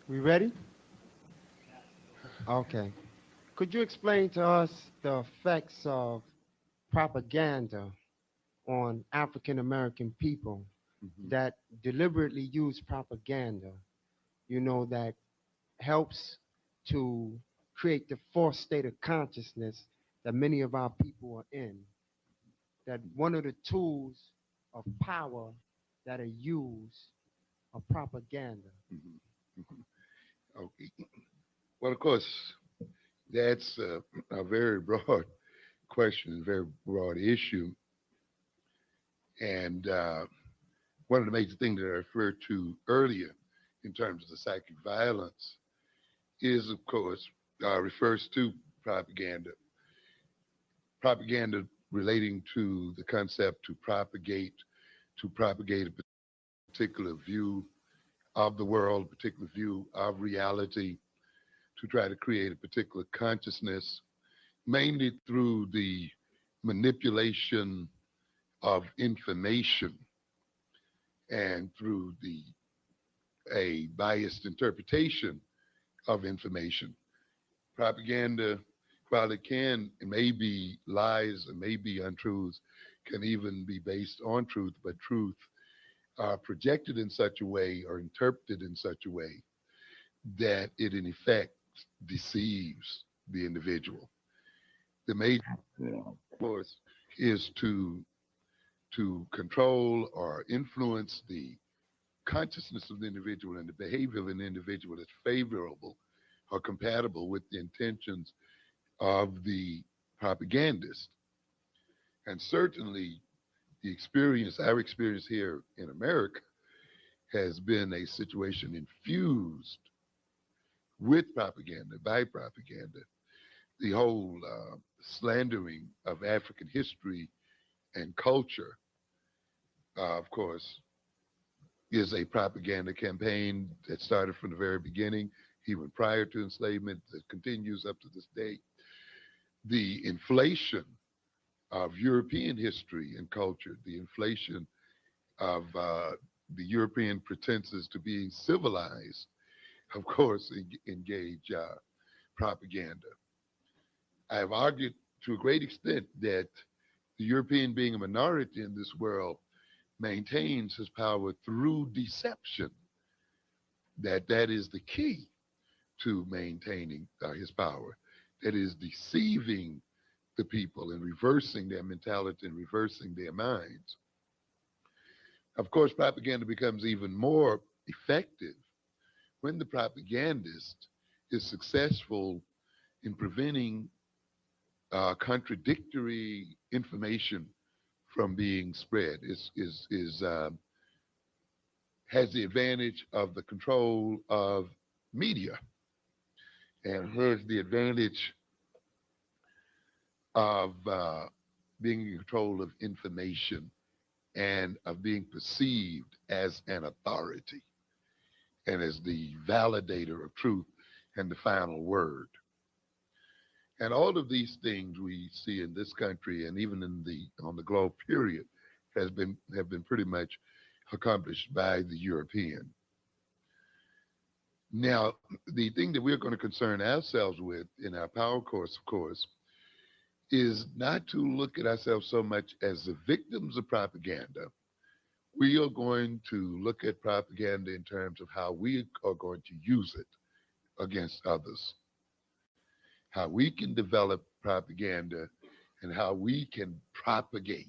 We ready? Okay. Could you explain to us the effects of propaganda on African American people Mhm. that deliberately use propaganda, that helps to create the false state of consciousness that many of our people are in? That one of the tools of power that are used are propaganda. Mhm. Mhm. Okay. Well, of course, that's a very broad question, a very broad issue. And one of the major things that I referred to earlier in terms of the psychic violence is, of course, refers to propaganda. Propaganda relating to the concept to propagate a particular view of the world, a particular view of reality, to try to create a particular consciousness, mainly through the manipulation of information and through the a biased interpretation of information. Propaganda, while it can, it may be lies, it may be untruths, can even be based on truth, but truth are projected in such a way or interpreted in such a way that it in effect deceives the individual. The major, of course, is to control or influence the consciousness of the individual and the behavior of an individual that's favorable or compatible with the intentions of the propagandist. And certainly our experience here in America has been a situation infused with propaganda, by propaganda. The whole slandering of African history and culture, of course, is a propaganda campaign that started from the very beginning, even prior to enslavement, that continues up to this day. The inflation of European history and culture, the inflation of the European pretenses to being civilized, of course, engage propaganda. I have argued to a great extent that the European, being a minority in this world, maintains his power through deception, that is the key to maintaining his power, that is deceiving the people and reversing their mentality and reversing their minds. Of course, propaganda becomes even more effective when the propagandist is successful in preventing contradictory information from being spread, has the advantage of the control of media and has the advantage of being in control of information and of being perceived as an authority and as the validator of truth and the final word. And all of these things we see in this country and even in the on the globe period have been pretty much accomplished by the European. Now, the thing that we're going to concern ourselves with in our power course, of course, is not to look at ourselves so much as the victims of propaganda. We are going to look at propaganda in terms of how we are going to use it against others, how we can develop propaganda, and how we can propagate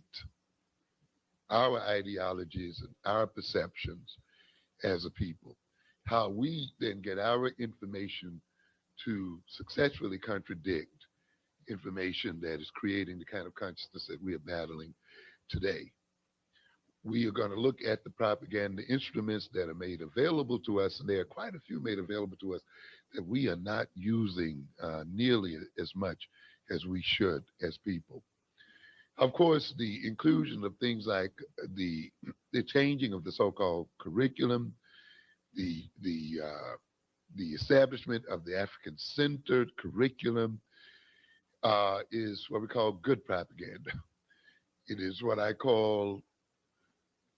our ideologies and our perceptions as a people, how we then get our information to successfully contradict information that is creating the kind of consciousness that we are battling today. We are going to look at the propaganda instruments that are made available to us, and there are quite a few made available to us that we are not using nearly as much as we should as people. Of course, the inclusion of things like the changing of the so-called curriculum, the establishment of the African-centered curriculum is what we call good propaganda. It is what I call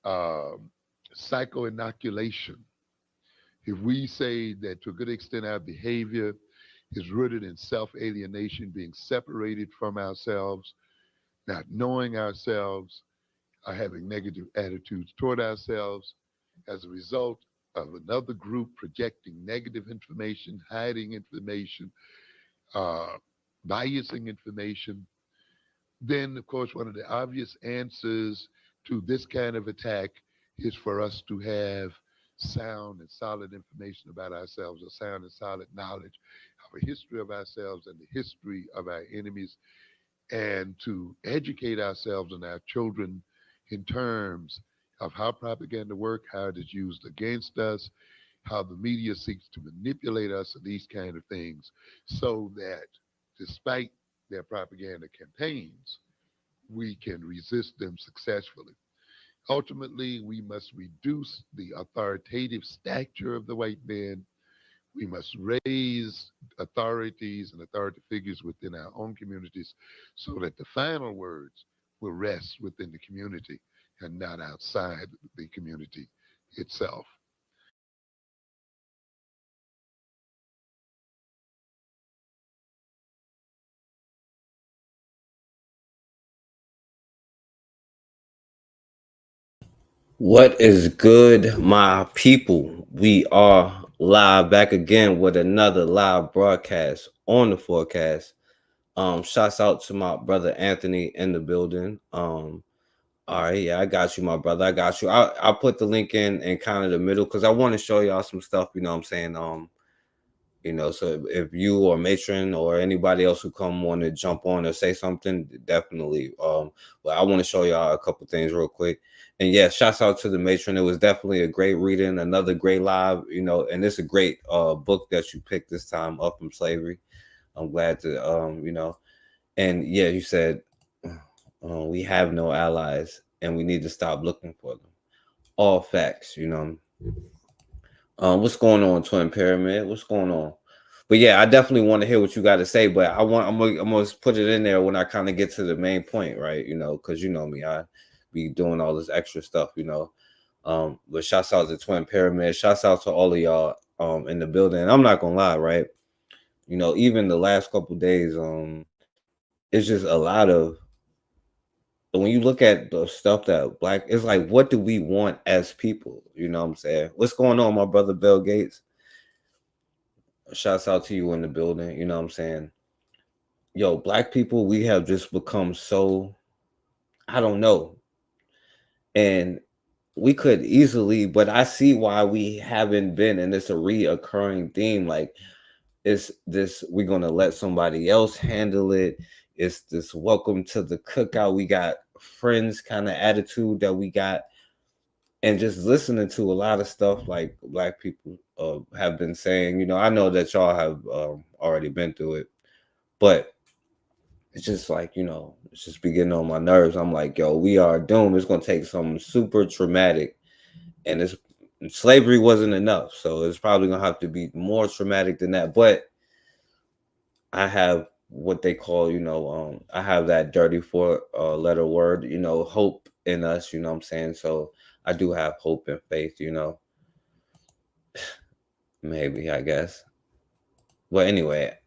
um, psycho-inoculation. If we say that to a good extent our behavior is rooted in self alienation, being separated from ourselves, not knowing ourselves, or having negative attitudes toward ourselves as a result of another group projecting negative information, hiding information, uh, biasing information, then, of course, one of the obvious answers to this kind of attack is for us to have sound and solid information about ourselves, or sound and solid knowledge of a history of ourselves and the history of our enemies, and to educate ourselves and our children in terms of how propaganda works, how it is used against us, how the media seeks to manipulate us, and these kind of things, so that despite their propaganda campaigns, we can resist them successfully. Ultimately, we must reduce the authoritative stature of the white man. We must raise authorities and authority figures within our own communities so that the final words will rest within the community and not outside the community itself. What is good, my people? We are live back again with another live broadcast on the forecast. Shouts out to my brother Anthony in the building. All right, yeah, I got you, my brother. I got you. I'll put the link in kind of the middle because I want to show y'all some stuff. You know what I'm saying? So if you or matron or anybody else who come want to jump on or say something, definitely. But I want to show y'all a couple things real quick. And yeah, shouts out to the matron. It was definitely a great reading, another great live. And it's a great book that you picked this time, Up from Slavery. I'm glad to And yeah, you said we have no allies and we need to stop looking for them. All facts. What's going on, Twin Pyramid? What's going on? But yeah, I definitely want to hear what you got to say. But I'm gonna put it in there when I kind of get to the main point, right? Because you know me, I be doing all this extra stuff. But shouts out to Twin Pyramid. Shouts out to all of y'all in the building. And I'm not gonna lie, right? Even the last couple days, it's just a lot of when you look at the stuff that black, it's like, what do we want as people? You know what I'm saying? What's going on, my brother Bill Gates? Shouts out to you in the building. You know what I'm saying? Yo, black people, we have just become so, I don't know. And we could easily, but I see why we haven't been, and it's a reoccurring theme. Like, it's this, we're gonna let somebody else handle it. It's this welcome to the cookout. We got friends kind of attitude that we got, and just listening to a lot of stuff like black people have been saying. I know that y'all have already been through it, but it's just like, it's just be getting on my nerves. I'm like, yo, we are doomed. It's gonna take something super traumatic, and it's slavery wasn't enough, so it's probably gonna have to be more traumatic than that. But I have what they call, I have that dirty four letter word, hope in us. You know what I'm saying? So I do have hope and faith. Maybe, I guess. But anyway,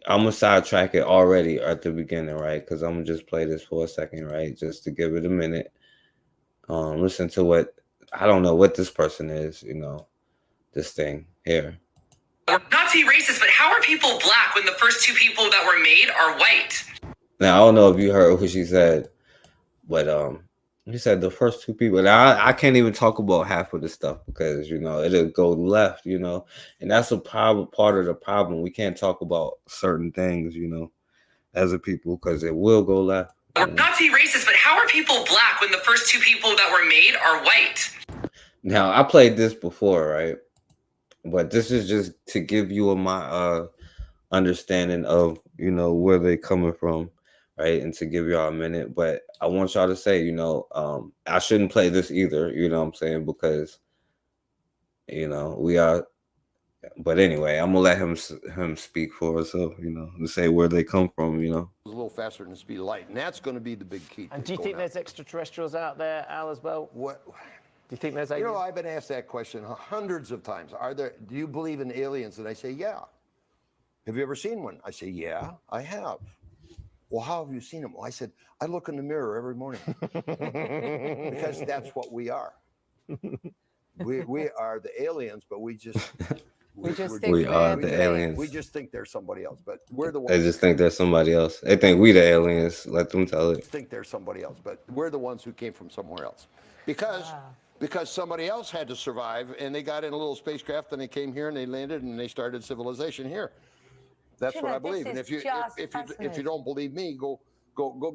I'm gonna sidetrack it already at the beginning, right? Because I'm gonna just play this for a second, right? Just to give it a minute. Listen to what, I don't know what this person is, this thing here. Not to be racist, but how are people black when the first two people that were made are white? Now I don't know if you heard what she said, but he said the first two people. Now I can't even talk about half of this stuff because it'll go left, and that's a part of the problem. We can't talk about certain things, as a people because it will go left. Not to be racist, but how are people black when the first two people that were made are white? Now I played this before, right? But this is just to give you my understanding of where they coming from, right? And to give y'all a minute, but I want y'all to say, I shouldn't play this either. You know what I'm saying? Because we are. But anyway, I'm gonna let him speak for himself. To say where they come from. A little faster than the speed of light, and that's going to be the big key. And do you think there's extraterrestrials out there, Al, as well? What? you think there's You aliens? know, I've been asked that question hundreds of times. Do you believe in aliens? And I say, yeah. Have you ever seen one? I say, yeah, I have. Well, how have you seen them? Well, I said, I look in the mirror every morning because that's what we are. We are the aliens, but we just We just we're think We are we're the doing. aliens. we just think they're somebody else, but we're the They ones just think there's somebody else. They think we the aliens. Let them tell it. think they're somebody else, but we're the ones who came from somewhere else. Because somebody else had to survive and they got in a little spacecraft and they came here and they landed and they started civilization here. That's what I believe. And if you don't believe me, go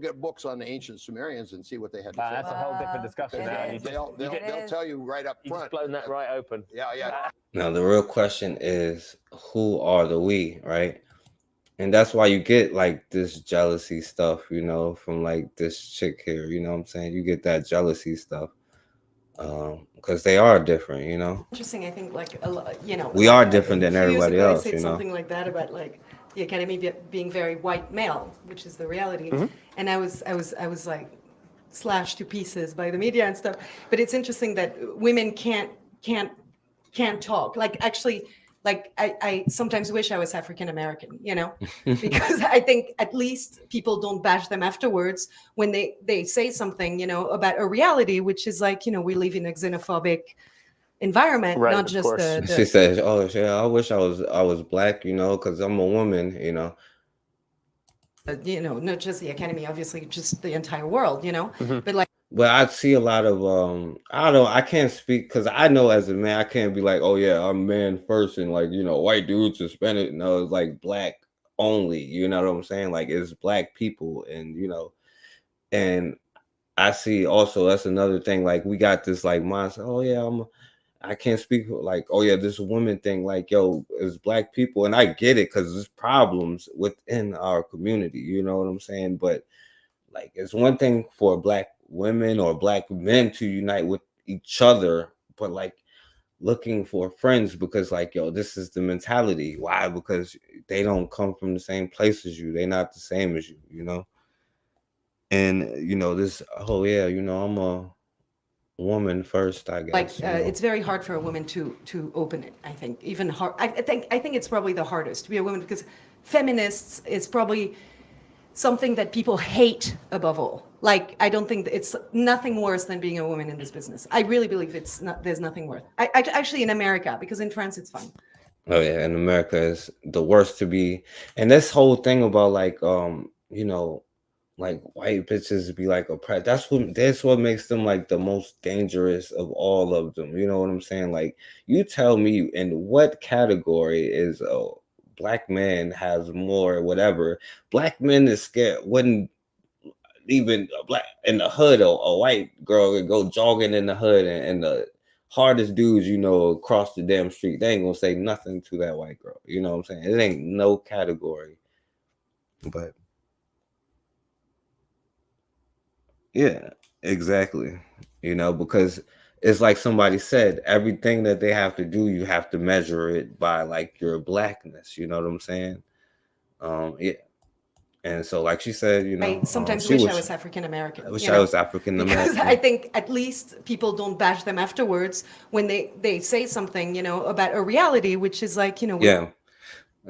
get books on the ancient Sumerians and see what they had to say. That's a whole different discussion now. They'll tell you right up You just front. blown that right open. Yeah. Now the real question is, who are the we, right? And that's why you get like this jealousy stuff, you know, from like this chick here. You know what I'm saying? You get that jealousy stuff because they are different, you know. Interesting. I think, like, you know, We are different than a few years everybody ago, I else, said you know. something like that about like the Academy being very white male, which is the reality, and I was like slashed to pieces by the media and stuff. But it's interesting that women can't talk. Like, actually, like I sometimes wish I was African American, you know, because I think at least people don't bash them afterwards when they say something, you know, about a reality, which is like, you know, we live in a xenophobic environment, Right, not of just course. She said, "Oh, yeah, I wish I was black, you know, because I'm a woman, you know." you know, not just the Academy, obviously, just the entire world, you know, but like. But I see a lot of I don't know, I can't speak because I know as a man I can't be like, oh yeah, I'm man first and like, you know, white dudes suspended. No, it's like black only, you know what I'm saying? Like it's black people and you know, and I see also that's another thing, like we got this like mindset, oh yeah, I can't speak like, oh yeah, this woman thing, like yo, it's black people, and I get it because there's problems within our community, you know what I'm saying? But like it's one thing for black women or black men to unite with each other, but like looking for friends because like yo, this is the mentality. Why? Because they don't come from the same place as you. They're not the same as you, you know. And you know this. Oh yeah, you know I'm a woman first, I Like guess. You know? it's very hard for a woman to open it. I think even hard. I think it's probably the hardest to be a woman because feminists is probably something that people hate above all. Like I don't think it's nothing worse than being a woman in this business. I really believe it's not. There's nothing worse. I actually in America, because in France it's fine. Oh yeah, in America is the worst to be. And this whole thing about like you know, like white bitches be like oppressed. That's what makes them like the most dangerous of all of them. You know what I'm saying? Like you tell me in what category is a black man has more whatever. Black men is scared wouldn't even a black in the hood, a white girl could go jogging in the hood and the hardest dudes you know across the damn street, they ain't gonna say nothing to that white girl. You know what I'm saying? It ain't no category. But yeah, exactly. You know, because it's like somebody said, everything that they have to do, you have to measure it by like your blackness. You know what I'm saying? Yeah. And so, like she said, you I know, sometimes she wish I was. was African American. I wish you I know? was African Because American. I think at least people don't bash them afterwards when they say something, you know, about a reality, which is like, you know, Yeah.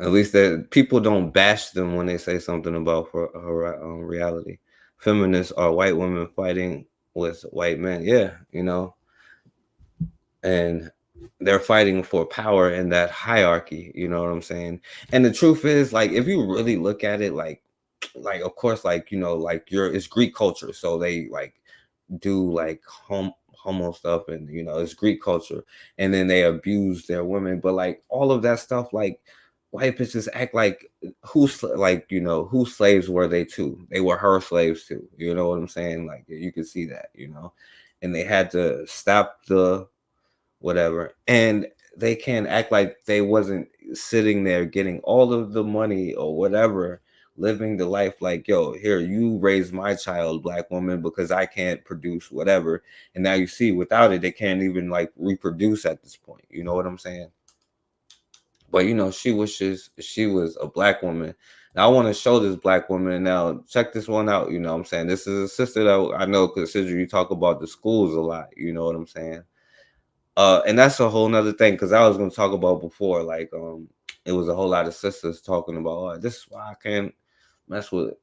At least that people don't bash them when they say something about her reality. Feminists are white women fighting with white men. Yeah, you know, and they're fighting for power in that hierarchy. You know what I'm saying? And the truth is, like, if you really look at it, like of course, like you know, like it's Greek culture, so they like do like homo stuff, and you know, it's Greek culture, and then they abuse their women, but like all of that stuff, like white bitches act like like you know whose slaves were they too? They were her slaves too. You know what I'm saying? Like you can see that, you know, and they had to stop the whatever, and they can't act like they wasn't sitting there getting all of the money or whatever, living the life like, yo, here, you raise my child, black woman, because I can't produce whatever. And now you see without it, they can't even like reproduce at this point. You know what I'm saying? But you know, she wishes she was a black woman. Now I want to show this black woman. Now check this one out. You know what I'm saying? This is a sister that I know, because sister, you talk about the schools a lot. You know what I'm saying? And that's a whole nother thing, because I was going to talk about before, like, it was a whole lot of sisters talking about, oh, this is why I can't mess with,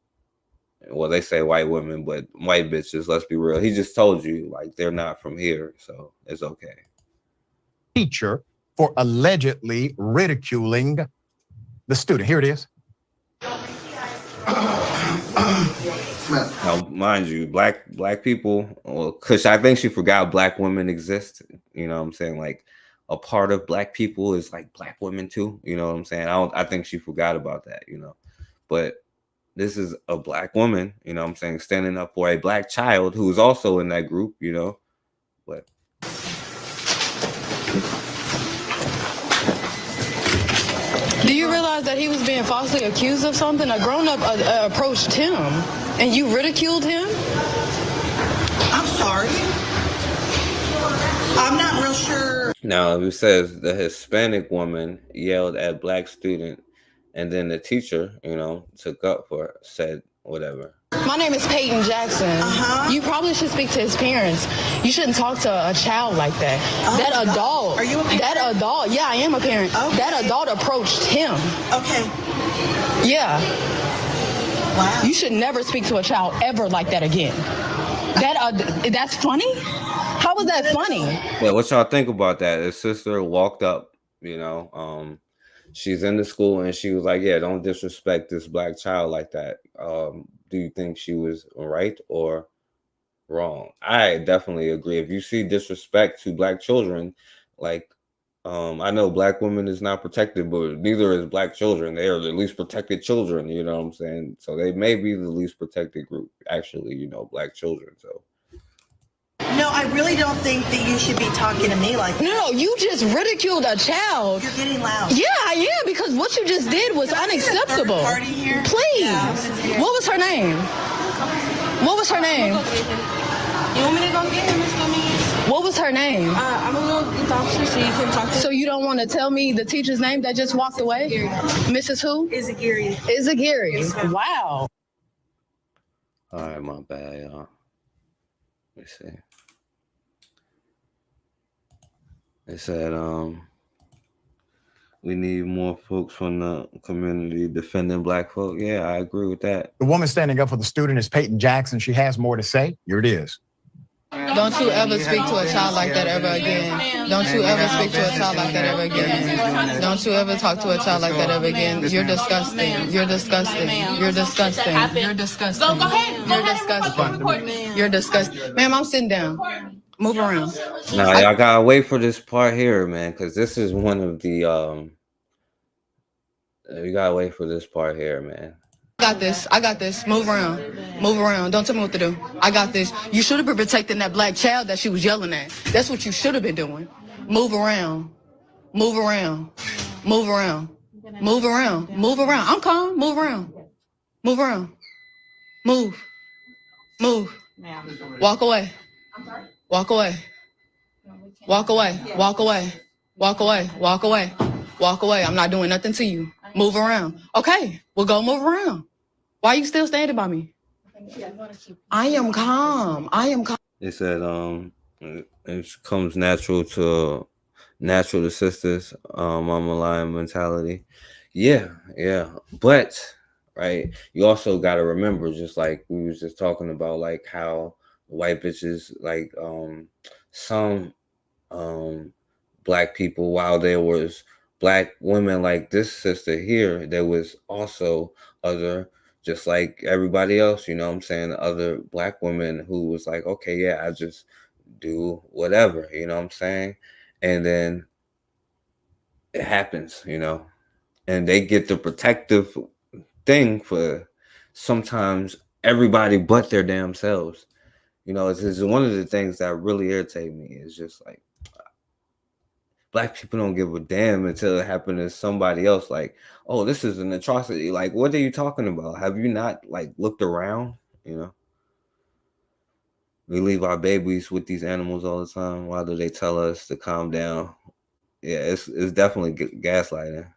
well, they say white women, but white bitches, let's be real. He just told you, like, they're not from here, so it's okay. Teacher for allegedly ridiculing the student. Here it is. Now, mind you, black people, well, because I think she forgot black women exist. You know what I'm saying? Like, a part of black people is like black women too. You know what I'm saying? I think she forgot about that, you know. But this is a black woman, you know what I'm saying, standing up for a black child who is also in that group, you know. But do you realize that he was being falsely accused of something? A grown-up approached him, and you ridiculed him? I'm sorry. I'm not real sure. now it says the Hispanic woman yelled at black student, and then the teacher, you know, took up for it, said whatever. My name is Peyton Jackson. You probably should speak to his parents. You shouldn't talk to a child like that. That adult. Are you a parent? That adult. Yeah, I am a parent. Okay. That adult approached him. Okay. Yeah. Wow. You should never speak to a child ever like that again. That's funny? How was that funny? Yeah, what y'all think about that? His sister walked up, you know, she's in the school and she was like, yeah, don't disrespect this black child like that. Do you think she was right or wrong? I definitely agree. If you see disrespect to black children, like, I know black women is not protected, but neither is black children. They are the least protected children, you know what I'm saying? So they may be the least protected group, actually, you know, black children. So No, I really don't think that you should be talking to me like that. No, you just ridiculed a child. You're getting loud. Yeah, I am, because what you just did was Can I get a third unacceptable. party here? Please. Yeah. What was her name? What was her name? You want me to go get him, Mr. Means? What was her name? I'm gonna go get the officer so you can talk to So you don't want to tell me the teacher's name that just walked away? Mrs. Who? Izagiri. Izagiri. Wow. all right, my bad, y'all. Let me see. They said, we need more folks from the community defending black folk. Yeah, I agree with that. The woman standing up for the student is Peyton Jackson. She has more to say. Here it is. Don't you ever speak to a child like that ever again. Don't you ever speak to a child like that ever again. Don't you ever talk to a child like that ever again. You're disgusting. You're disgusting. You're disgusting. You're disgusting. Go ahead. You're disgusting. You're disgusting. Ma'am, I'm sitting down. Move around. Now, y'all gotta wait for this part here, man, because this is one of the, you gotta wait for this part here, man. I got this. I got this. Move around. Move around. Don't tell me what to do. I got this. You should have been protecting that black child that she was yelling at. That's what you should have been doing. Move around. Move around. Move around. Move around. Move around. I'm calm. Move around. Move around. Move. Move. Walk away. Walk away. Walk away. Walk away. Walk away. Walk away. Walk away. I'm not doing nothing to you. Move around. Okay, we'll go move around. Why are you still standing by me? I am calm. I am calm. They said, it comes natural to sisters, mama lion mentality. Yeah. But, right, you also got to remember, just like we was just talking about, like how white bitches, like some black people, while there was black women like this sister here, there was also other, just like everybody else, you know what I'm saying, other black women who was like, okay, yeah, I just do whatever, you know what I'm saying? And then it happens, you know, and they get the protective thing for sometimes everybody but their damn selves. You know, it's one of the things that really irritate me is just like, black people don't give a damn until it happened to somebody else. Like, oh, this is an atrocity. Like, what are you talking about? Have you not, like, looked around? You know, we leave our babies with these animals all the time. Why do they tell us to calm down? Yeah, it's definitely gaslighting.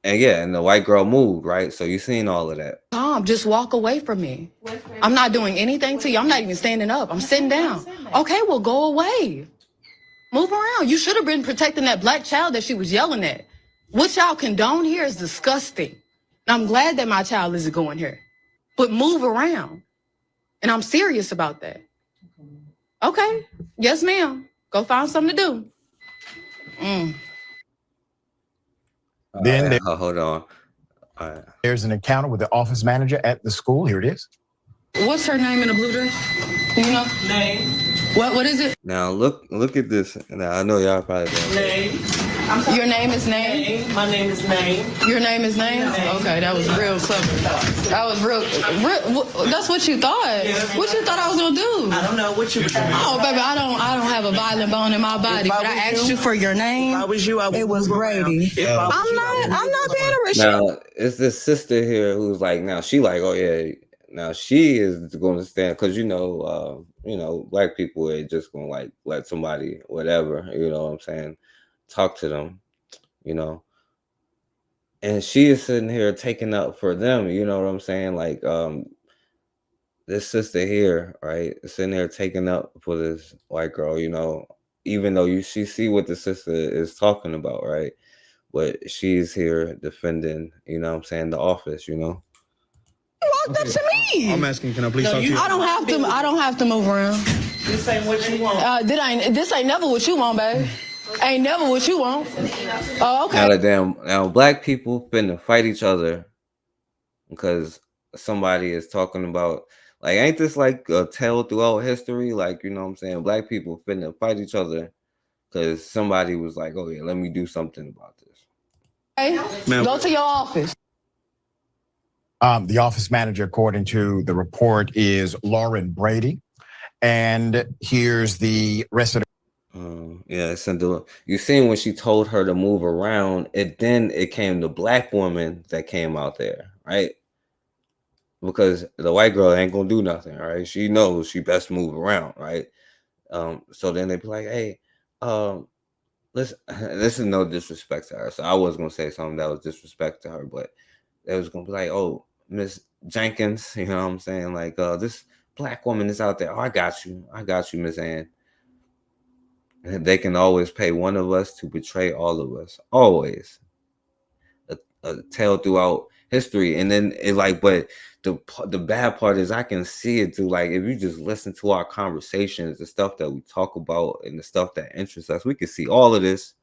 And yeah, and the white girl moved, right? So you seen all of that. Calm. Just walk away from me. I'm not doing anything to you. I'm not even standing up. I'm sitting down. Okay, well, go away. Move around. You should have been protecting that black child that she was yelling at. What y'all condone here is disgusting. And I'm glad that my child isn't going here. But move around. And I'm serious about that. Okay. Yes, ma'am. Go find something to do. Then Hold on. All right. there's an encounter with the office manager at the school. Here it is. What's her name in the blue dress? Do you know? Name. What is it? Now look at this. Now I know y'all probably don't. Name. Your name is Name? My name is Name. Your name is Name? Okay, that was real clever. That was real that's what you thought. What you thought I was gonna do? I don't know what you. Oh, baby, I don't have a violent bone in my body. But I asked you for your name. If I was you, I would. It was Brady. I'm not being a rich. Now it's this sister here who's like, now she like, oh yeah, now she is going to stand because you know, black people are just going to like let somebody whatever, you know what I'm saying, talk to them, and she is sitting here taking up for them, you know what I'm saying, like this sister here, right, sitting there taking up for this white girl, even though she see what the sister is talking about, right, but she's here defending, you know what I'm saying, the office, Walked up to me. I'm asking, can I please talk to you? I don't have to move around. This ain't what you want. This ain't never what you want, babe. Ain't never what you want. Oh, okay. Now black people finna fight each other because somebody is talking about, like, ain't this like a tale throughout history? Like, you know what I'm saying? Black people finna fight each other because somebody was like, oh yeah, let me do something about this. Hey, go to your office. The office manager, according to the report, is Lauren Brady. And here's the rest of the. Yeah, you seen when she told her to move around, it came the black woman that came out there, right? Because the white girl ain't gonna do nothing, right? She knows she best move around, right? So then they be like, hey, listen, this is no disrespect to her. So I was gonna say something that was disrespect to her, but they was gonna be like, oh, Miss Jenkins, you know what I'm saying? Like, this black woman is out there. Oh, I got you, Miss Ann. And they can always pay one of us to betray all of us. Always. A tale throughout history. And then it's like, but the bad part is I can see it through, like, if you just listen to our conversations, the stuff that we talk about and the stuff that interests us, we can see all of this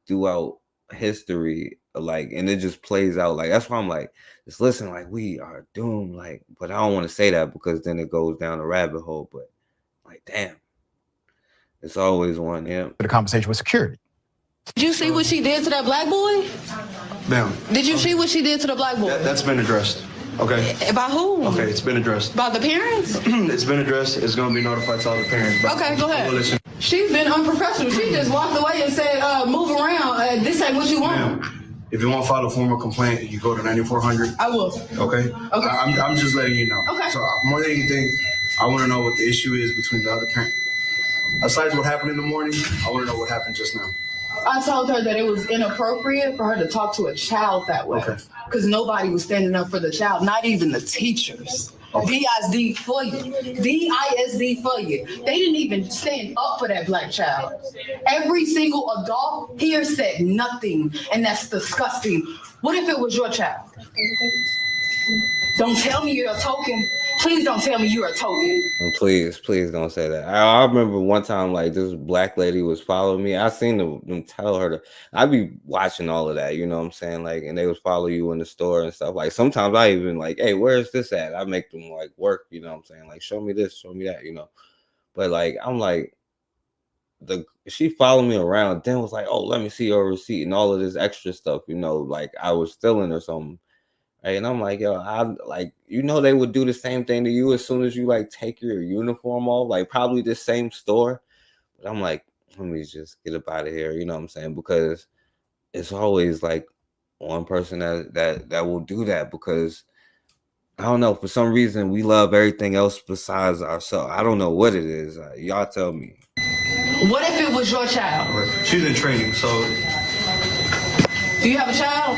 throughout history, like, and it just plays out. Like, that's why I'm like, just listen, like, we are doomed, like, but I don't want to say that because then it goes down a rabbit hole. But like, damn, it's always one. Yeah. The conversation with security. Did you see what she did to that black boy? Ma'am. Did you see what she did to the black boy? That's been addressed. Okay. By who? Okay, it's been addressed. By the parents? It's been addressed. It's going to be notified to all the parents. Okay, go ahead. She's been unprofessional. She just walked away and said, move around. This ain't what you want. Ma'am, if you want to file a formal complaint, you go to 9400. I will. Okay? Okay. I'm just letting you know. Okay. So more than anything, I want to know what the issue is between the other parent. Aside what happened in the morning, I want to know what happened just now. I told her that it was inappropriate for her to talk to a child that way. Okay. Because nobody was standing up for the child, not even the teachers. Okay. DISD for you. DISD for you. They didn't even stand up for that black child. Every single adult here said nothing, and that's disgusting. What if it was your child? Don't tell me you're a token. Please don't tell me you're a token. And please don't say that. I remember one time, like, this black lady was following me. I seen them tell her to. I be watching all of that, you know what I'm saying? Like, and they would follow you in the store and stuff. Like, sometimes I even like, hey, where's this at? I make them like work, you know what I'm saying? Like, show me this, show me that, you know. But like, I'm like, she followed me around, then was like, oh, let me see your receipt and all of this extra stuff, you know, like I was stealing or something. Right? And I'm like, yo, I like, you know, they would do the same thing to you as soon as you like take your uniform off, like probably the same store. But I'm like, let me just get up out of here, you know what I'm saying? Because it's always like one person that will do that, because I don't know, for some reason we love everything else besides ourselves. I don't know what it is. Y'all tell me. What if it was your child? She's in training, so. Do you have a child?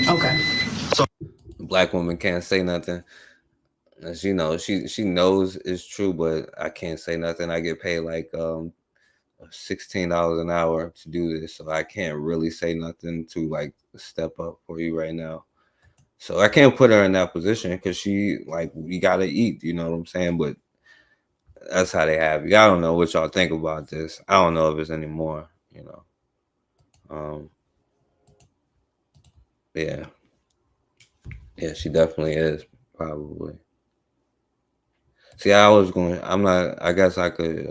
Okay. Black woman can't say nothing. And she knows it's true, but I can't say nothing. I get paid like $16 an hour to do this, so I can't really say nothing to like step up for you right now. So I can't put her in that position because she like we gotta eat, you know what I'm saying? But that's how they have you. I don't know what y'all think about this. I don't know if it's anymore, you know. Yeah. Yeah, she definitely is, probably. See, I'm not, I guess I could,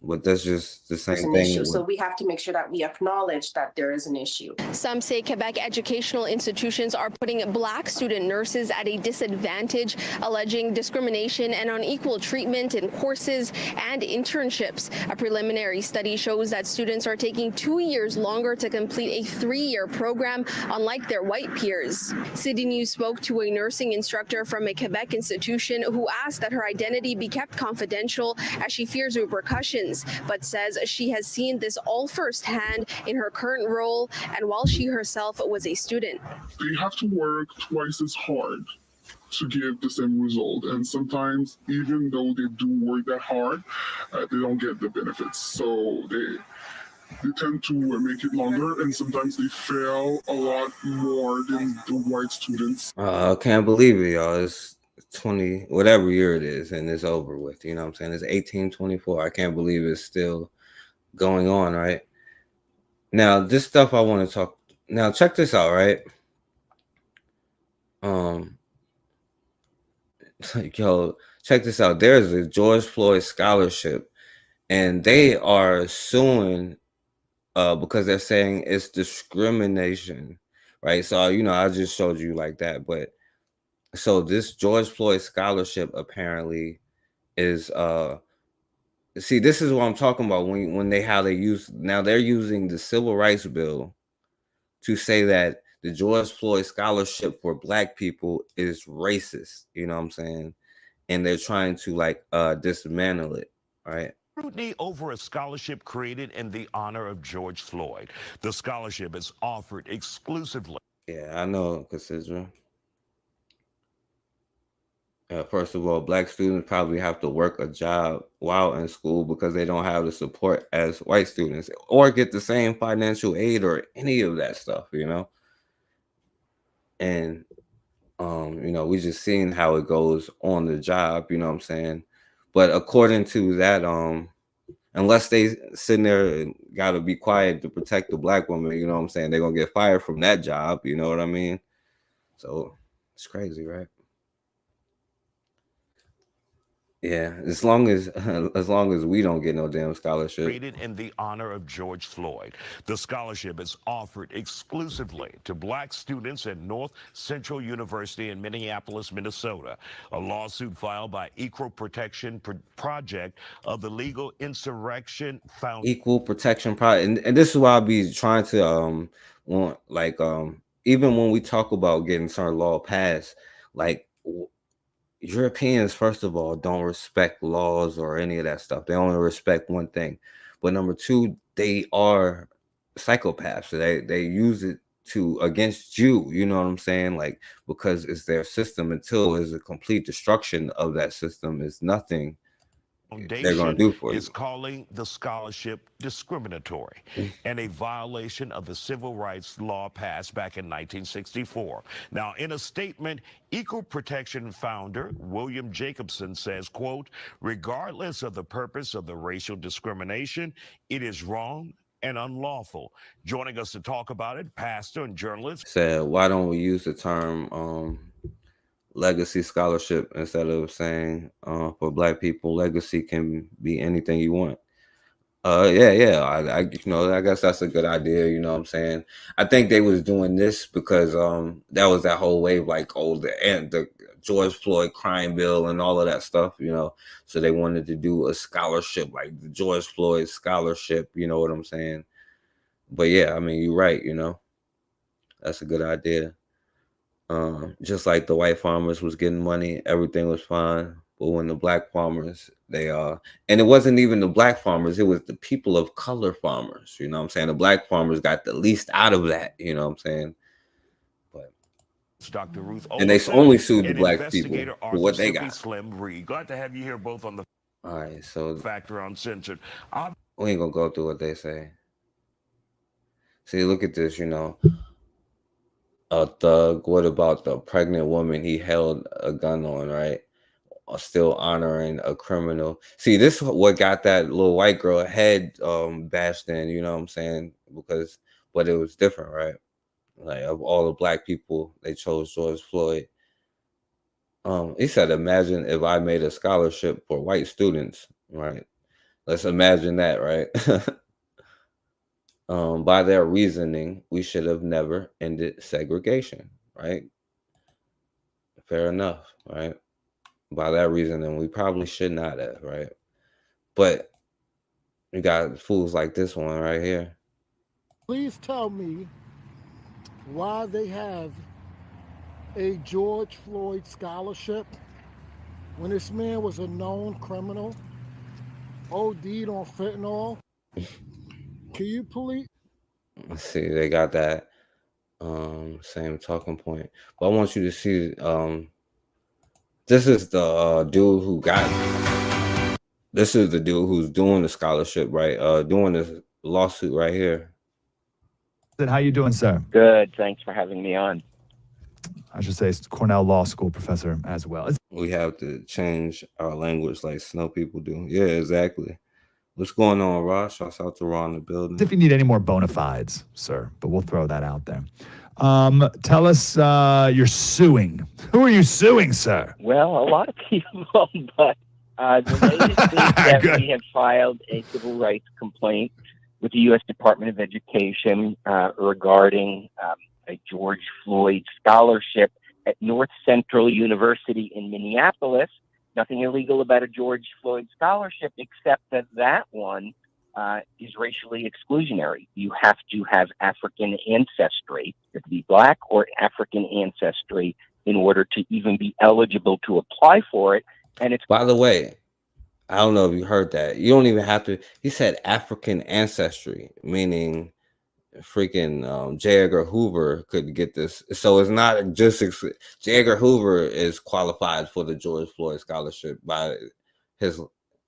but that's just the There's same an thing issue. So with, we have to make sure that we acknowledge that there is an issue. Some say Quebec educational institutions are putting Black student nurses at a disadvantage, alleging discrimination and unequal treatment in courses and internships. A preliminary study shows that students are taking 2 years longer to complete a 3-year program, unlike their white peers. City News spoke to a nursing instructor from a Quebec institution who asked that her identity be kept confidential as she fears repercussions, but says she has seen this all firsthand in her current role and while she herself was a student. They have to work twice as hard to give the same result, and sometimes even though they do work that hard, they don't get the benefits, so they tend to make it longer, and sometimes they fail a lot more than the white students. I can't believe it, y'all. It's 20, whatever year it is, and it's over with. You know what I'm saying? It's 1824. I can't believe it's still going on, right? Now, this stuff I want to talk. Now, check this out, right? Yo, check this out. There's a George Floyd scholarship, and they are suing because they're saying it's discrimination, right? So, I just showed you like that, but so this George Floyd scholarship apparently is see, this is what I'm talking about when they're using the civil rights bill to say that the George Floyd scholarship for Black people is racist, you know what I'm saying? And they're trying to like dismantle it, right? Scrutiny over a scholarship created in the honor of George Floyd. The scholarship is offered exclusively. Yeah, I know, Cassandra. First of all, Black students probably have to work a job while in school because they don't have the support as white students or get the same financial aid or any of that stuff, And, we just seen how it goes on the job, you know what I'm saying? But according to that, unless they sitting there and got to be quiet to protect the Black woman, you know what I'm saying? They're going to get fired from that job, you know what I mean? So it's crazy, right? Yeah, as long as we don't get no damn scholarship. Created in the honor of George Floyd. The scholarship is offered exclusively to Black students at North Central University in Minneapolis, Minnesota. A lawsuit filed by Equal Protection Project of the Legal Insurrection Foundation. Equal Protection Project, and this is why I'll be trying to even when we talk about getting certain law passed, like Europeans, first of all, don't respect laws or any of that stuff. They only respect one thing. But number two, they are psychopaths. So they use it against you, you know what I'm saying? Like, because it's their system. Until there's a complete destruction of that system, is nothing they're going to do for you. Is calling the scholarship discriminatory and a violation of the civil rights law passed back in 1964. Now, in a statement, Equal Protection founder William Jacobson says, quote, regardless of the purpose of the racial discrimination, it is wrong and unlawful. Joining us to talk about it, pastor and journalist. Said, why don't we use the term legacy scholarship instead of saying for Black people, legacy can be anything you want. Yeah. I I guess that's a good idea. You know what I'm saying? I think they was doing this because that was that whole wave, like the George Floyd crime bill and all of that stuff. So they wanted to do a scholarship like the George Floyd scholarship. You know what I'm saying? But yeah, I mean, you're right. That's a good idea. Just like the white farmers was getting money, everything was fine. But when the Black farmers, and it wasn't even the Black farmers, it was the people of color farmers. You know what I'm saying? The Black farmers got the least out of that. You know what I'm saying? But Dr. Ruth And they Olson only sued the and black people investigator for Arthur what they Sippy got. Slim Reed. Glad to have you here both on the All right, so Factor Uncensored. we ain't gonna go through what they say. See, look at this, a thug. What about the pregnant woman he held a gun on, right? Still honoring a criminal. See, this what got that little white girl head bashed in, you know what I'm saying? But it was different, right? Like of all the black people, they chose George Floyd. He said, imagine if I made a scholarship for white students, right? Let's imagine that, right? By their reasoning, we should have never ended segregation, right? Fair enough, right? By that reasoning, we probably should not have, right? But you got fools like this one right here. Please tell me why they have a George Floyd scholarship when this man was a known criminal, OD'd on fentanyl. Can you please? Let's see, they got that same talking point. But I want you to see this is the dude who got this is the dude who's doing the scholarship, right? Doing this lawsuit right here. How you doing, sir? Good. Thanks for having me on. I should say Cornell Law School professor as well. We have to change our language like snow people do. Yeah, exactly. What's going on, Ross? Shouts out to Ron in the building. If you need any more bona fides, sir, but we'll throw that out there. Tell us you're suing. Who are you suing, sir? Well, a lot of people, but the latest is that we have filed a civil rights complaint with the U.S. Department of Education regarding a George Floyd scholarship at North Central University in Minneapolis. Nothing illegal about a George Floyd scholarship, except that that one is racially exclusionary. You have to have African ancestry, you have to be black or African ancestry in order to even be eligible to apply for it. And it's, by the way, I don't know if you heard that. You don't even have to. He said African ancestry, meaning freaking J. Edgar Hoover could get this. So it's not just J. Edgar Hoover is qualified for the George Floyd scholarship by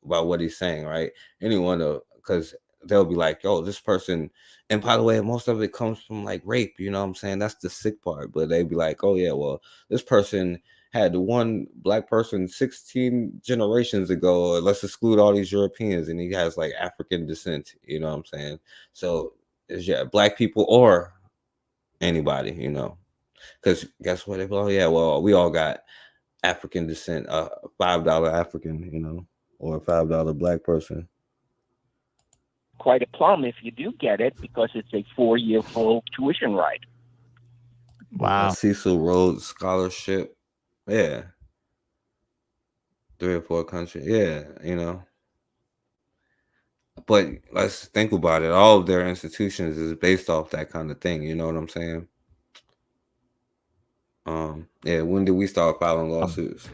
what he's saying, right? Anyone, because they'll be like, yo, this person, and by the way, most of it comes from like rape, you know what I'm saying? That's the sick part. But they'd be like, oh yeah, well, this person had one black person 16 generations ago, let's exclude all these Europeans, and he has like African descent, you know what I'm saying? So yeah, black people or anybody, because guess what? Oh yeah, well, we all got African descent, $5 African, or a $5 black person. Quite a plum if you do get it, because it's a 4-year full tuition ride. Wow. Cecil Rhodes Scholarship. Yeah. 3 or 4 countries. Yeah, But let's think about it. All of their institutions is based off that kind of thing. You know what I'm saying? Yeah. When did we start filing lawsuits?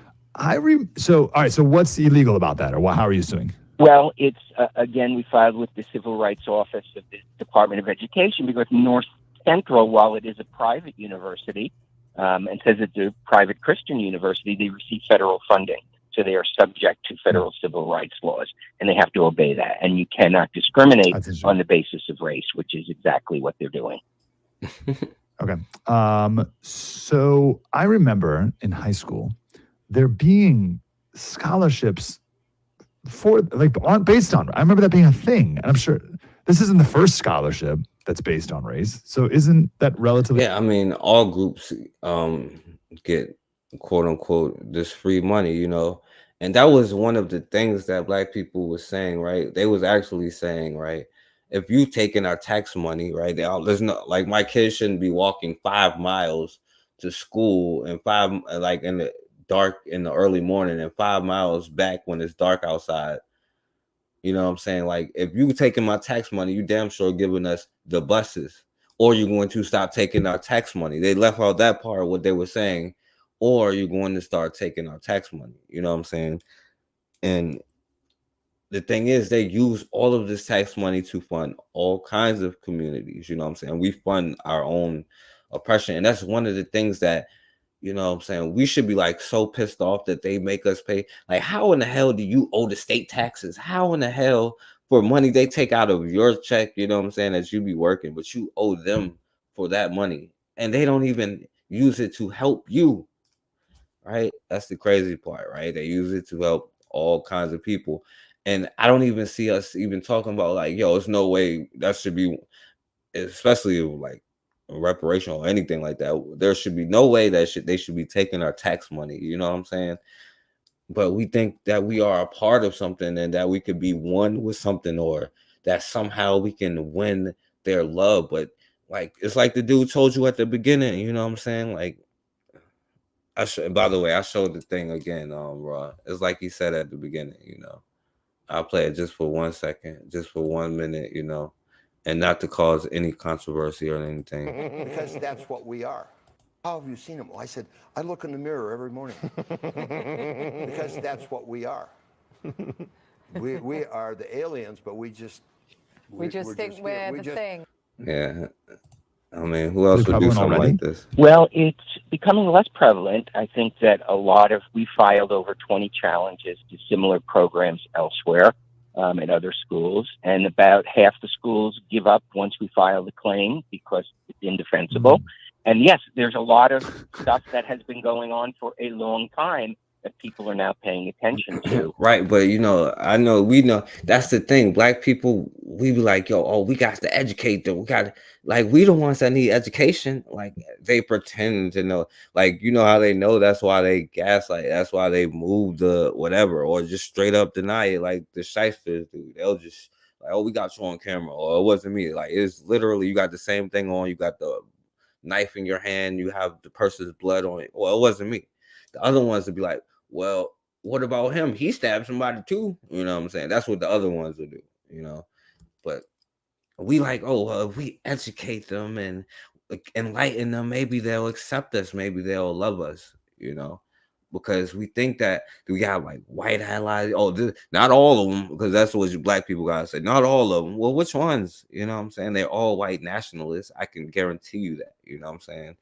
So all right. So what's illegal about that, or how are you suing? Well, it's again, we filed with the Civil Rights Office of the Department of Education because North Central, while it is a private university and says it's a private Christian university, they receive federal funding. So they are subject to federal civil rights laws, and they have to obey that. And you cannot discriminate on the basis of race, which is exactly what they're doing. Okay. So I remember in high school there being scholarships based on. I remember that being a thing, and I'm sure this isn't the first scholarship that's based on race. So isn't that relatively? Yeah, I mean, all groups get quote unquote this free money, and that was one of the things that black people was saying, right? They was actually saying, right, if you taking our tax money, right, there's no, like, my kids shouldn't be walking 5 miles to school and 5 like in the dark in the early morning and 5 miles back when it's dark outside. You know what I'm saying? Like, if you taking my tax money, you damn sure giving us the buses, or you're going to stop taking our tax money. They left out that part of what they were saying, or you're going to start taking our tax money. You know what I'm saying? And the thing is, they use all of this tax money to fund all kinds of communities. You know what I'm saying? We fund our own oppression. And that's one of the things that You know what I'm saying? We should be like so pissed off that they make us pay. Like, how in the hell do you owe the state taxes? How in the hell for money they take out of your check, you know what I'm saying, that you be working, but you owe them for that money. And they don't even use it to help you, right? That's the crazy part, right? They use it to help all kinds of people. And I don't even see us even talking about like, yo, there's no way that should be, especially like reparation or anything like that. There should be no way that they should be taking our tax money. You know what I'm saying? But we think that we are a part of something and that we could be one with something, or that somehow we can win their love. But like, it's like the dude told you at the beginning, you know what I'm saying? Like, by the way, I showed the thing again, Raw. It's like he said at the beginning, you know. I'll play it just for 1 second, just for 1 minute, you know, and not to cause any controversy or anything. Because that's what we are. How have you seen him? Well, I said, I look in the mirror every morning. Because that's what we are. We are the aliens, but we just stick with the thing. Yeah. I mean, who else would do something like this? Well, it's becoming less prevalent. I think that we filed over 20 challenges to similar programs elsewhere in other schools, and about half the schools give up once we file the claim because it's indefensible. And yes, there's a lot of stuff that has been going on for a long time that people are now paying attention to. Right, but we know that's the thing. Black people, we be like, yo, we got to educate them. We the ones that need education. Like, they pretend to know. Like, you know how they know? That's why they gaslight. That's why they move the whatever, or just straight up deny it. Like the shysters do. They'll just like, oh, we got you on camera, or it wasn't me. Like, it's literally, you got the same thing on. You got the knife in your hand. You have the person's blood on it. Well, it wasn't me. The other ones would be like, well, what about him? He stabbed somebody too. You know what I'm saying? That's what the other ones will do, you know. But we like, if we educate them and enlighten them, maybe they'll accept us. Maybe they'll love us, you know. Because we think that we got like white allies. Not all of them, because that's what black people gotta say. Not all of them. Well, which ones? You know what I'm saying? They're all white nationalists. I can guarantee you that. You know what I'm saying?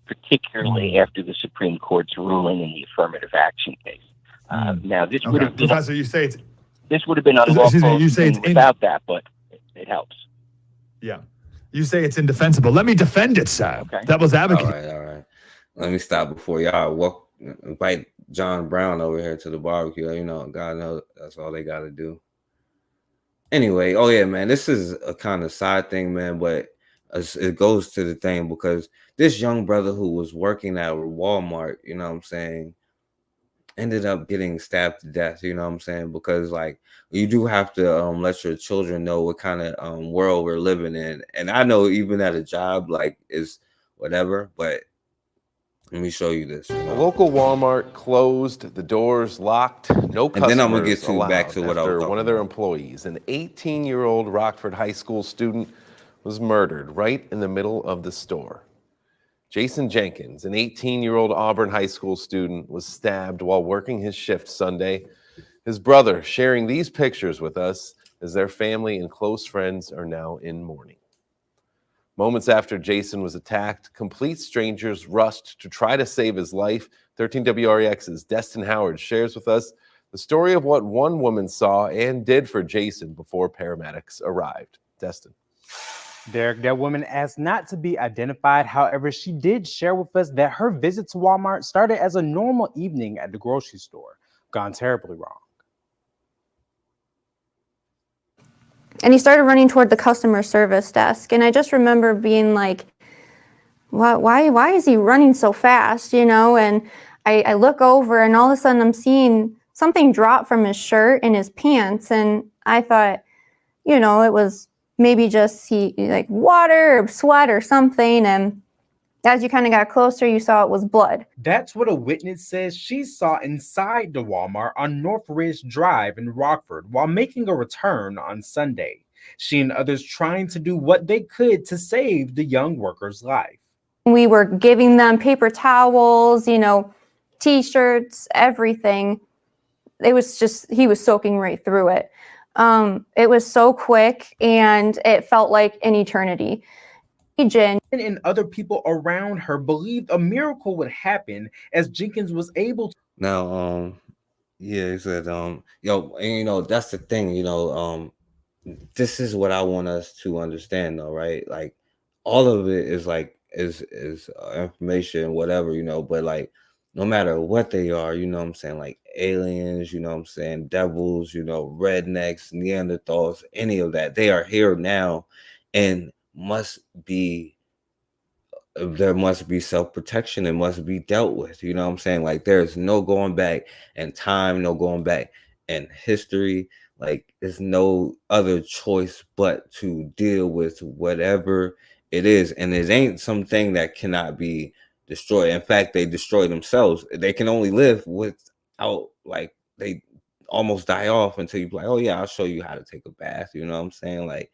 Particularly after the Supreme Court's ruling in the affirmative action case. Now, this would have been, Professor, you say this would have been unlawful you say it's without that, but it helps. Yeah. You say it's indefensible. Let me defend it, sir. Okay. Devil's advocate. All right. Let me stop before y'all invite John Brown over here to the barbecue. You know, God knows that's all they got to do. Anyway, man, this is a kind of side thing, man, but it goes to the thing because this young brother who was working at Walmart, you know what I'm saying, ended up getting stabbed to death, you know what I'm saying? Because like you do have to let your children know what kind of world we're living in. And I know even at a job like is whatever, but let me show you this. A local Walmart closed, the doors locked, no customers and then I'm gonna get back to what I was after talking one of their employees, an 18-year-old Rockford High School student, was murdered right in the middle of the store. Jason Jenkins, an 18-year-old Auburn High School student, was stabbed while working his shift Sunday. His brother sharing these pictures with us as their family and close friends are now in mourning. Moments after Jason was attacked, complete strangers rushed to try to save his life. 13 WREX's Destin Howard shares with us the story of what one woman saw and did for Jason before paramedics arrived. Destin. Derek, that woman asked not to be identified. However, she did share with us that her visit to Walmart started as a normal evening at the grocery store, gone terribly wrong. And he started running toward the customer service desk. And I just remember being like, why is he running so fast, you know? And I look over and all of a sudden I'm seeing something drop from his shirt and his pants. And I thought, you know, it was maybe just like water or sweat or something. And as you kind of got closer, you saw it was blood. That's what a witness says she saw inside the Walmart on North Ridge Drive in Rockford while making a return on Sunday. She and others trying to do what they could to save the young worker's life. We were giving them paper towels, you know, T-shirts, everything. It was just, he was soaking right through it. It was so quick and it felt like an eternity. And other people around her believed a miracle would happen as Jenkins was able to. Now, yeah, he said, yo, and that's the thing, this is what I want us to understand, though, right? Like, all of it is like is information, whatever, but like, no matter what they are, what I'm saying, like aliens, what I'm saying, devils, rednecks, Neanderthals, any of that, they are here now, and there must be self-protection. It must be dealt with. You know what I'm saying? Like, there's no going back in time, no going back in history. Like, there's no other choice but to deal with whatever it is. And it ain't something that cannot be destroyed. In fact, they destroy themselves. They can only live without, like, they almost die off until you be like, oh yeah, I'll show you how to take a bath. You know what I'm saying? Like,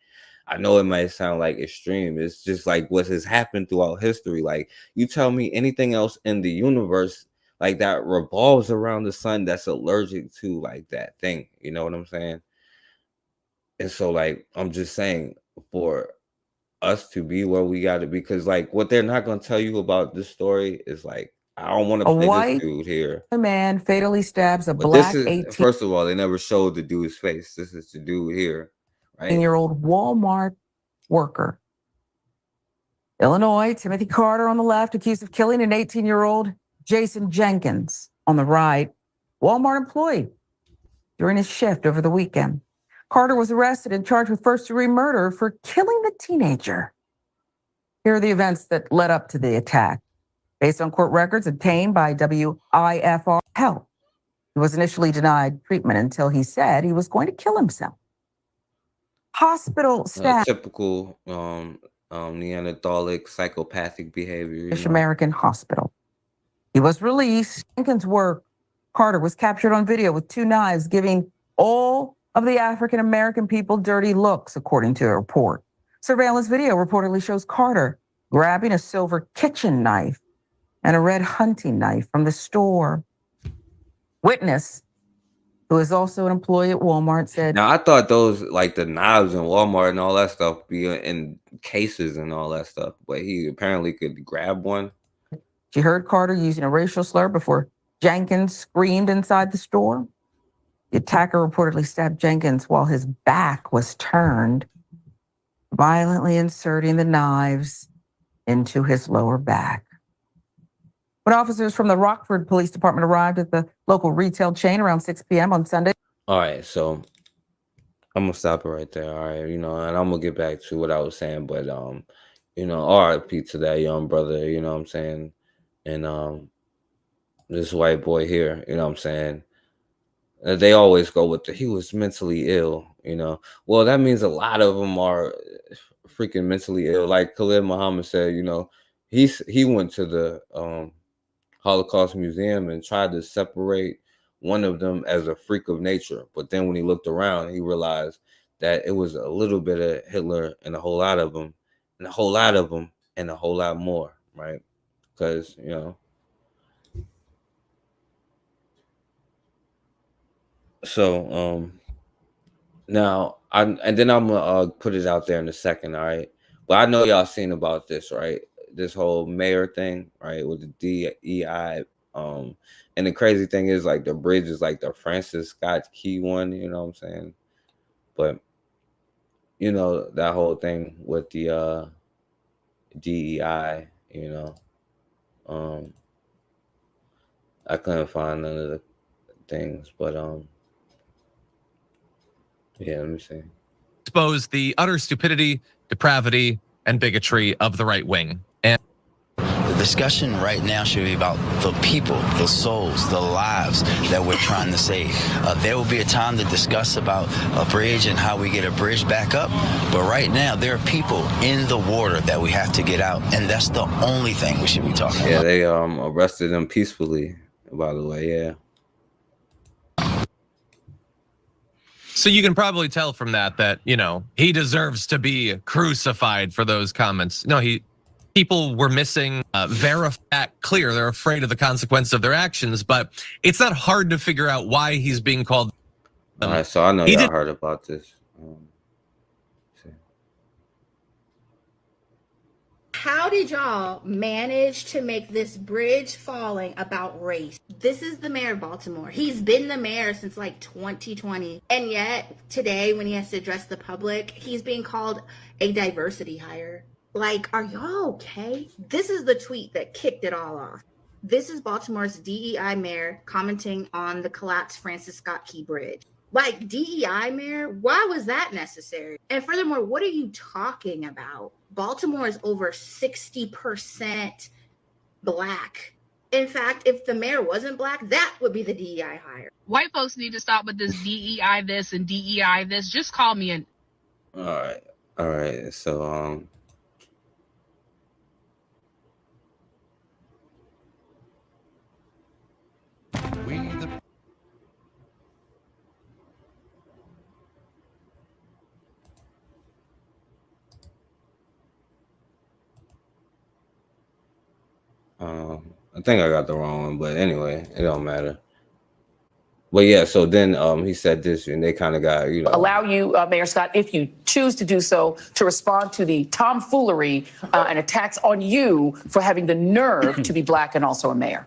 I know it might sound like extreme. It's just like what has happened throughout history. Like, you tell me anything else in the universe like that revolves around the sun that's allergic to like that thing. You know what I'm saying? And so, like, I'm just saying, for us to be where we got to be, because like what they're not going to tell you about this story is like, I don't want to play this dude here. A man fatally stabs a But black this is, first of all, they never showed the dude's face. This is the dude here, right? 18-year-old Walmart worker. Illinois, Timothy Carter on the left, accused of killing an 18-year-old Jason Jenkins on the right, Walmart employee during his shift over the weekend. Carter was arrested and charged with first-degree murder for killing the teenager. Here are the events that led up to the attack. Based on court records obtained by WIFR Health, he was initially denied treatment until he said he was going to kill himself. Hospital staff. Typical Neanderthalic psychopathic behavior. American Hospital. He was released. Jenkins' work. Carter was captured on video with 2 knives, giving all of the African American people dirty looks, according to a report. Surveillance video reportedly shows Carter grabbing a silver kitchen knife and a red hunting knife from the store. Witness, who is also an employee at Walmart, said, now, I thought those, like the knives in Walmart and all that stuff, be in cases and all that stuff, but he apparently could grab one. She heard Carter using a racial slur before Jenkins screamed inside the store. The attacker reportedly stabbed Jenkins while his back was turned, violently inserting the knives into his lower back. When officers from the Rockford Police Department arrived at the local retail chain around 6 p.m. on Sunday. All right, so I'm gonna stop it right there. All right, and I'm gonna get back to what I was saying, but RIP to that young brother, you know what I'm saying? And this white boy here, you know what I'm saying? They always go with he was mentally ill, Well, that means a lot of them are freaking mentally ill. Like Khalid Muhammad said, he went to the Holocaust Museum and tried to separate one of them as a freak of nature. But then when he looked around, he realized that it was a little bit of Hitler and a whole lot of them, and a whole lot of them, and a whole lot more, right? Because, so now and then I'm gonna put it out there in a second, all right? But I know y'all seen about this, right? This whole mayor thing, right, with the DEI. And the crazy thing is, like, the bridge is like the Francis Scott Key one, you know what I'm saying? But that whole thing with the DEI, I couldn't find none of the things, but yeah, let me see. Expose the utter stupidity, depravity, and bigotry of the right wing. And the discussion right now should be about the people, the souls, the lives that we're trying to save. There will be a time to discuss about a bridge and how we get a bridge back up. But right now, there are people in the water that we have to get out. And that's the only thing we should be talking about. Yeah, they arrested them peacefully, by the way, yeah. So you can probably tell from that, he deserves to be crucified for those comments. No, people were missing verify clear. They're afraid of the consequence of their actions, but it's not hard to figure out why he's being called. All right, so I know y'all heard about this. How did y'all manage to make this bridge falling about race? This is the mayor of Baltimore. He's been the mayor since like 2020. And yet today, when he has to address the public, he's being called a diversity hire. Like, are y'all okay? This is the tweet that kicked it all off. This is Baltimore's DEI mayor commenting on the collapsed Francis Scott Key Bridge. Like, DEI mayor, why was that necessary? And furthermore, what are you talking about? Baltimore is over 60% Black. In fact, if the mayor wasn't Black, that would be the DEI hire. White folks need to stop with this DEI this and DEI this. Just call me an. All right. So I think I got the wrong one, but anyway, it don't matter. But yeah, so then he said this, and they kind of got, Allow you, Mayor Scott, if you choose to do so, to respond to the tomfoolery and attacks on you for having the nerve to be Black and also a mayor.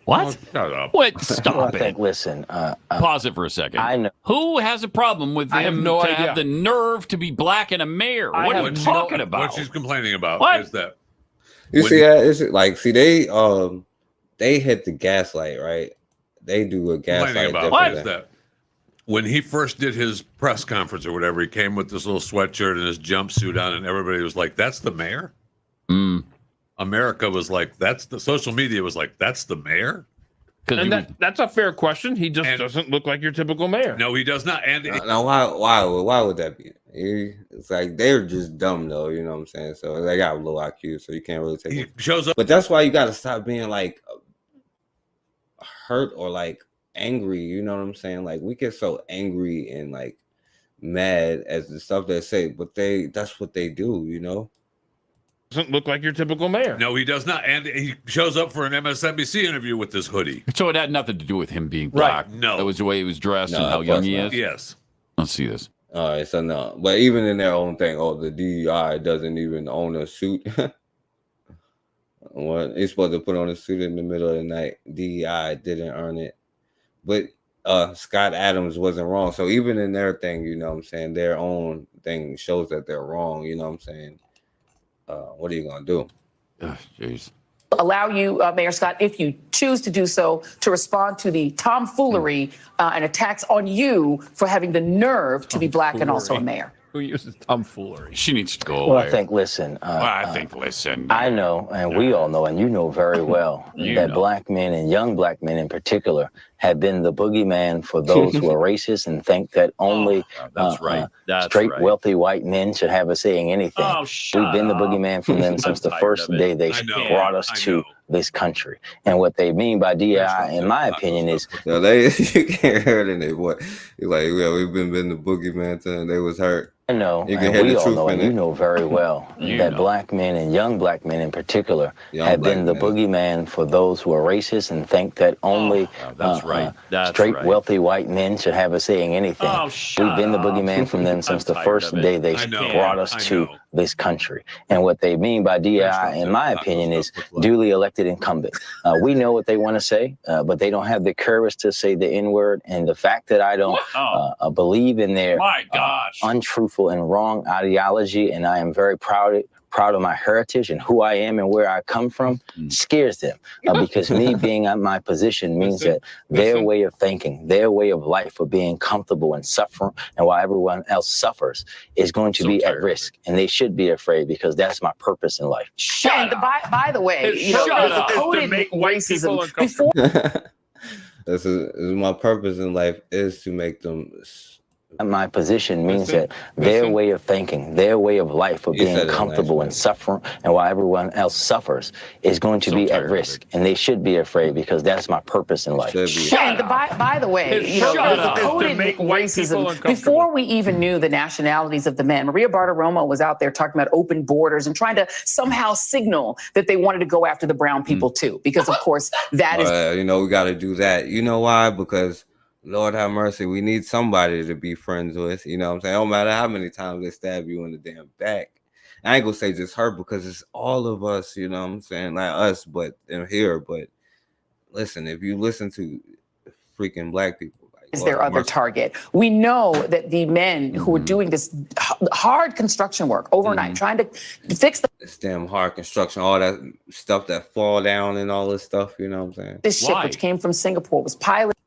What? Shut up. Wait, stop it. Listen, Pause it for a second. I know. Who has a problem with I have him no to idea. have the nerve to be Black and a mayor? What are you talking about? What she's complaining about What? is that you see that? It's like, see, they hit the gaslight, right? They do a gaslight. complaining about is that when he first did his press conference or whatever, he came with this little sweatshirt and his jumpsuit on, and everybody was like, "That's the mayor." America was like, "That's the." Social media was like, "That's the mayor." And that's a fair question. He just doesn't look like your typical mayor. No, he does not. And Now, why would that be? It's like they're just dumb, though. You know what I'm saying? So they got low IQ, so you can't really take it. Shows up, but that's why you got to stop being like hurt or like angry. You know what I'm saying? Like we get so angry and like mad as the stuff they say, but that's what they do. You know. Doesn't look like your typical mayor. No, he does not. And he shows up for an MSNBC interview with this hoodie. So it had nothing to do with him being Black. Right. No. That was the way he was dressed No, and how of young course he not. is? Yes. Let's see this. All right, so no, but even in their own thing, the DEI doesn't even own a suit. What he's supposed to put on a suit in the middle of the night. DEI didn't earn it, but Scott Adams wasn't wrong. So even in their thing, you know what I'm saying, their own thing shows that they're wrong. You know what I'm saying? What are you gonna do? Jeez. Allow you, Mayor Scott, if you choose to do so, to respond to the tomfoolery and attacks on you for having the nerve to be Black and also a mayor. Who uses tomfoolery? She needs to go Well, away. I think, listen. Listen. I know, and we all know, and you know very well, that Black men and young Black men in particular have been the boogeyman for those who are racist and think that only straight, wealthy white men should have a say in anything. We've been the boogeyman for them since the first day they brought us to this country. And what they mean by DEI, in my opinion, is No, you can't hurt in their boy. You're like, yeah, we've been the boogeyman to them. They was hurt. I know, You can and hear we the all truth know, in and you it. know very well that Black men and young Black men in particular have been the boogeyman for those who are racist and think that only straight, wealthy white men should have a say in anything. We've been the boogeyman from them since the first day they brought us to this country. And what they mean by DEI, in my opinion, is duly elected incumbent. We know what they want to say, but they don't have the courage to say the N-word. And the fact that I don't believe in their untruthful and wrong ideology, and I am very proud of my heritage and who I am and where I come from, scares them. Because me being at my position means that their way of thinking, their way of life of being comfortable and suffering, and while everyone else suffers, is going to be at risk. And they should be afraid, because that's my purpose in life. By the way, the coded racism before. This is my purpose in life, is to make them. My position means that their way of thinking, their way of life of being comfortable and suffering, and while everyone else suffers, is going to be at risk. And they should be afraid, because that's my purpose in life. By the way, the coded racism before we even knew the nationalities of the men. Maria Bartiromo was out there talking about open borders and trying to somehow signal that they wanted to go after the brown people too, because of course that is. We got to do that. You know why? Because Lord have mercy, we need somebody to be friends with. You know what I'm saying? No matter how many times they stab you in the damn back. I ain't gonna say just her because it's all of us, you know what I'm saying? Like us, but in here. But listen, if you listen to freaking black people, like, is their other target. We know that the men who are doing this hard construction work overnight, trying to fix this damn hard construction, all that stuff that fall down and all this stuff, you know what I'm saying? this ship, which came from Singapore, was piloted.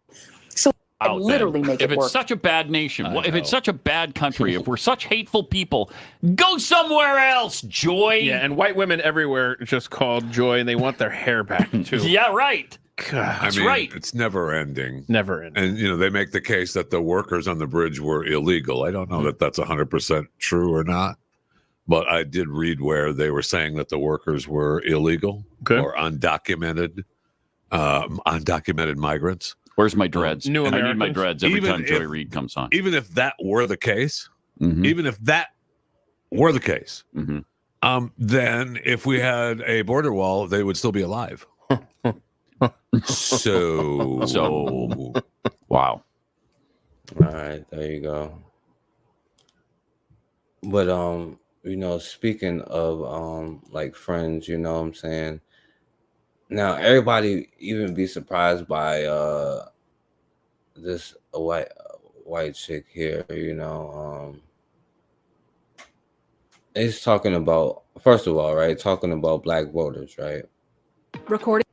So I literally make if it it's work. such a bad nation, if it's such a bad country, if we're such hateful people, go somewhere else, Joy. Yeah, and white women everywhere just called Joy, and they want their hair back too. Yeah, right. I mean, it's never ending. Never ending. And, you know, they make the case that the workers on the bridge were illegal. I don't know that that's 100% true or not, but I did read where they were saying that the workers were illegal or undocumented migrants. Where's my dreads? New I need my Americans. dreads every Even time Joy if- Reid comes on. Even if that were the case, even if that were the case, then if we had a border wall, they would still be alive. So wow. All right, there you go. But you know, speaking of like friends, you know what I'm saying? Now everybody even be surprised by this white chick here, you know. It's talking about, first of all, right, talking about black voters, right? Recording.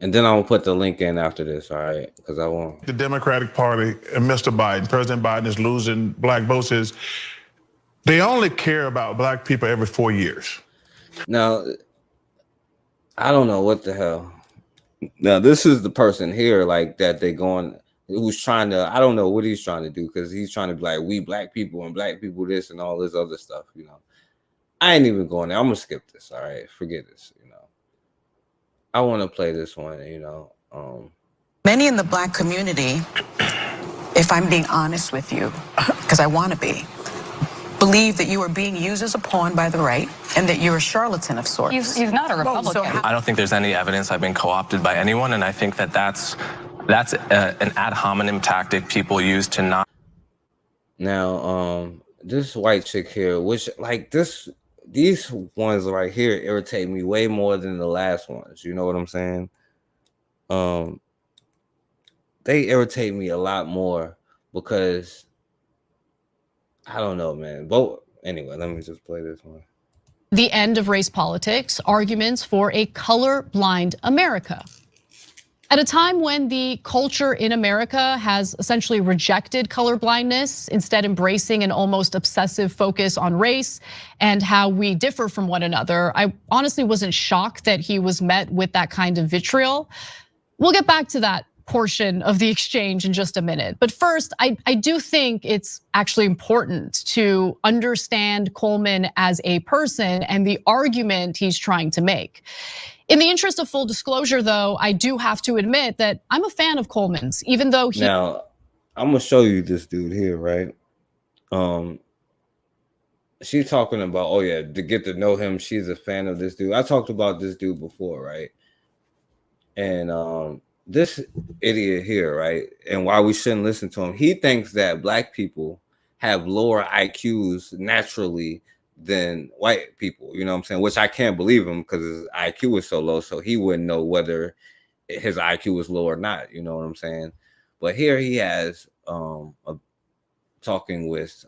And then I'm gonna put the link in after this, all right? Because I won't. The Democratic Party and Mr. Biden, President Biden is losing black votes. They only care about black people every 4 years. Now, I don't know what the hell. Now, this is the person here, like that they going, who's trying to, I don't know what he's trying to do, because he's trying to be like, we black people and black people this and all this other stuff, you know. I ain't even going there. I'm gonna skip this, all right? Forget this, you know. I want to play this one, you know. Many in the black community, if I'm being honest with you, because I want to be, believe that you are being used as a pawn by the right and that you're a charlatan of sorts. He's not a Republican. I don't think there's any evidence I've been co-opted by anyone, and I think that that's an ad hominem tactic people use to not. Now, this white chick here, which like these ones right here irritate me way more than the last ones. You know what I'm saying? They irritate me a lot more because I don't know, man. But anyway, let me just play this one. The end of race politics, arguments for a colorblind America. At a time when the culture in America has essentially rejected colorblindness, instead embracing an almost obsessive focus on race and how we differ from one another, I honestly wasn't shocked that he was met with that kind of vitriol. We'll get back to that portion of the exchange in just a minute. But first, I do think it's actually important to understand Coleman as a person and the argument he's trying to make. In the interest of full disclosure, though, I do have to admit that I'm a fan of Coleman's, even though he— Now, I'm gonna show you this dude here, right? She's talking about, oh yeah, to get to know him, she's a fan of this dude. I talked about this dude before, right? And this idiot here, right? And why we shouldn't listen to him. He thinks that black people have lower IQs naturally than white people, you know what I'm saying? Which I can't believe him because his IQ is so low, so he wouldn't know whether his IQ was low or not, you know what I'm saying? But here he has talking with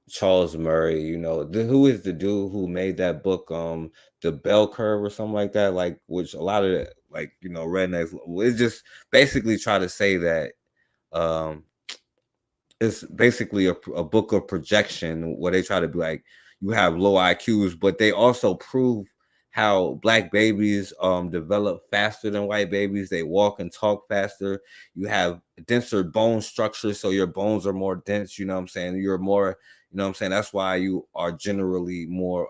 Charles Murray, you know, who is the dude who made that book, The Bell Curve or something like that, like, which a lot of it, like, you know, rednecks, it's just basically try to say that it's basically a book of projection where they try to be like, you have low IQs, but they also prove how black babies develop faster than white babies. They walk and talk faster. You have denser bone structure, so your bones are more dense, you know what I'm saying? You're more, you know what I'm saying? That's why you are generally more,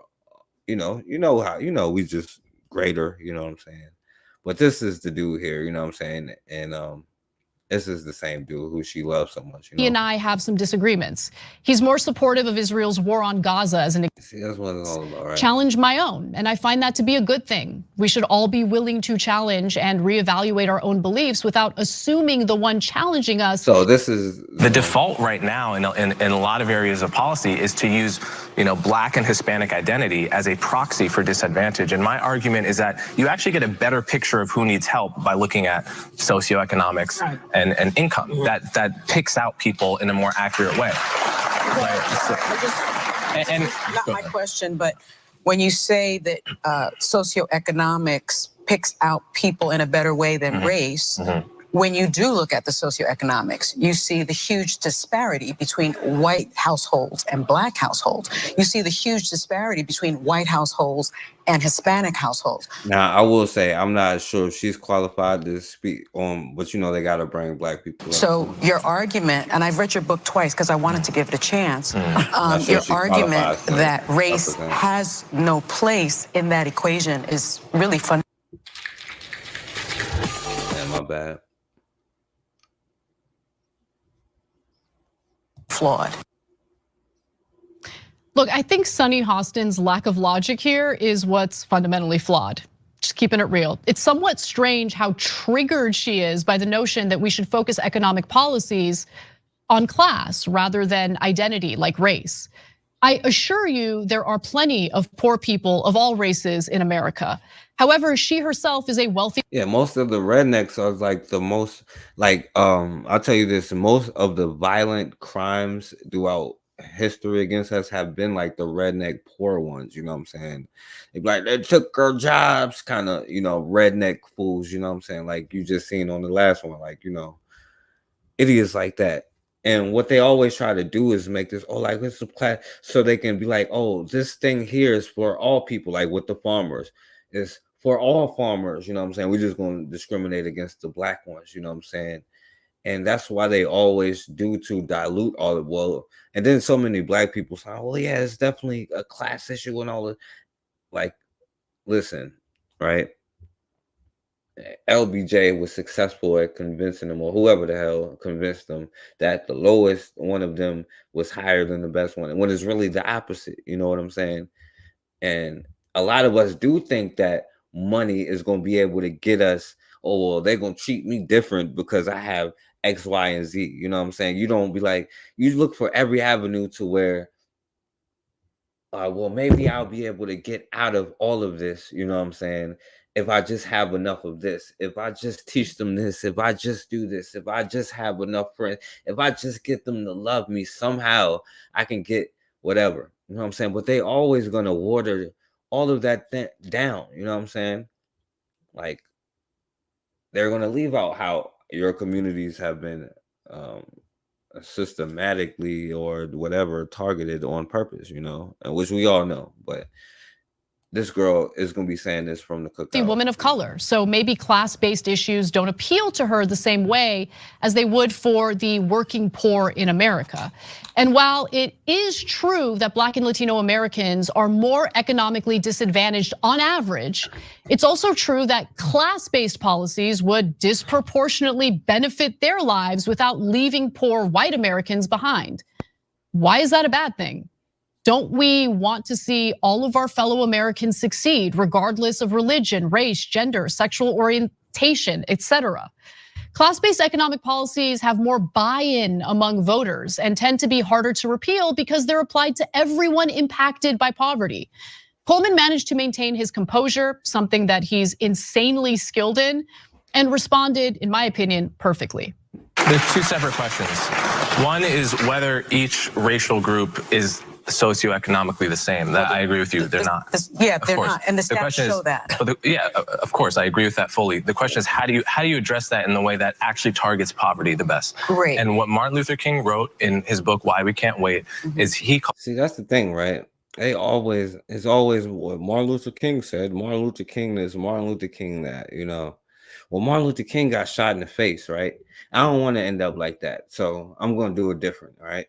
you know how, we just greater, you know what I'm saying? But this is the dude here, you know what I'm saying? And this is the same dude who she loves so much. You know? He and I have some disagreements. He's more supportive of Israel's war on Gaza as an See, that's what it's all about, right? challenge my own, and I find that to be a good thing. We should all be willing to challenge and reevaluate our own beliefs without assuming the one challenging us. So this is the default right now in a lot of areas of policy is to use, Black and Hispanic identity as a proxy for disadvantage. And my argument is that you actually get a better picture of who needs help by looking at socioeconomics and income. That picks out people in a more accurate way. Not my question, but when you say that socioeconomics picks out people in a better way than race, when you do look at the socioeconomics, you see the huge disparity between white households and Black households. You see the huge disparity between white households and Hispanic households. Now, I will say, I'm not sure if she's qualified to speak on, but they got to bring Black people up. So your argument, and I've read your book twice because I wanted to give it a chance, your argument that race has no place in that equation is really fun. Yeah, my bad. Flawed. Look, I think Sunny Hostin's lack of logic here is what's fundamentally flawed. Just keeping it real. It's somewhat strange how triggered she is by the notion that we should focus economic policies on class rather than identity like race. I assure you there are plenty of poor people of all races in America. However, she herself is a wealthy. Yeah, most of the rednecks are like the most, I'll tell you this, most of the violent crimes throughout history against us have been like the redneck poor ones, you know what I'm saying? They be like, they took our jobs, kind of, redneck fools, you know what I'm saying? Like you just seen on the last one, idiots like that. And what they always try to do is make this, this is class, so they can be like, oh, this thing here is for all people, like with the farmers. It's for all farmers, you know what I'm saying? We're just going to discriminate against the Black ones, you know what I'm saying? And that's why they always do to dilute all of and then so many Black people say, well, yeah, it's definitely a class issue and all that. Listen, right? LBJ was successful at convincing them, or whoever the hell convinced them, that the lowest one of them was higher than the best one. And when it's really the opposite, you know what I'm saying? And a lot of us do think that money is going to be able to get us, they're going to treat me different because I have X, Y, and Z. You know what I'm saying? You don't be like, you look for every avenue to where, maybe I'll be able to get out of all of this. You know what I'm saying? If I just have enough of this, if I just teach them this, if I just do this, if I just have enough friends, if I just get them to love me, somehow I can get whatever. You know what I'm saying? But they always going to water all of that down. You know what I'm saying? They're going to leave out how your communities have been systematically or whatever targeted on purpose, and which we all know. But this girl is going to be saying this from the cookout. Woman of color. So maybe class-based issues don't appeal to her the same way as they would for the working poor in America. And while it is true that Black and Latino Americans are more economically disadvantaged on average, it's also true that class-based policies would disproportionately benefit their lives without leaving poor white Americans behind. Why is that a bad thing? Don't we want to see all of our fellow Americans succeed, regardless of religion, race, gender, sexual orientation, etc.? Class-based economic policies have more buy-in among voters and tend to be harder to repeal because they're applied to everyone impacted by poverty. Coleman managed to maintain his composure, something that he's insanely skilled in, and responded, in my opinion, perfectly. There's two separate questions. One is whether each racial group is socioeconomically the same. That I agree with you. They're not. Yeah, they're not, and the stats show that. Yeah, of course, I agree with that fully. The question is, how do you address that in the way that actually targets poverty the best? Great. And what Martin Luther King wrote in his book Why We Can't Wait is See, that's the thing, right? It's always what Martin Luther King said. Martin Luther King this, Martin Luther King that. Well, Martin Luther King got shot in the face, right? I don't want to end up like that, so I'm going to do it different, all right?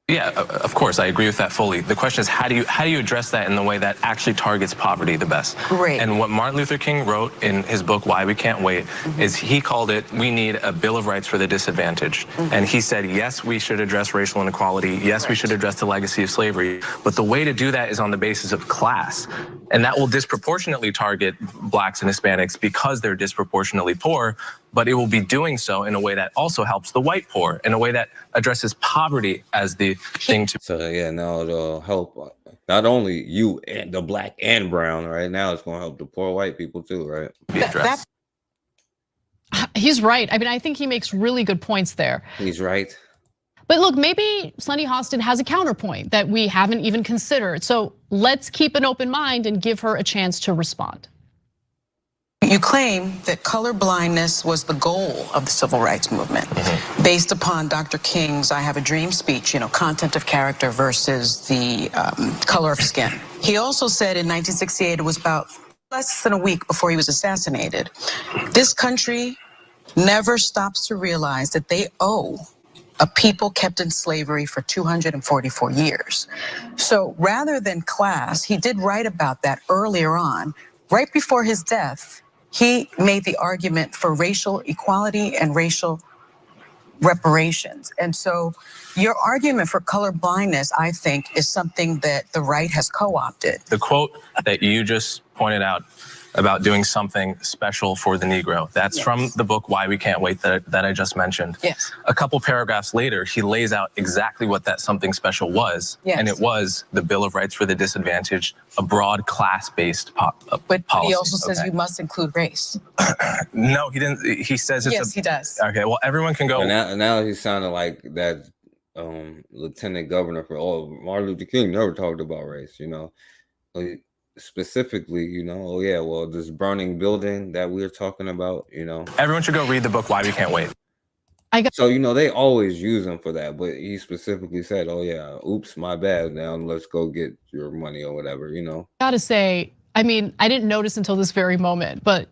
Yeah, of course, I agree with that fully. The question is, how do you address that in the way that actually targets poverty the best? Great. And what Martin Luther King wrote in his book, Why We Can't Wait, is he called it, we need a Bill of Rights for the disadvantaged. And he said, yes, we should address racial inequality. Yes, we should address the legacy of slavery. But the way to do that is on the basis of class. And that will disproportionately target blacks and Hispanics because they're disproportionately poor. But it will be doing so in a way that also helps the white poor, in a way that addresses poverty as the thing to. So yeah, now it'll help not only you and the black and brown. Right now, it's going to help the poor white people too. Right? Be addressed. He's right. I mean, I think he makes really good points there. He's right. But look, maybe Sunny Hostin has a counterpoint that we haven't even considered. So let's keep an open mind and give her a chance to respond. You claim that color blindness was the goal of the civil rights movement, based upon Dr. King's I Have a Dream speech, content of character versus the color of skin. He also said in 1968, it was about less than a week before he was assassinated, this country never stops to realize that they owe a people kept in slavery for 244 years. So rather than class, he did write about that earlier on, right before his death. He made the argument for racial equality and racial reparations. And so your argument for color blindness, I think, is something that the right has co-opted. The quote that you just pointed out about doing something special for the Negro, that's from the book Why We Can't Wait that I just mentioned. Yes. A couple paragraphs later, he lays out exactly what that something special was. Yes. And it was the Bill of Rights for the Disadvantaged, a broad class-based policy. But he also says you must include race. No, he didn't. He says it's Yes, he does. Okay, well, everyone can go. Now he's sounding like that lieutenant governor for Martin Luther King never talked about race. Specifically, this burning building that we're talking about, Everyone should go read the book Why We Can't Wait. So, they always use him for that, but he specifically said, oh yeah, oops, my bad, now let's go get your money or whatever, Gotta say, I mean, I didn't notice until this very moment, but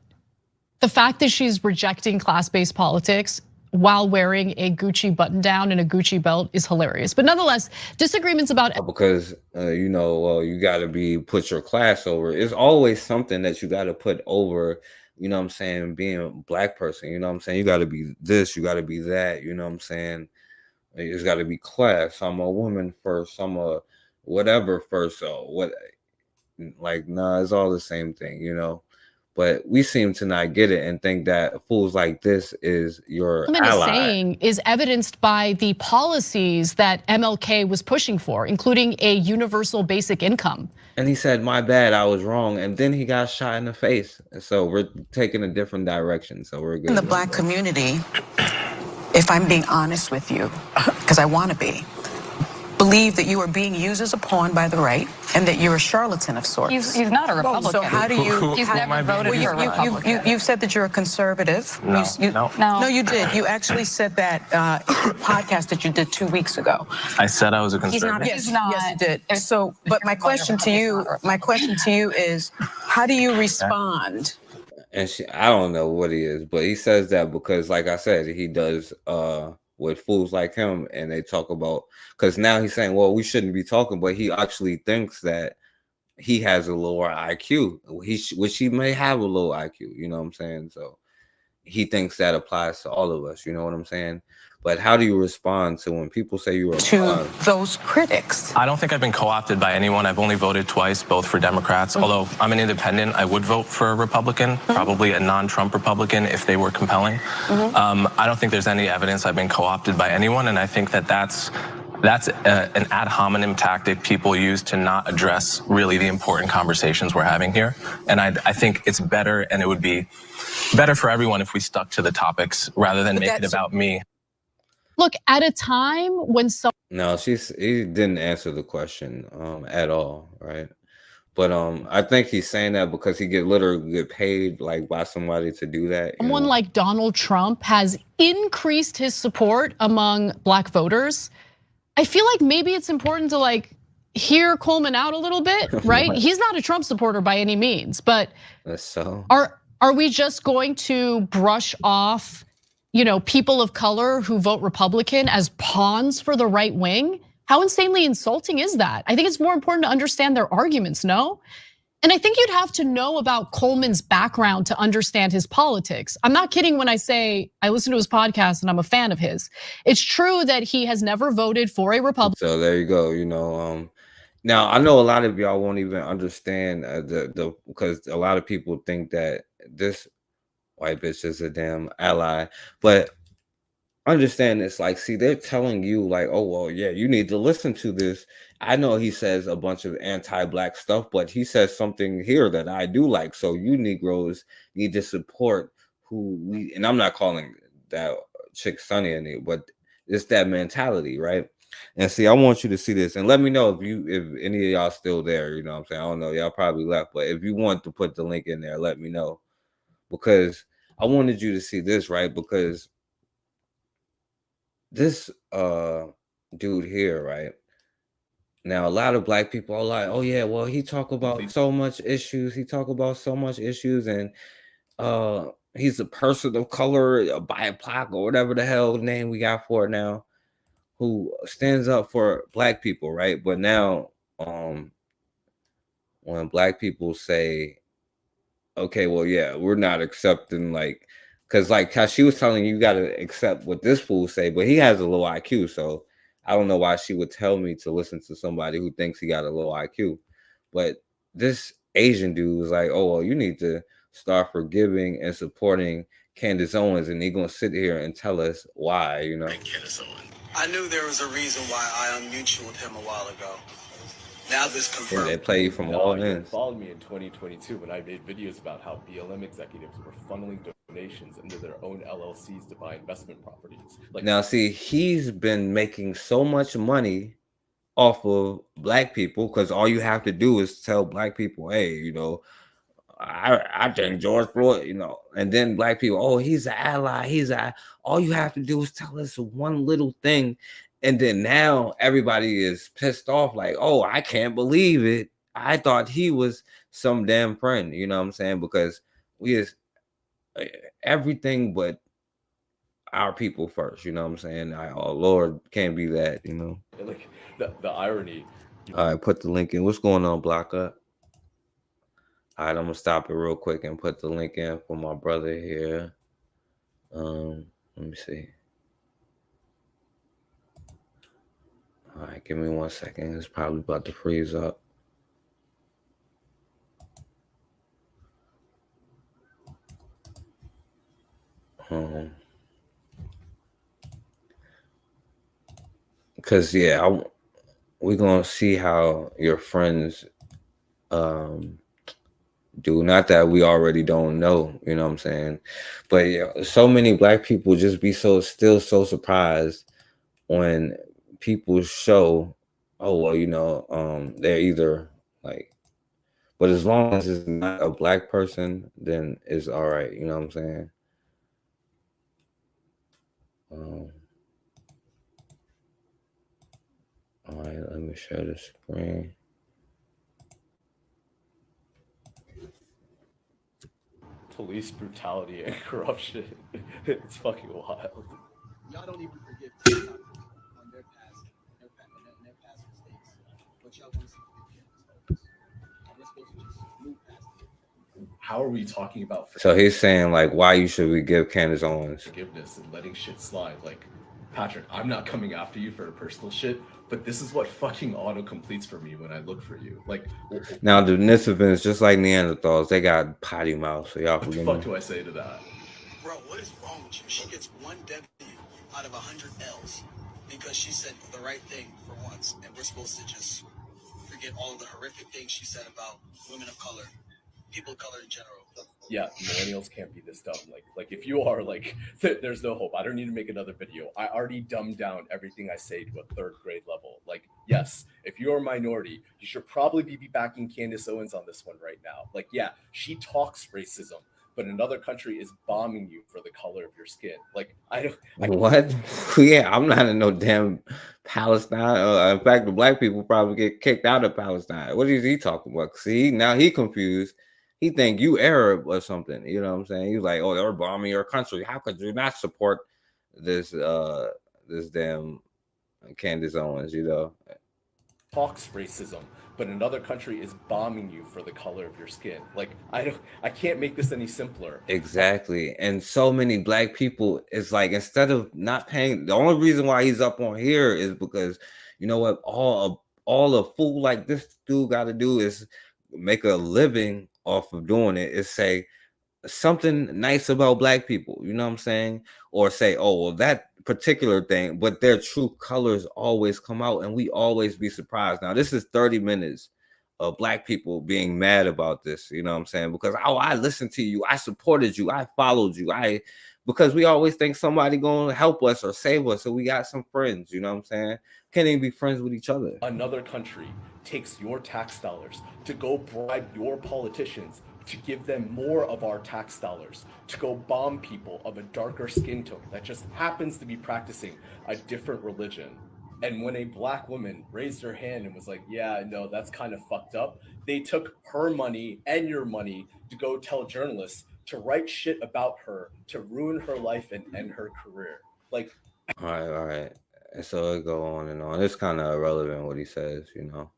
the fact that she's rejecting class-based politics while wearing a Gucci button down and a Gucci belt is hilarious. But nonetheless, disagreements about because you got to put your class over. It's always something that you got to put over. Being a black person. You got to be this. You got to be that. It's got to be class. I'm a woman first. I'm a whatever first. So what? Nah, it's all the same thing. But we seem to not get it and think that fools like this is your ally. Saying is evidenced by the policies that MLK was pushing for, including a universal basic income. And he said, my bad, I was wrong. And then he got shot in the face. So we're taking a different direction. So we're good. In the black community, if I'm being honest with you, because I want to be, believe that you are being used as a pawn by the right and that you're a charlatan of sorts. He's not a Republican. So how do you? He's never voted for a Republican. You've said that you're a conservative. No, you did. You actually said that in a podcast that you did 2 weeks ago. I said I was a conservative. Yes, you did. So, but my question to you is, how do you respond? And I don't know what he is, but he says that because, like I said, he does with fools like him, and they talk about, because now he's saying, well, we shouldn't be talking, but he actually thinks that he has a lower IQ, which he may have a low IQ, you know what I'm saying? So he thinks that applies to all of us, you know what I'm saying? But how do you respond to when people say you are to those critics? I don't think I've been co-opted by anyone. I've only voted twice, both for Democrats. Although I'm an independent, I would vote for a Republican, probably a non-Trump Republican if they were compelling. I don't think there's any evidence I've been co-opted by anyone, and I think that's an ad hominem tactic people use to not address really the important conversations we're having here. And I think it's better, and it would be better for everyone if we stuck to the topics rather than make it about me. Look, at a time when No, he didn't answer the question at all, right? But I think he's saying that because he literally get paid like by somebody to do that. Someone like Donald Trump has increased his support among black voters. I feel like maybe it's important to hear Coleman out a little bit, right? He's not a Trump supporter by any means, but are we just going to brush off people of color who vote Republican as pawns for the right wing? How insanely insulting is that? I think it's more important to understand their arguments, no? And I think you'd have to know about Coleman's background to understand his politics. I'm not kidding when I say I listen to his podcast and I'm a fan of his. It's true that he has never voted for a Republican. So there you go. Now I know a lot of y'all won't even understand the because a lot of people think that this white bitch is a damn ally, but understand this. Like, see, they're telling you like, oh well, yeah, you need to listen to this. I know he says a bunch of anti-black stuff, but he says something here that I do like. So you Negroes need to support who we. And I'm not calling that chick Sunny in it, but it's that mentality, right? And see, I want you to see this and let me know if any of y'all still there. You know what I'm saying? I don't know. Y'all probably left, but if you want to put the link in there, let me know. Because I wanted you to see this, right? Because this dude here, right? Now a lot of black people are like, oh yeah, well, he talk about so much issues. He talk about so much issues, and he's a person of color, a BIPOC, or whatever the hell name we got for it now, who stands up for black people, right? But now, when black people say, okay, well, yeah, we're not accepting, like, because like how she was telling you, you got to accept what this fool say, but he has a low IQ, so I don't know why she would tell me to listen to somebody who thinks he got a low IQ. But this Asian dude was like, oh well, you need to start forgiving and supporting Candace Owens, and he gonna sit here and tell us why, Candace Owens. I knew there was a reason why I unmutual with him a while ago. Now this And confirmed. they play from all ends. Followed me in 2022 when I made videos about how BLM executives were funneling donations into their own LLCs to buy investment properties. Now, see, he's been making so much money off of black people because all you have to do is tell black people, hey, I think George Floyd, and then black people, oh, he's an ally. All you have to do is tell us one little thing. And then now everybody is pissed off, like, oh, I can't believe it. I thought he was some damn friend, you know what I'm saying? Because we is everything but our people first, you know what I'm saying? Oh, Lord, can't be that, Like the irony. All right, put the link in. What's going on, Block Up? All right, I'm gonna stop it real quick and put the link in for my brother here. Let me see. All right, give me 1 second. It's probably about to freeze up. Because yeah, we're gonna see how your friends do. Not that we already don't know, you know what I'm saying? But yeah, so many black people just be still so surprised when people show, oh well, they're either like, but as long as it's not a black person, then it's all right, you know what I'm saying? All right, let me share the screen. Police brutality and corruption. It's fucking wild. Y'all don't even forgive TikTok on their past mistakes. But y'all want to see forgiveness. And we're supposed to just move past it. How are we talking about So he's saying like, why should we give Candace Owens forgiveness and letting shit slide? Like, Patrick, I'm not coming after you for personal shit, but this is what fucking auto completes for me when I look for you. Like, now the Denisovans, just like Neanderthals, they got potty mouth, so y'all what the forgive fuck me. do I say to that? Bro, what is wrong with you? She gets one W out of 100 L's because she said the right thing for once, and we're supposed to just forget all of the horrific things she said about women of color, people of color in general. Yeah, millennials can't be this dumb. Like if you are like, there's no hope. I don't need to make another video. I already dumbed down everything I say to a 3rd grade level. Like, yes, if you're a minority, you should probably be backing Candace Owens on this one right now. Like, yeah, she talks racism, but another country is bombing you for the color of your skin. Like, What? Yeah, I'm not in no damn Palestine. In fact, the black people probably get kicked out of Palestine. What is he talking about? See, now he confused. He think you Arab or something. You know what I'm saying? He's like, oh, they're bombing your country. How could you not support this this damn Candace Owens, you know. Talks racism, but another country is bombing you for the color of your skin. Like I can't make this any simpler. Exactly. And so many black people, it's like instead of not paying, the only reason why he's up on here is because you know what, all a fool like this dude got to do is make a living off of doing it, is say something nice about black people, you know what I'm saying? Or say, oh, well, that particular thing, but their true colors always come out and we always be surprised. Now, this is 30 minutes of black people being mad about this, you know what I'm saying? Because, oh, I listened to you, I supported you, I followed you, because we always think somebody gonna help us or save us, so we got some friends, you know what I'm saying? Can't even be friends with each other. Another country takes your tax dollars to go bribe your politicians to give them more of our tax dollars, to go bomb people of a darker skin tone that just happens to be practicing a different religion. And when a black woman raised her hand and was like, yeah, no, that's kind of fucked up, they took her money and your money to go tell journalists to write shit about her, to ruin her life and end her career. Like, all right. And so it go on and on. It's kind of irrelevant what he says, you know.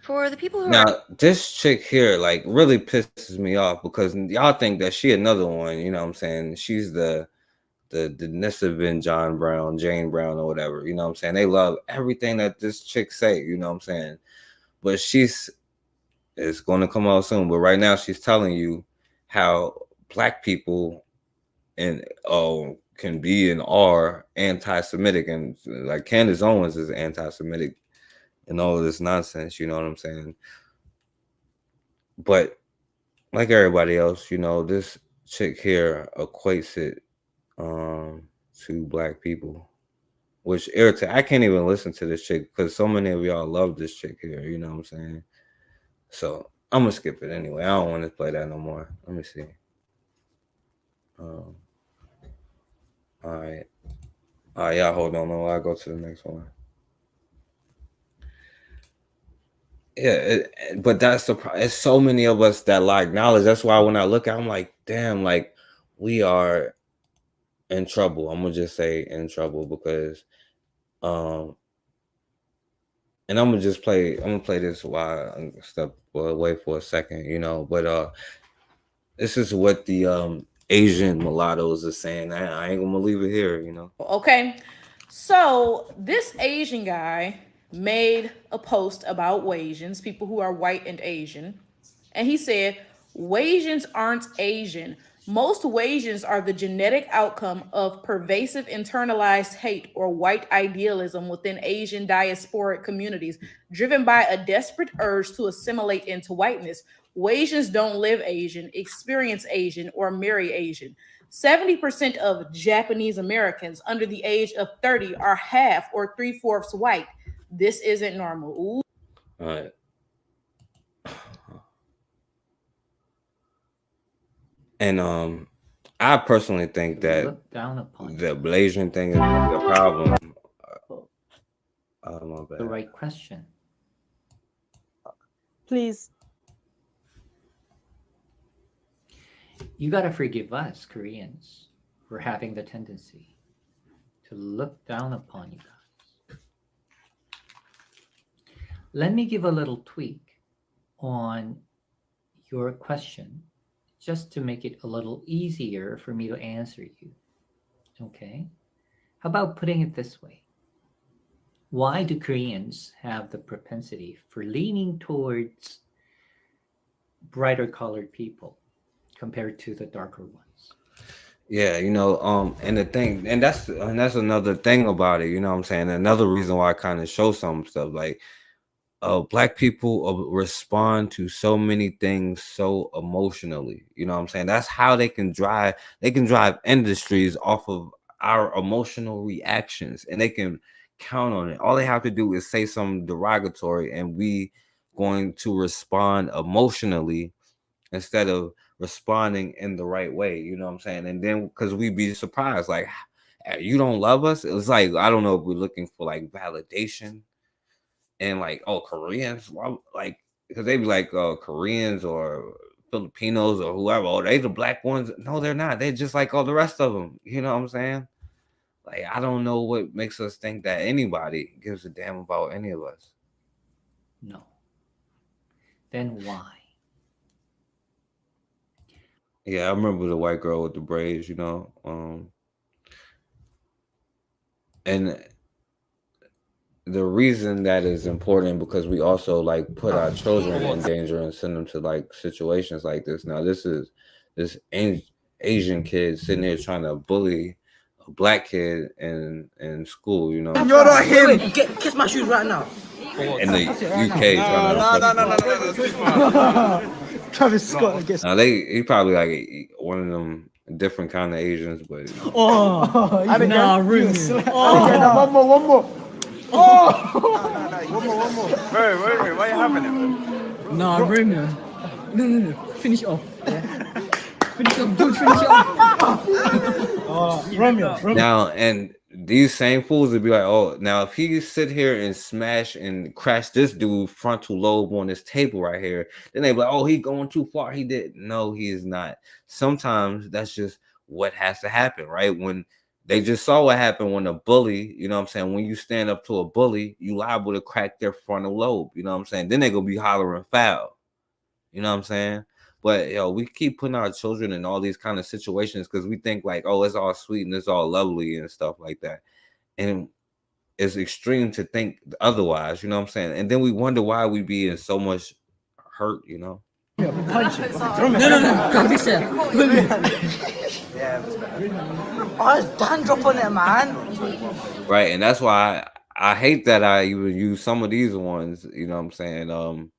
For the people who Now, are this chick here, like, really pisses me off because y'all think that she another one, you know what I'm saying? She's the Nisabin Jane Brown or whatever, you know what I'm saying? They love everything that this chick say, you know what I'm saying? But it's going to come out soon. But right now she's telling you how black people can be and are anti-Semitic, and like Candace Owens is anti-Semitic and all of this nonsense, you know what I'm saying? But like everybody else, you know, this chick here equates it to black people, which irritates. I can't even listen to this chick because so many of y'all love this chick here, you know what I'm saying? So I'm gonna skip it anyway. I don't want to play that no more. Let me see. All right. All right, y'all hold on. I'll go to the next one. Yeah, but that's the problem. It's so many of us that like knowledge. That's why when I look at, I'm like, damn, like we are in trouble. I'm gonna just say in trouble because, and I'm gonna play this while I step away for a second, you know. But this is what the Asian mulattoes are saying. I ain't gonna leave it here, you know. Okay, so this Asian guy made a post about Wasians, people who are white and Asian, and he said, Wasians aren't Asian. Most Wasians are the genetic outcome of pervasive internalized hate or white idealism within Asian diasporic communities, driven by a desperate urge to assimilate into whiteness. Wasians don't live Asian, experience Asian, or marry Asian. 70% of Japanese Americans under the age of 30 are half or 3/4 white. This isn't normal. Ooh. All right. And I personally think that the Blasian thing is the problem. My bad. The right question. Please. You got to forgive us, Koreans, for having the tendency to look down upon you guys. Let me give a little tweak on your question just to make it a little easier for me to answer you. Okay? How about putting it this way? Why do Koreans have the propensity for leaning towards brighter colored people compared to the darker ones? Yeah, you know, and the thing, and that's another thing about it, you know what I'm saying? Another reason why I kind of show some stuff like black people respond to so many things so emotionally, you know what I'm saying? That's how they can drive industries off of our emotional reactions, and they can count on it. All they have to do is say something derogatory and we going to respond emotionally instead of responding in the right way, you know what I'm saying? And then because we be surprised, like, you don't love us? It's like, I don't know if we're looking for like validation and like, oh, Koreans, like, because they be like Koreans or Filipinos or whoever, oh, they the black ones. No, they're not. They're just like all the rest of them, you know what I'm saying? Like, I don't know what makes us think that anybody gives a damn about any of us. No. Then why? Yeah, I remember the white girl with the braids, you know. And the reason that is important because we also like put our children in danger and send them to like situations like this. Now, this is this Asian kid sitting here trying to bully a black kid in school, you know. You're not him. Wait, kiss my shoes right now. In the UK, Travis Scott, I guess. Now he probably like one of them different kind of Asians, but Oh, nah, rude. Oh. One more. Oh! One more. Wait, why are you having it? Nah, Romeo. No. Finish off. Yeah. Finish off, dude. Finish off. Romeo. Now, and these same fools would be like, oh, now if he sit here and smash and crash this dude frontal lobe on this table right here, then they be like, oh, he going too far. He did. No, he is not. Sometimes that's just what has to happen, right? When they just saw what happened when a bully, you know what I'm saying? When you stand up to a bully, you liable to crack their frontal lobe, you know what I'm saying? Then they gonna be hollering foul, you know what I'm saying? But we keep putting our children in all these kind of situations because we think like, oh, it's all sweet and it's all lovely and stuff like that. And it's extreme to think otherwise, you know what I'm saying? And then we wonder why we be in so much hurt, you know? Punch it. No. Come this here. Oh, it's dandruff on it, man. Right, and that's why I hate that I even use some of these ones, you know what I'm saying?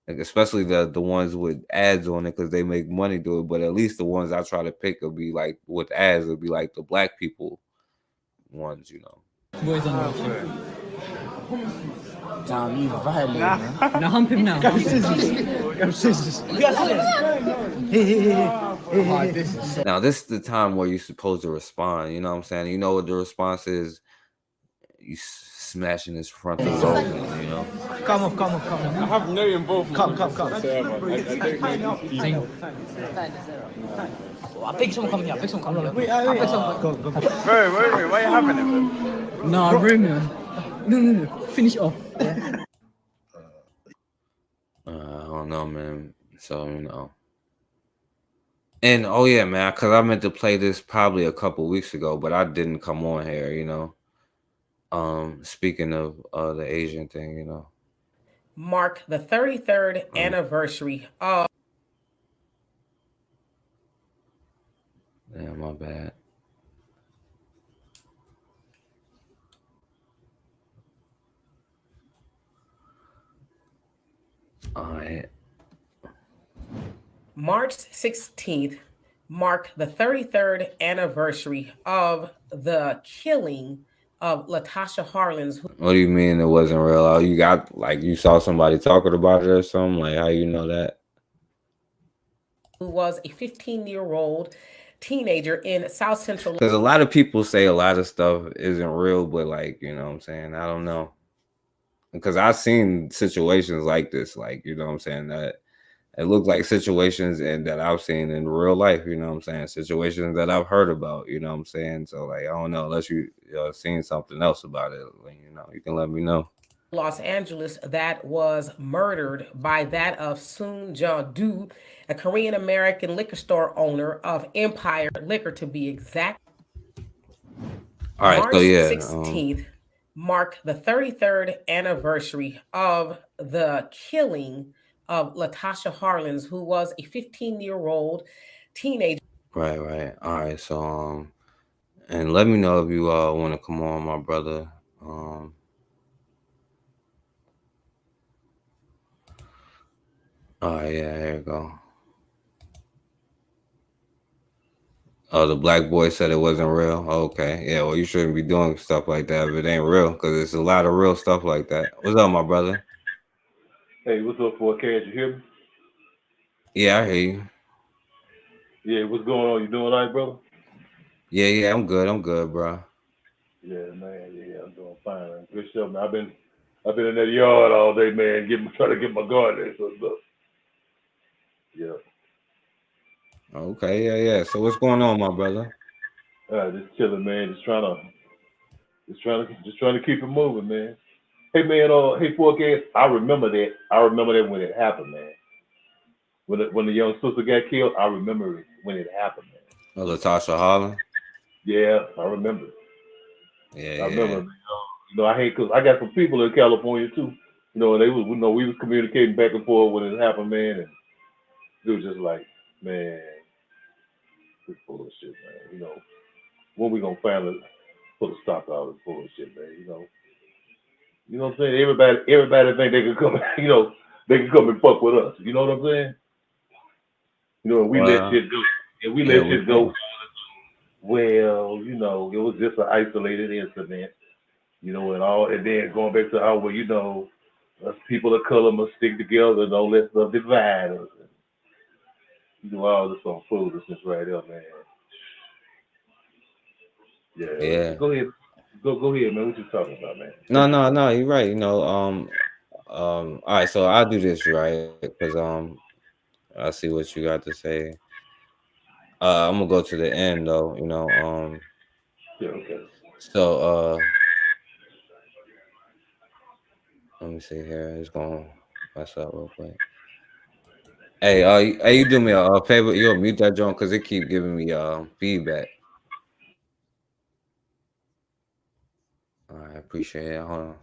Like especially the ones with ads on it because they make money do it, but at least the ones I try to pick will be like with ads, will be like the black people ones, you know. Boys on the damn, you violate, man. Now hump him now. Grab scissors. Now this is the time where you're supposed to respond, you know what I'm saying? You know what the response is? You smashing his frontal lobe, you know. Come on. I have no in both. Come. Pick someone come here. Wait, go. Wait, why are you having it? Nah, Romeo. No. Finish off. Yeah. I don't know, man. So, you know. And oh yeah, man, because I meant to play this probably a couple weeks ago, but I didn't come on here, you know. Speaking of the Asian thing, you know. Mark the 33rd anniversary of. Damn, my bad. All right. March 16th marked the 33rd anniversary of the killing of Latasha Harlins. What do you mean it wasn't real? Oh, you got like you saw somebody talking about it or something? Like how you know that? Who was a 15-year-old teenager in South Central. Because a lot of people say a lot of stuff isn't real, but like, you know what I'm saying? I don't know. Because I've seen situations like this, like, you know what I'm saying, that it look like situations and that I've seen in real life, you know what I'm saying? Situations that I've heard about, you know what I'm saying? So like, I don't know, unless you seen something else about it, you know, you can let me know. Los Angeles that was murdered by that of Soon Ja-doo, a Korean American liquor store owner of Empire Liquor to be exact. All right, March so yeah, 16th marked the 33rd anniversary of the killing of Latasha Harlins, who was a 15-year-old teenager. Right. All right, so and let me know if you want to come on, my brother. Oh yeah, here you go. Oh, the black boy said it wasn't real. Okay, yeah. Well, you shouldn't be doing stuff like that if it ain't real, because there's a lot of real stuff like that. What's up, my brother? Hey, what's up, 4K? Did you hear me? Yeah, I hear you. Yeah, what's going on? You doing all right, brother? Yeah, I'm good, bro. Yeah, man. Yeah, I'm doing fine, man. Good stuff, man. I've been in that yard all day, man, trying to get my garden and stuff. Yeah. Okay, yeah. So what's going on, my brother? Just chilling, man. Just trying to keep it moving, man. Hey, man. Hey, forecast. I remember that. When it happened, man. When the young sister got killed, I remember it when it happened, man. Latasha Harlan. Yeah, I remember. Yeah, I remember. I hate because I got some people in California too. And they was, we was communicating back and forth when it happened, man, and it was just like, man, this bullshit, man. When we gonna finally put a stop to all this bullshit, man? You know what I'm saying? Everybody think they can come, they can come and fuck with us. You know what I'm saying? And we let shit go. And we let shit go. Well, it was just an isolated incident. And then going back to us people of color must stick together, don't let stuff divide us. All this on foolishness right there, man. Yeah. Go ahead. Go ahead, man. What you talking about, man? No, you're right. All right, so I'll do this right because I see what you got to say. I'm gonna go to the end though, Yeah, okay. So let me see here. It's gonna mess up real quick. Hey, you do me a favor. You'll mute that joint because it keep giving me feedback. All right, I appreciate it. Hold on.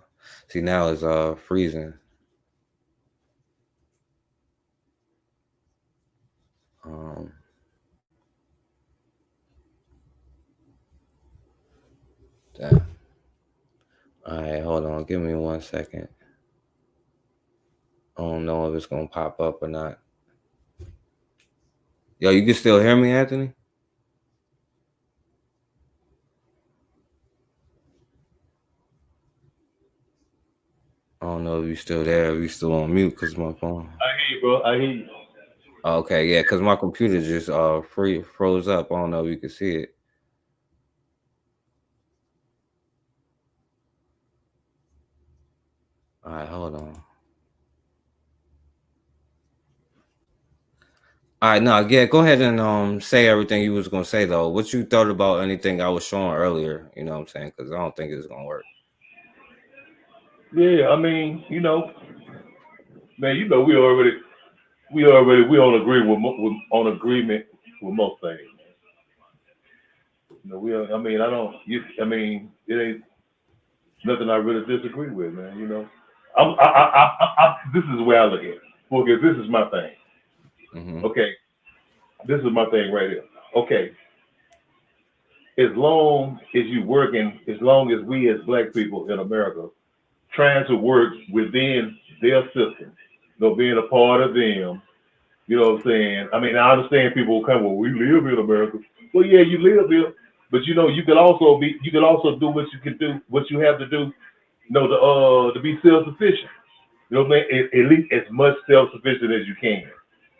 See, now it's freezing. Damn. All right, hold on. Give me 1 second. I don't know if it's gonna pop up or not. Yo, you can still hear me, Anthony? I don't know if you still there. If you still on mute because my phone. I hear you, bro. I hear you. Okay, yeah, because my computer just froze up. I don't know if you can see it. All right, hold on. All right, no, yeah, go ahead and say everything you was gonna say though. What you thought about anything I was showing earlier? You know what I'm saying? Because I don't think it's gonna work. Yeah, I mean, man, we on agreement with most things. It ain't nothing I really disagree with, man. This is the way I look at it. Because this is my thing. Mm-hmm. Okay, this is my thing right here. Okay, as long as you working, as long as we as black people in America trying to work within their system, being a part of them. You know what I'm saying? I mean, I understand people will come, well, we live in America. Well, yeah, you live here, but you can also do what you can do, what you have to do, to be self-sufficient. You know what I'm saying? At least as much self-sufficient as you can.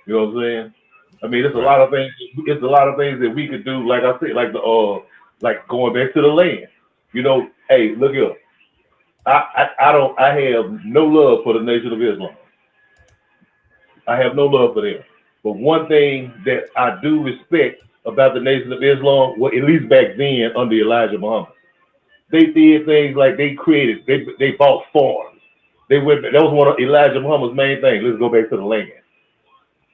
You know what I'm saying? I mean, it's a lot of things. It's a lot of things that we could do. Like I said, like going back to the land. Hey, look here. I have no love for the Nation of Islam. I have no love for them. But one thing that I do respect about the Nation of Islam, well, at least back then under Elijah Muhammad, they did things like they bought farms. That was one of Elijah Muhammad's main things. Let's go back to the land.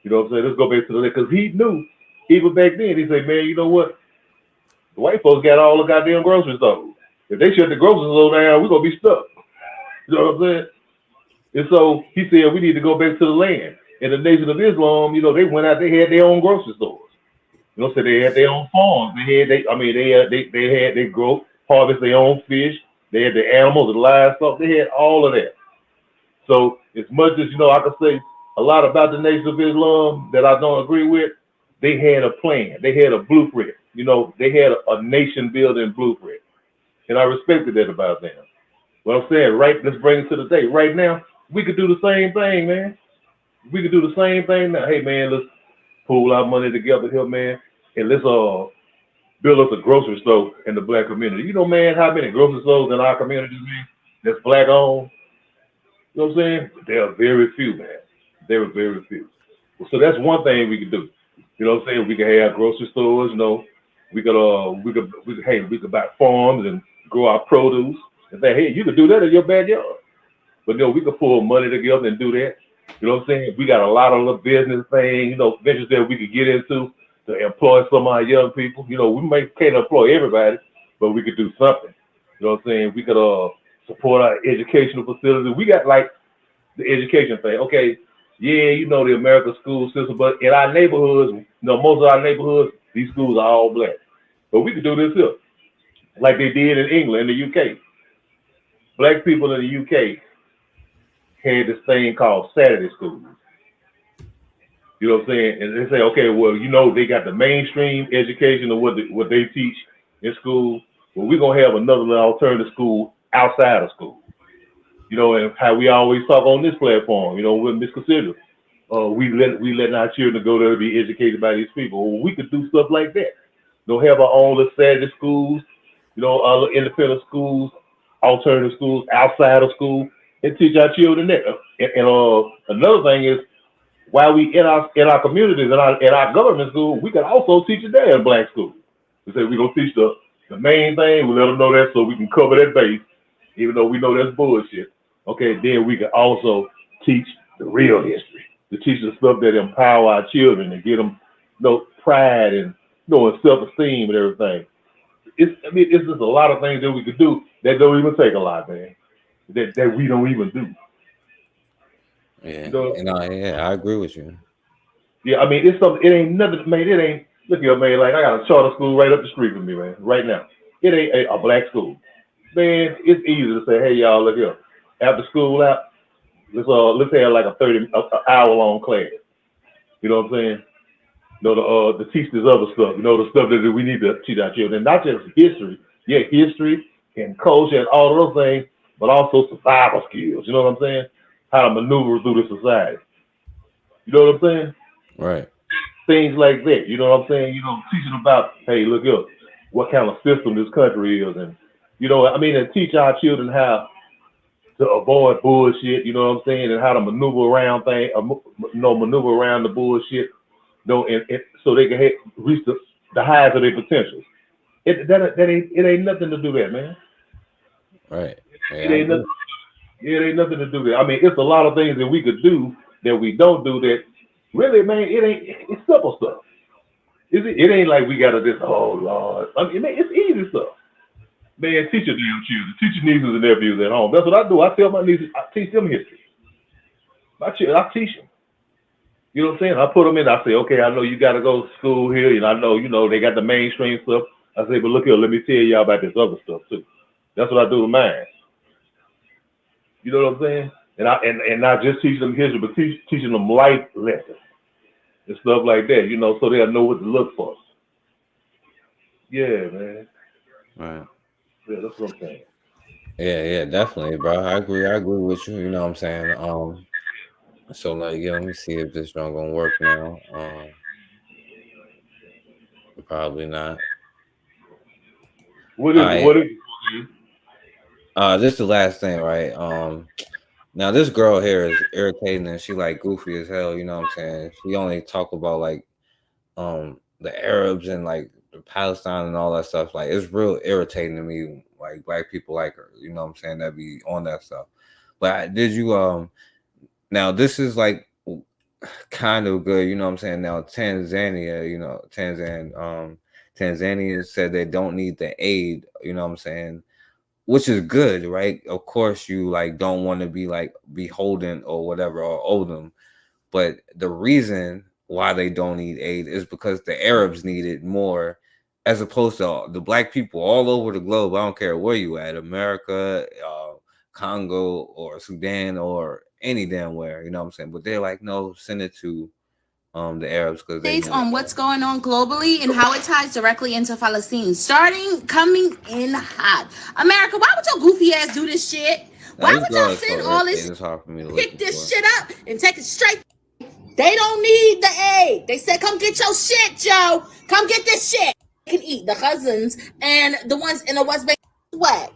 You know what I'm saying? Let's go back to the land. Because he knew, even back then, he said, man, you know what? The white folks got all the goddamn grocery stores. If they shut the grocery store down, we're going to be stuck. You know what I'm saying? And so he said, we need to go back to the land. And the Nation of Islam, they went out, they had their own grocery stores. So they had their own farms. They grow, harvest their own fish. They had the animals, the livestock. They had all of that. So as much as, I could say a lot about the Nation of Islam that I don't agree with, they had a plan. They had a blueprint. They had a nation building blueprint. And I respected that about them. What I'm saying, let's bring it to the day. Right now, we could do the same thing, man. We could do the same thing now. Hey, man, let's pool our money together here, man, and let's build up a grocery store in the black community. Man, how many grocery stores in our community, man, that's black owned? You know what I'm saying? There are very few, man. There are very few. So that's one thing we could do. You know what I'm saying? We can have grocery stores, We could buy farms and grow our produce and say, hey, you could do that in your backyard. But we could pull money together and do that. You know what I'm saying? We got a lot of little business things, ventures that we could get into to employ some of our young people. We can't employ everybody, but we could do something. You know what I'm saying? We could support our educational facilities. We got like the education thing. Okay, yeah, the American school system, but in our neighborhoods, most of our neighborhoods, these schools are all black. But we could do this here, like they did in England, in the UK. Black people in the UK had this thing called Saturday schools. You know what I'm saying? And they say, okay, well, they got the mainstream education of what they teach in school. Well, we're gonna have another alternative school outside of school. And how we always talk on this platform, with Miss Consider. We letting our children go there to be educated by these people. Well, we could do stuff like that. Have our own little Saturday schools, our little independent schools, alternative schools outside of school, and teach our children that. And another thing is, while we in our communities and our government school, we can also teach it there in black school. We say we're gonna teach the main thing. We let them know that so we can cover that base, even though we know that's bullshit. Okay, then we can also teach the real history, to teach the stuff that empower our children and get them, pride and and self-esteem and everything. It's just a lot of things that we could do that don't even take a lot, man. That we don't even do. Yeah, yeah, I agree with you. Yeah, it's something. It ain't nothing, man. It ain't. Look here, man. Like, I got a charter school right up the street from me, man. Right now, it ain't a black school, man. It's easy to say, hey, y'all, look here. After school out, let's have like a hour long class. You know what I'm saying? To teach this other stuff. The stuff that we need to teach our children, and not just history. Yeah, history and culture and all of those things, but also survival skills. You know what I'm saying? How to maneuver through the society. You know what I'm saying? Right. Things like that. You know what I'm saying? Teaching about, hey, look up, what kind of system this country is, and and teach our children how to avoid bullshit. You know what I'm saying? And how to maneuver around things, maneuver around the bullshit. And so they can reach the highs of their potential. It ain't nothing to do that, man. Right. It ain't nothing. Yeah, it ain't nothing to do that. It's a lot of things that we could do that we don't do that. Really, man, it's simple stuff. It ain't like we gotta just, oh Lord. Man, it's easy stuff. Man, teach your damn children, teach your nieces and nephews at home. That's what I do. I tell my nieces, I teach them history. I teach them. You know what I'm saying? I put them in. I say, okay, I know you got to go to school here, and I know, they got the mainstream stuff. I say, but look here, let me tell y'all about this other stuff too. That's what I do with mine. You know what I'm saying? And not just teaching them history, but teaching them life lessons and stuff like that. So they'll know what to look for. Yeah, man. Right. Yeah, that's what I'm saying. Yeah, definitely, bro. I agree with you. You know what I'm saying? So like, let me see if this joint gonna work now. Probably not. What is it? This is the last thing, right? Now this girl here is irritating and she like goofy as hell, you know what I'm saying? She only talk about like the Arabs and like the Palestine and all that stuff. Like, it's real irritating to me, like black people like her, you know what I'm saying, that be on that stuff. But did you now this is like kind of good, you know what I'm saying? Now Tanzania, Tanzania said they don't need the aid, you know what I'm saying? Which is good, right? Of course, you like don't want to be like beholden or whatever or owe them, but the reason why they don't need aid is because the Arabs need it more, as opposed to the black people all over the globe. I don't care where you at, America, Congo, or Sudan, or any damn where, you know what I'm saying? But they're like, no, send it to the Arabs because they on what's going on globally and how it ties directly into Palestine. Coming in hot. America, why would your goofy ass do this shit? Why would y'all send all this? It's hard for me to pick this shit up and take it straight. They don't need the aid. They said, come get your shit, Joe. Come get this shit. They can eat the cousins and the ones in the West Bank. What?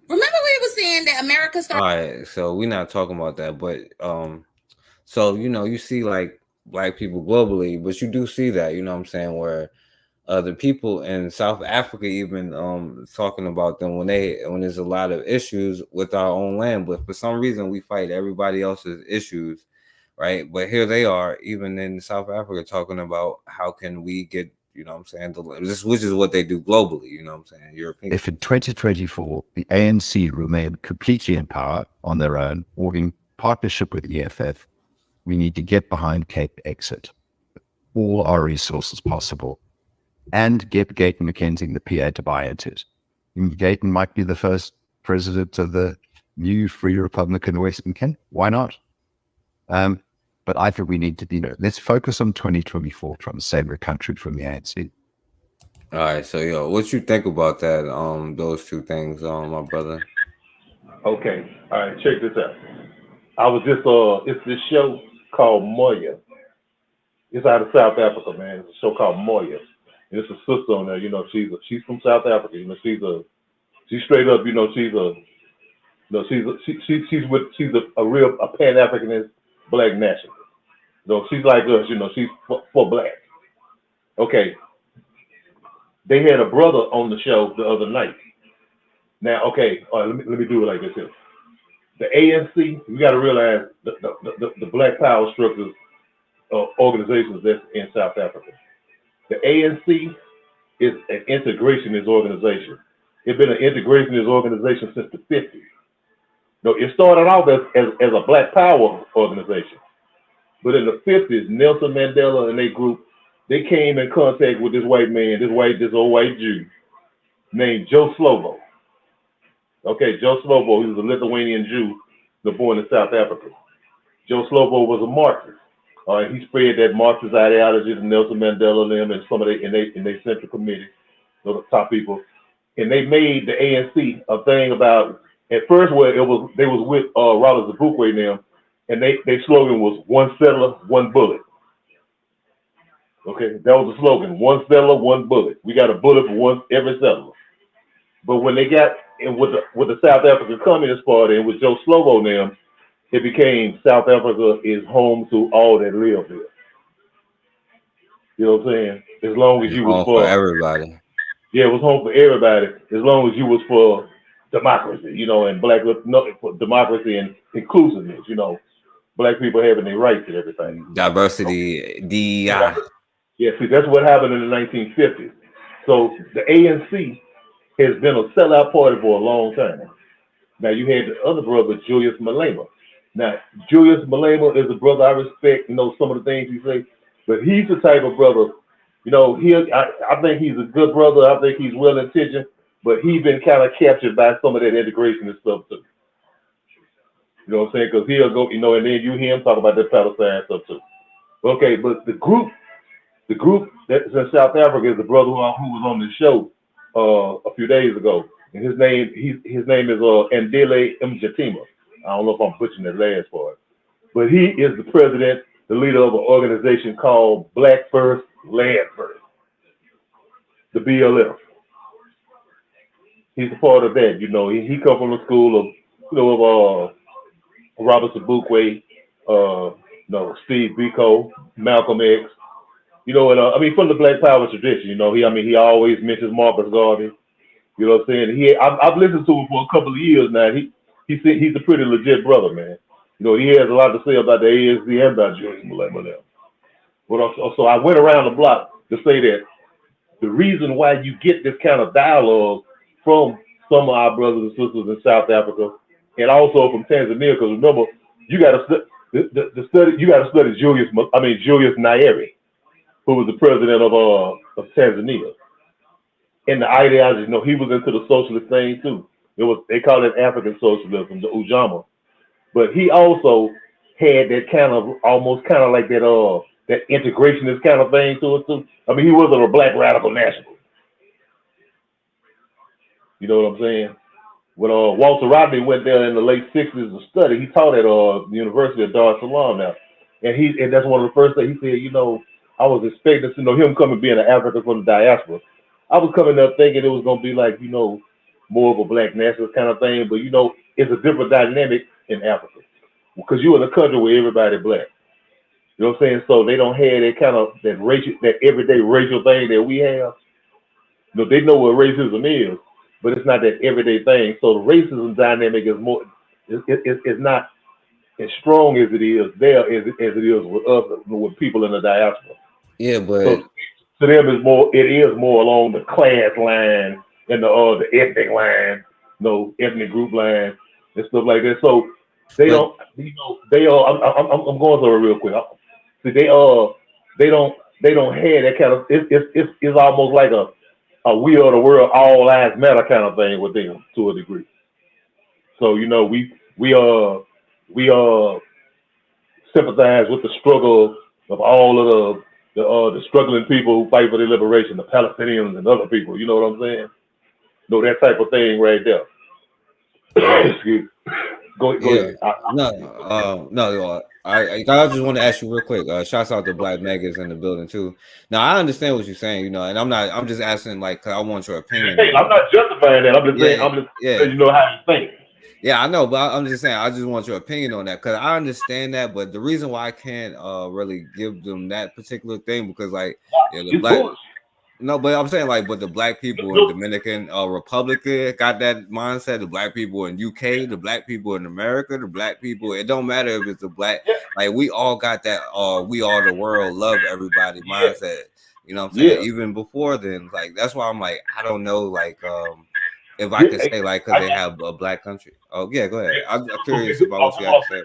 Remember we were saying that America started. All right, so we're not talking about that, but so you see like black people globally, but you do see that, you know what I'm saying, where the people in South Africa even talking about them when there's a lot of issues with our own land, but for some reason we fight everybody else's issues, right? But here they are, even in South Africa, talking about how can we get, you know what I'm saying, which is what they do globally, you know what I'm saying, European. If in 2024 the ANC remain completely in power on their own or in partnership with EFF, we need to get behind Cape Exit, all our resources possible, and get Gayton McKenzie, the PA, to buy into it. Gayton might be the first president of the new Free Republic in Western Kent. Why not? But I think we need to, let's focus on 2024, trying to save the country from the ANC. All right, so yo, what you think about that? Those two things, my brother. Okay, all right, check this out. I was just it's this show called Moya. It's out of South Africa, man. It's a show called Moya. And it's a sister on there, you know, she's from South Africa, you know, she's straight up, you know, she's a real Pan-Africanist black nationalist. You know, she's like us, you know, she's for black. Okay. They had a brother on the show the other night. Now, okay, all right, let me do it like this here. The ANC, you got to realize the Black Power structures organizations that's in South Africa. The ANC is an integrationist organization. It's been an integrationist organization since the 50s. No, it started off as a Black Power organization. But in the 50s, Nelson Mandela and their group, they came in contact with this white man, this old white Jew named Joe Slovo. Okay, Joe Slovo, he was a Lithuanian Jew, born in South Africa. Joe Slovo was a Marxist. All right, he spread that Marxist ideology to Nelson Mandela and them and some of they in their central committee, the top people. And they made the ANC a thing about, at first where they was with Robert Zabukwe and them, and their slogan was one settler, one bullet. Okay, that was the slogan, one settler, one bullet. We got a bullet for every settler. But when they got in with the South African Communist Party and with Joe Slovo and them, it became South Africa is home to all that live there. You know what I'm saying? As long as you was for everybody. Yeah, it was home for everybody. As long as you was for democracy, you know, and for democracy and inclusiveness, you know, black people having their rights and everything. Diversity, DEI. Yeah, see, that's what happened in the 1950s. So the ANC has been a sellout party for a long time. Now you had the other brother, Julius Malema. Now, Julius Malema is a brother I respect, you know, some of the things he say, but he's the type of brother, you know, I think he's a good brother. I think he's well-intentioned, but he's been kind of captured by some of that integration and stuff too. You know what I'm saying? Because he'll go, you know, and then you hear him talk about that Palestine stuff too. Okay, but the group that's in South Africa is the brother who was on the show a few days ago, and his name is Andile Mjatima. I don't know if I'm butchering that last part, but he is the president, the leader of an organization called Black First, Land First, the BLF. He's a part of that, you know. He come from the school of, you know, of Robert Zabukwe, Steve Biko, Malcolm X, you know, and I mean from the Black Power tradition, you know. He always mentions Marcus Garvey. You know what I'm saying? I've listened to him for a couple of years now. He's a pretty legit brother, man. You know, he has a lot to say about the ANC and about Julius Malema. But so I went around the block to say that the reason why you get this kind of dialogue from some of our brothers and sisters in South Africa and also from Tanzania, because remember, you got to study Julius Nyerere, who was the president of Tanzania. And the ideology, you know, he was into the socialist thing too. They call it African socialism, the Ujamaa. But he also had that almost kind of like that integrationist kind of thing to it too. I mean, he wasn't a black radical nationalist. You know what I'm saying? When Walter Rodney went there in the late 60s to study, he taught at the University of Dar es Salaam now. And that's one of the first things he said, you know, I was expecting to know him coming being an African from the diaspora. I was coming up thinking it was going to be like, you know, more of a black nationalist kind of thing, but you know, it's a different dynamic in Africa because you're in a country where everybody black. You You know what I'm saying? So they don't have that kind of that everyday racial thing that we have. You know, they know what racism is, but it's not that everyday thing. So the racism dynamic is more, it's not as strong as it is there as it is with us, with people in the diaspora. Yeah, but So to them, it is more along the class line and the ethnic line, ethnic group line and stuff like that. So they don't, they are. I'm going through it real quick. See, they don't have that kind of. It's almost like a we are the world, all lives matter kind of thing with them to a degree. So we sympathize with the struggle of all of the struggling people who fight for their liberation, the Palestinians and other people. You know what I'm saying? That type of thing right there. Excuse me. Go ahead. No. I just want to ask you real quick. Shouts out to Black Megas in the building too. Now I understand what you're saying, and I'm just asking cause I want your opinion. Hey, I'm not justifying that. I'm just saying. I'm just saying, you know how you think. Yeah, I know, but I'm just saying. I just want your opinion on that because I understand that, but the reason why I can't really give them that particular thing because the black. No, but I'm saying but the black people in Dominican Republic got that mindset. The black people in UK, the black people in America, the black people. It don't matter if it's a black. We all got that. We are the world, love everybody mindset. You know what I'm saying? Yeah. Even before then, that's why I'm I don't know, if I could say because they have a black country. Oh yeah, go ahead. I'm curious about what you have to say.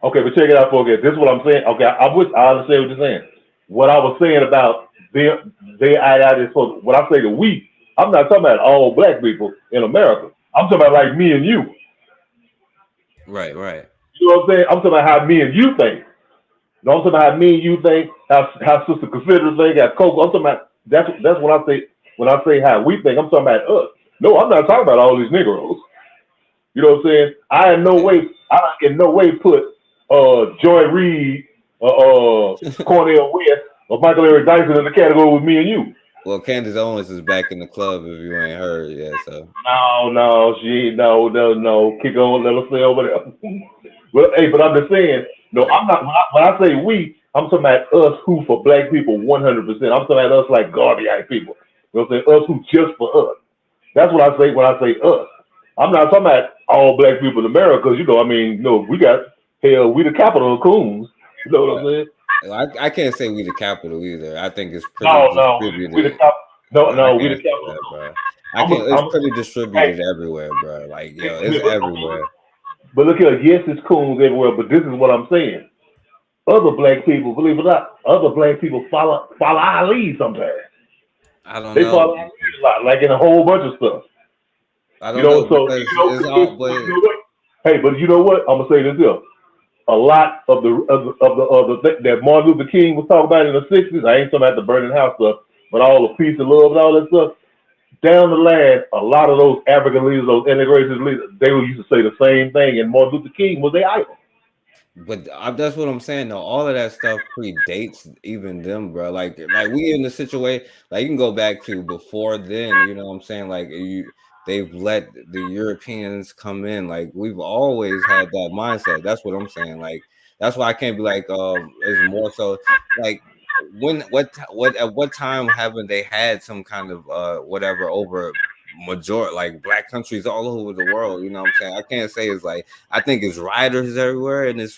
Okay, but check it out, folks. This is what I'm saying. Okay, I understand what you're saying. What I was saying about their ideology is when I say the we, I'm not talking about all black people in America. I'm talking about like me and you. Right. You know what I'm saying? I'm talking about how me and you think. I'm talking about how me and you think, how Sister Consider think, how Coco. I'm talking about that's what I say when I say how we think. I'm talking about us. No, I'm not talking about all these Negroes. You know what I'm saying? I in no way put Joy Reid, Cornel West, or Michael Eric Dyson in the category with me and you. Well, Candace Owens is back in the club if you ain't heard yet, so. No, she ain't. No. Kick on, let her stay over there. Well, hey, but I'm just saying, no, I'm not. When I say we, I'm talking about us who for black people 100%. I'm talking about us like Garvey-ite people. You know what I'm saying? Us who just for us. That's what I say when I say us. I'm not talking about all black people in America because, we got, we the capital of coons. You know what I'm saying? I can't say we the capital either. I think it's pretty distributed. We the capital. We the capital. Bro. It's pretty distributed everywhere, bro. It's everywhere. But look here, yes, it's coons everywhere, but this is what I'm saying. Other black people, believe it or not, other black people follow our lead sometimes. I don't know. They follow our lead a lot, like in a whole bunch of stuff. I don't know. Hey, but you know what? I'm gonna say this here. A lot of the that Martin Luther King was talking about in the '60s. I ain't talking about the burning house stuff, but all the peace and love and all that stuff. Down the line, a lot of those African leaders, those integration leaders, they used to say the same thing, and Martin Luther King was their idol. But that's what I'm saying. Though all of that stuff predates even them, bro. Like we in the situation. You can go back to before then. You know what I'm saying? They've let the Europeans come in. We've always had that mindset. That's what I'm saying. That's why I can't be it's more so at what time haven't they had some kind of whatever over majority black countries all over the world? You know what I'm saying? I can't say it's I think it's riders everywhere and it's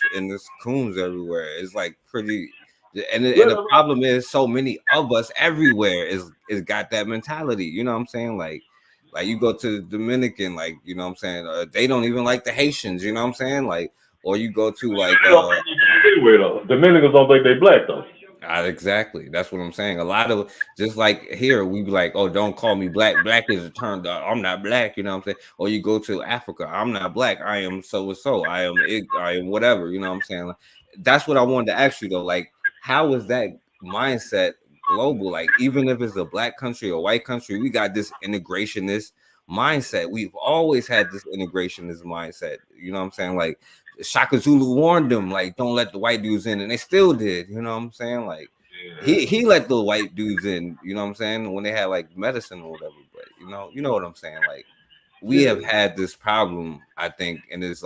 coons everywhere. It's pretty and the problem is so many of us everywhere is got that mentality. You know what I'm saying? You go to the Dominican, you know what I'm saying? They don't even like the Haitians, you know what I'm saying? Or you go to anyway though. Dominicans don't think they black though. Exactly. That's what I'm saying. A lot of just here, we be oh, don't call me black. Black is a term. I'm not black. You know what I'm saying? Or you go to Africa. I'm not black. I am so and so. I am whatever. You know what I'm saying? That's what I wanted to ask you though. How is that mindset global? Even if it's a black country or white country, we got this integrationist mindset. We've always had this integrationist mindset. You know what I'm saying? Shaka Zulu warned them, don't let the white dudes in, and they still did. You know what I'm saying? He let the white dudes in. You know what I'm saying? When they had medicine or whatever. But you know what I'm saying? We have had this problem, I think, and it's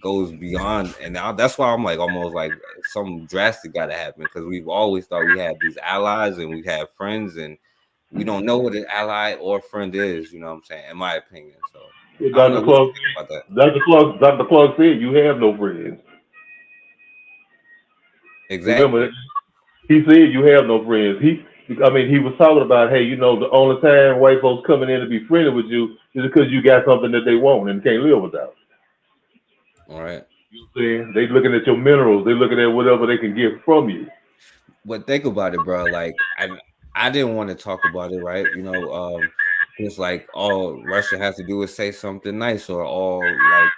goes beyond, and now that's why I'm like almost like something drastic got to happen, because we've always thought we had these allies and we have friends, and we don't know what an ally or friend is. You know what I'm saying? In my opinion, so I don't know Dr. what you Clark, think about that. Dr. Clark said you have no friends. Exactly. Remember, he said you have no friends. He was talking about, hey, you know, the only time white folks coming in to be friendly with you is because you got something that they want and can't live without. All right. You know what I'm saying? They looking at your minerals. They looking at whatever they can get from you. But think about it, bro. Like I didn't want to talk about it, right? You know, it's like all Russia has to do is say something nice, or all like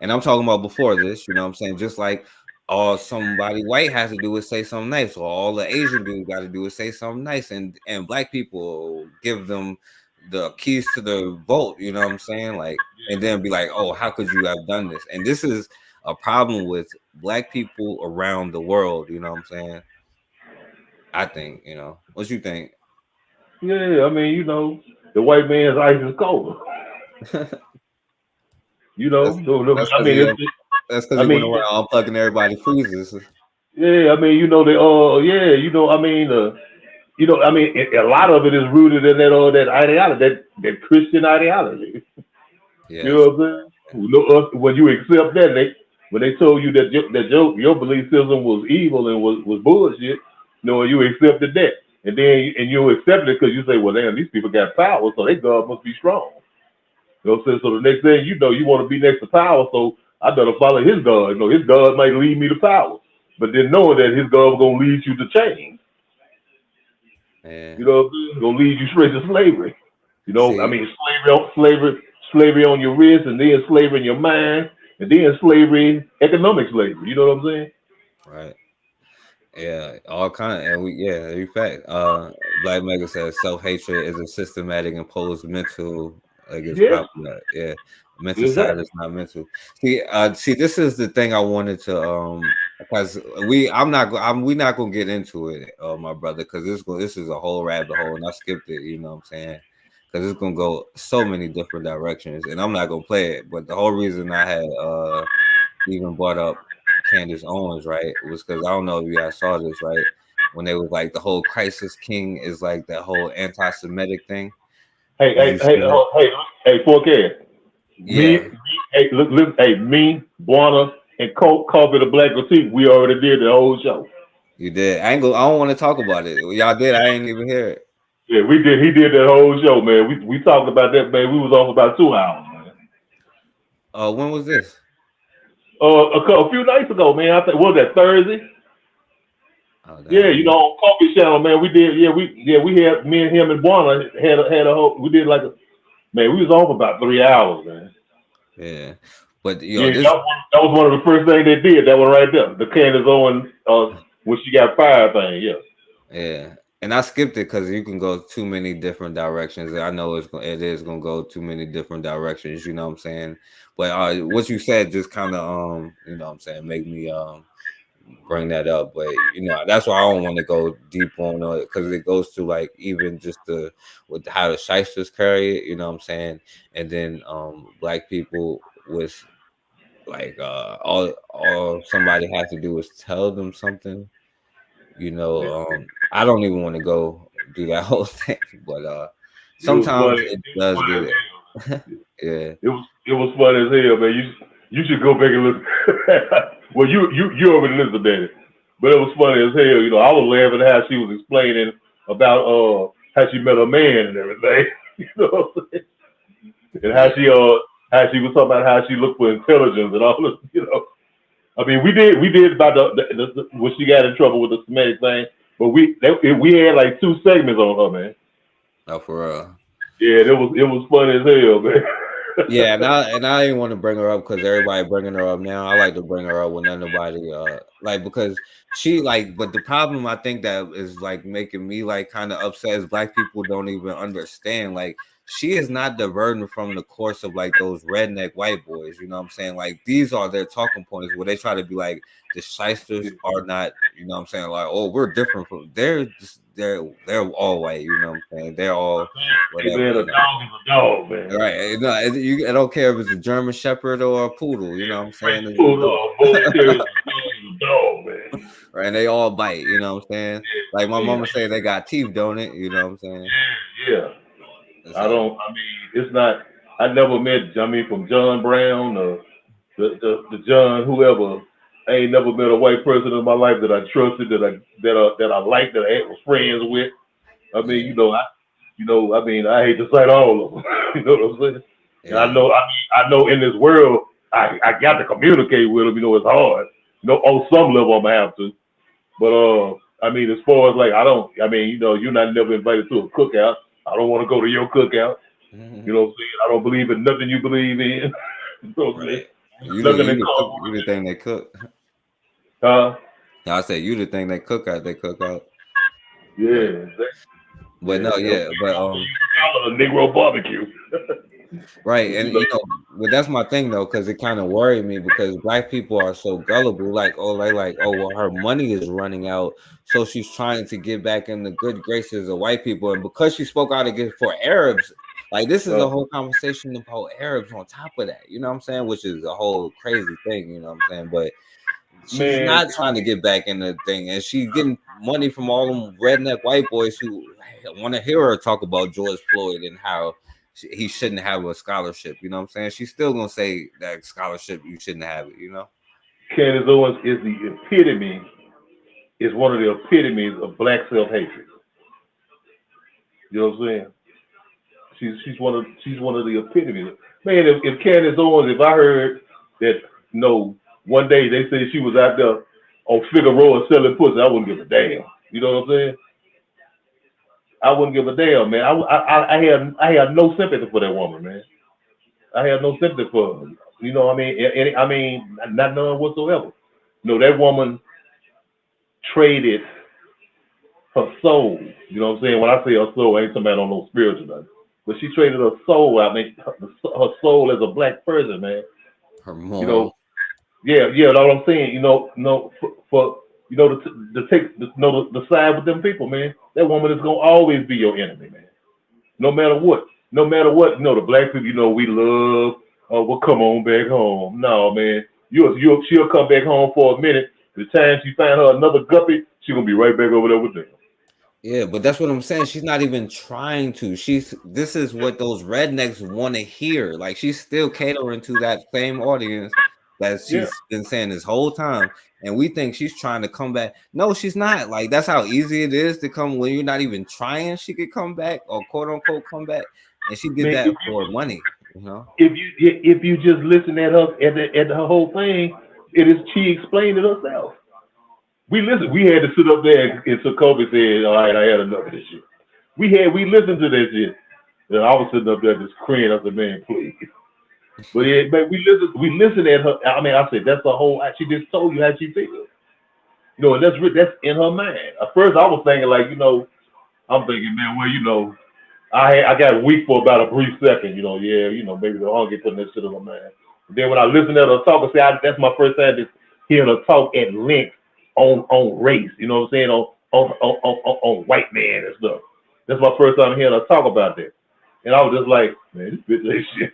and I'm talking about before this, you know what I'm saying? Just like all somebody white has to do is say something nice, or all the Asian dude got to do is say something nice, and black people give them the keys to the vote, you know what I'm saying? Like, and then be like, oh, how could you have done this? And this is a problem with black people around the world, you know what I'm saying? I think, you know. What you think? Yeah, I mean, you know, the white man's ice is cold. You know, That's so that's I because mean, he it's, that's because I he went mean, around unplugging everybody's freezers. yeah, I mean, you know, yeah, you know, I mean, you know, I mean, a lot of it is rooted in that ideology, that Christian ideology. You Yes. know what I'm saying? You know, when you accept that, when they told you that your belief system was evil and was bullshit, you know, you accepted that, and then you accepted it because you say, well, damn, these people got power, so their God must be strong. You know what I'm saying? So the next thing you know, you want to be next to power, so I better follow his God. You know, his God might lead me to power, but then knowing that his God was gonna lead you to change. Yeah. You know what I'm saying? Gonna lead you straight to slavery. You know, I See, mean, slavery on your wrist, and then slavery in your mind, and then slavery, economic slavery. You know what I'm saying? right. Yeah, all kind of, and in fact, Black Mega says self-hatred is a systematic imposed mental, like it's Yes, popular. Yeah, mental side exactly. is not mental. See, this is the thing I wanted to, because we not gonna get into it, my brother, because this is a whole rabbit hole, and I skipped it. You know what I'm saying? Because it's gonna go so many different directions, and I'm not gonna play it. But the whole reason I had even brought up Candace Owens, right, was because I don't know if you guys saw this, right, when they was like the whole crisis king is like that whole anti-Semitic thing. Hey, Did hey, you see hey, that? hey, 4K. Yeah, Hey, look, hey, me, Buana, and Coffee the Black Critique, we already did the whole show. you did. I don't want to talk about it. Y'all did. I ain't even hear it. Yeah, we did. He did that whole show, man. We talked about that, man. We was on for about 2 hours, man. When was this? A few nights ago, man. I think what was that, Thursday? Oh, Yeah, damn. you know, on Coffee Channel, man. We did. Yeah, we had me and him and Buana had a whole. We did like a man. We was on for about 3 hours, man. Yeah, but Yeah, this. that was one of the first things they did. That one right there, the Candace Owens, when she got fired thing. Yeah. Yeah, and I skipped it because you can go too many different directions. And I know it is gonna go too many different directions. You know what I'm saying? But what you said just kind of you know what I'm saying, make me bring that up. But you know that's why I don't want to go deep on it, because it goes to like even just with how the shysters carry it. You know what I'm saying? And then black people with like all somebody has to do is tell them something. You know, I don't even want to go do that whole thing, but It was sometimes funny. it It was does funny get as it. hell. Yeah, It was funny as hell, man. You should go back and look. Well, you already listened to it, but it was funny as hell. You know, I was laughing how she was explaining about how she met her man and everything. You know what I'm saying? And yeah. how she was talking about how she looked for intelligence and all this. You know, I mean, we did about the when she got in trouble with the Semitic thing, but we had like 2 segments on her, man. No, for real. Yeah, it was funny as hell, man. Yeah, and I didn't want to bring her up because everybody bringing her up now. I like to bring her up when nobody like, because she like. But the problem I think that is like making me like kind of upset is black people don't even understand. Like, she is not diverting from the course of like those redneck white boys. You know what I'm saying? Like, these are their talking points where they try to be like the shysters are not. You know what I'm saying? Like, oh, we're different from. They're they're all white. You know what I'm saying? They're all Hey, whatever. man, a You know? dog is a dog, man. Right? No, I don't care if it's a German Shepherd or a poodle. You know what I'm saying? It's a Poodle dog. or bull terrier is a dog, man. Right? And they all bite. You know what I'm saying? Like my mama say, they got teeth, don't it? You know what I'm saying? Yeah. So, I mean, it's not, I never met, I mean, from John Brown or the John, whoever, I ain't never met a white person in my life that I trusted, that I liked, that I was friends with. I mean, I mean, I hate to cite all of them. You know what I'm saying? And I know in this world, I got to communicate with them. You know, it's hard. You know, on some level, I'm gonna have to. But I mean, as far as like, I mean, you know, you're not never invited to a cookout. I don't want to go to your cookout. You know what I'm saying? I don't believe in nothing you believe in. You know what I'm saying? you Nothing that the thing they cook. I say you the thing they cook out. They cook out. Yeah, exactly. But no, yeah, but call it a Negro barbecue. right, and you know, but that's my thing though, because it kind of worried me because black people are so gullible. Like, oh, well, her money is running out, so she's trying to get back in the good graces of white people, and because she spoke out against for Arabs, like this is a whole conversation about Arabs on top of that. You know what I'm saying? Which is a whole crazy thing. You know what I'm saying? But she's not trying to get back in the thing, and she's getting money from all them redneck white boys who want to hear her talk about George Floyd and how he shouldn't have a scholarship. You know what I'm saying? She's still gonna say that scholarship you shouldn't have it. You know? Candace Owens is the epitome, is one of the epitomes of black self-hatred. You know what I'm saying? She's one of the epitomes. Man, if Candace Owens, if I heard that, one day they said she was out there on Figueroa selling pussy, I wouldn't give a damn. You know what I'm saying? I wouldn't give a damn, man. I had no sympathy for that woman, man. I had no sympathy for her. You know what I mean? I mean, not none whatsoever. That woman traded her soul. You know what I'm saying? When I say her soul, I ain't somebody don't know spiritual nothing. But she traded her soul. I mean, her soul as a black person, man. Her moral. Yeah, that's what I'm saying. For to take the side with them people, man. That woman is gonna always be your enemy, man. No matter what. The black people, we love. Well, come on back home. No, man. She'll come back home for a minute. The time she find her another guppy, she gonna be right back over there with them. Yeah, but that's what I'm saying. She's not even trying to. This is what those rednecks want to hear. Like she's still catering to that same audience that she's been saying this whole time. And we think she's trying to come back. No, she's not. Like that's how easy it is to come when you're not even trying. She could come back or quote unquote come back, and she did that for money. You know. If you just listen at her at her whole thing, she explained it herself. We listened. We had to sit up there and Sokobi said, "All right, I had enough of this shit." We listened to that shit. And I was sitting up there just crying. I said, "Man, please." But we listened at her. I mean, I said, "That's the whole." She just told you how she feels. And that's in her mind. At first, I was thinking like, I'm thinking, man, well, I got weak for about a brief second. Maybe the hunger putting that shit in her mind. But then when I listened at her talk, that's my first time just hearing her talk at length on race. You know what I'm saying? On white man and stuff. That's my first time hearing her talk about that. And I was just like, man, this bitch ain't shit.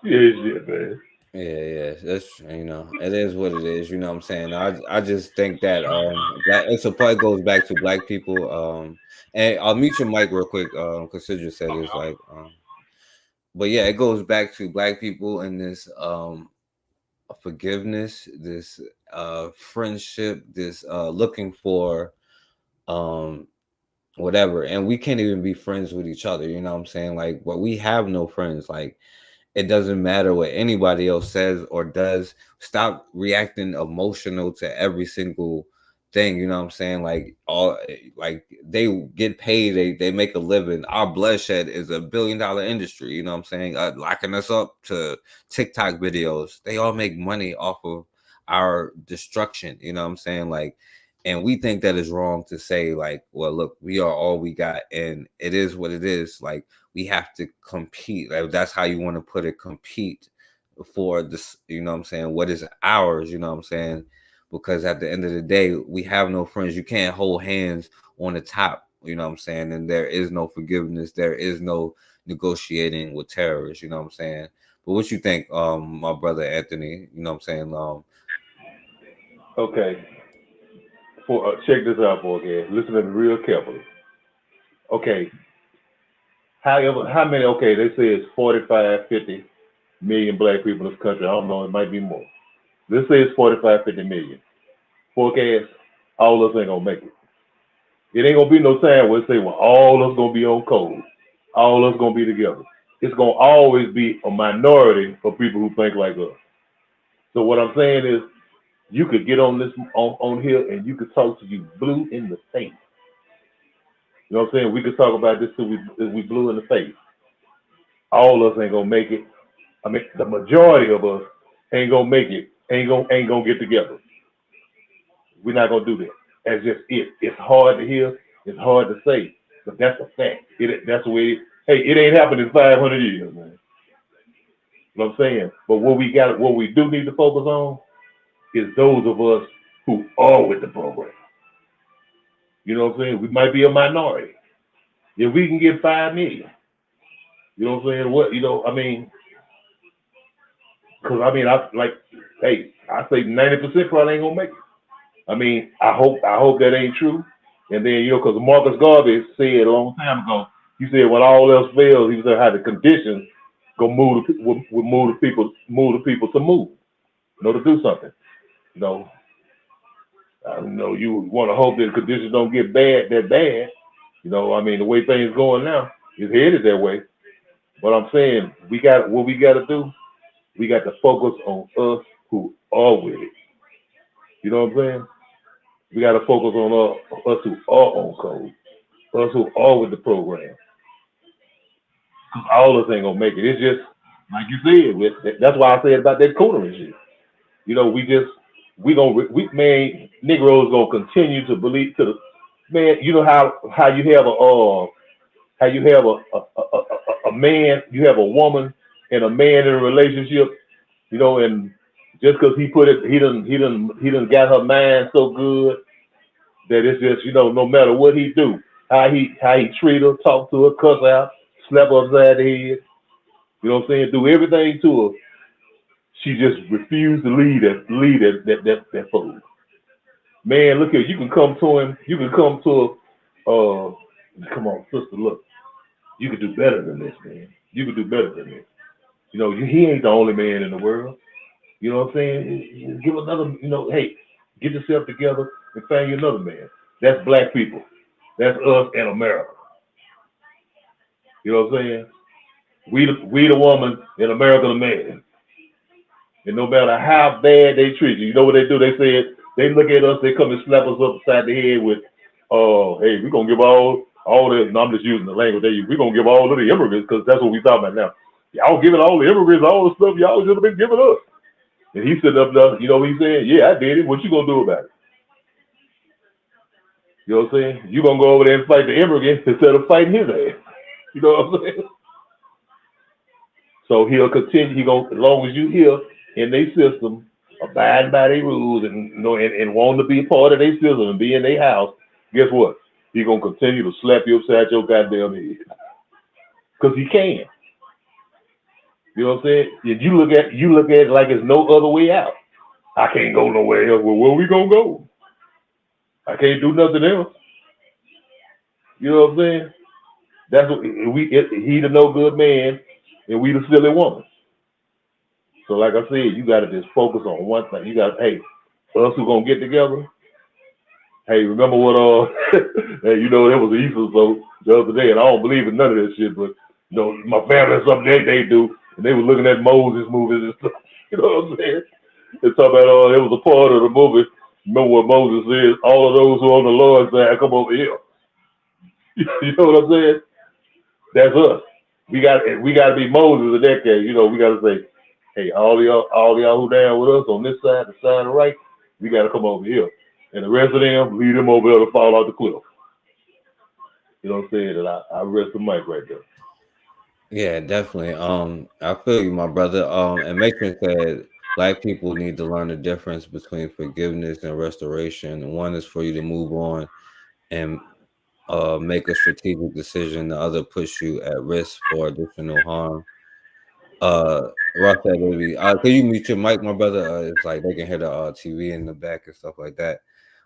She ain't shit, man. Yeah, that's it is what it is. You know what I'm saying? I just think that it's a part goes back to black people. And I'll mute your mic real quick, because Sidra said it's like but yeah, it goes back to black people and this forgiveness, this friendship, this looking for whatever, and we can't even be friends with each other. You know what I'm saying? Like, but we have no friends. Like, it doesn't matter what anybody else says or does. Stop reacting emotional to every single thing. You know what I'm saying? Like they get paid, they make a living. Our bloodshed is $1 billion industry. You know what I'm saying? Locking us up to TikTok videos. They all make money off of our destruction. You know what I'm saying? Like, and we think that is wrong to say, like, well, look, we are all we got, and it is what it is. Like, we have to compete. Like, that's how you want to put it, compete for this, you know what I'm saying, what is ours, you know what I'm saying? because at the end of the day, we have no friends. You can't hold hands on the top, you know what I'm saying? And there is no forgiveness. There is no negotiating with terrorists, you know what I'm saying? But what you think, my brother Anthony, you know what I'm saying? Okay. Check this out, boy. Okay, listen to me real carefully. Okay. However, how many? Okay, they say it's 45, 50 million black people in this country. I don't know. It might be more. Let's say it's 45, 50 million. Forecast, all of us ain't gonna make it. It ain't gonna be no time where they say, well, all of us gonna be on code. All of us gonna be together. It's gonna always be a minority of people who think like us. So what I'm saying is, you could get on this on here and you could talk to you blue in the face. You know what I'm saying? We could talk about this till we blue in the face. All of us ain't gonna make it. I mean, the majority of us ain't gonna make it. Ain't gonna get together. We're not gonna do that. That's just it. It's hard to hear. It's hard to say, but that's a fact. That's the way. It ain't happened in 500 years, man. You know what I'm saying? But what we do need to focus on is those of us who are with the program. You know what I'm saying? We might be a minority. If we can get 5 million, you know what I'm saying? I mean, because I say 90% probably ain't gonna make it. I mean, I hope that ain't true. And then, because Marcus Garvey said a long time ago, he said when all else fails, he said how the conditions will move the people to move, to do something. You want to hope that the conditions don't get that bad. I mean, the way things going now is headed that way. But I'm saying what we got to do. We got to focus on us who are with it. You know what I'm saying? We got to focus on us who are on code, us who are with the program. Because all of us ain't gonna make it. It's just like you said. That's why I said about that cooler shit. Negroes gonna continue to believe to the man. You know how you have a man, you have a woman and a man in a relationship, and just because he done got her mind so good that it's just, no matter what he do, how he treat her, talk to her, cuss out, slap her upside the head, you know what I'm saying, do everything to her. She just refused to lead that fool. Man, look here, you can come to him, come on, sister, look, you can do better than this, man. You can do better than this. He ain't the only man in the world. You know what I'm saying? Give another, hey, get yourself together and find you another man. That's black people. That's us in America. You know what I'm saying? We the woman in America the man. And no matter how bad they treat you, you know what they do? They look at us, they come and slap us upside the head with, hey, we're gonna give all the, no, I'm just using the language they use, we're gonna give all of the immigrants, because that's what we talking about now. Y'all giving all the immigrants all the stuff y'all should have been giving us. And he sitting up there, you know what he's saying? Yeah, I did it. What you gonna do about it? You know what I'm saying? You gonna go over there and fight the immigrant instead of fighting his ass. You know what I'm saying? So he'll continue. As long as you here in their system, abiding by their rules, and want to be a part of their system and be in their house. Guess what? He's gonna continue to slap you upside your goddamn head, because he can. You know what I'm saying? If you look at it like there's no other way out. I can't go nowhere else. Well, where we gonna go? I can't do nothing else. You know what I'm saying? That's what he the no good man, and we the silly woman. So like I said, you gotta just focus on one thing. You gotta, hey, us who gonna get together. Hey, remember what hey, there was an Easter vote the other day, and I don't believe in none of that shit, but my family has something they do, and they were looking at Moses movies and stuff. You know what I'm saying? They talk about, it was a part of the movie. Remember what Moses said? All of those who are on the Lord's side, come over here. You know what I'm saying? That's us. We got to be Moses in that case. We got to say, hey, all y'all who down with us on this side, the side of the right, we got to come over here. And the rest of them, leave them over there to fall off the cliff. You know what I'm saying? And I rest the mic right there. Yeah, definitely. I feel you, my brother. And Mason said Black people need to learn the difference between forgiveness and restoration. One is for you to move on and make a strategic decision. The other puts you at risk for additional harm. Ross said, "Baby, can you mute your mic, my brother? It's like they can hear the TV in the back and stuff like that."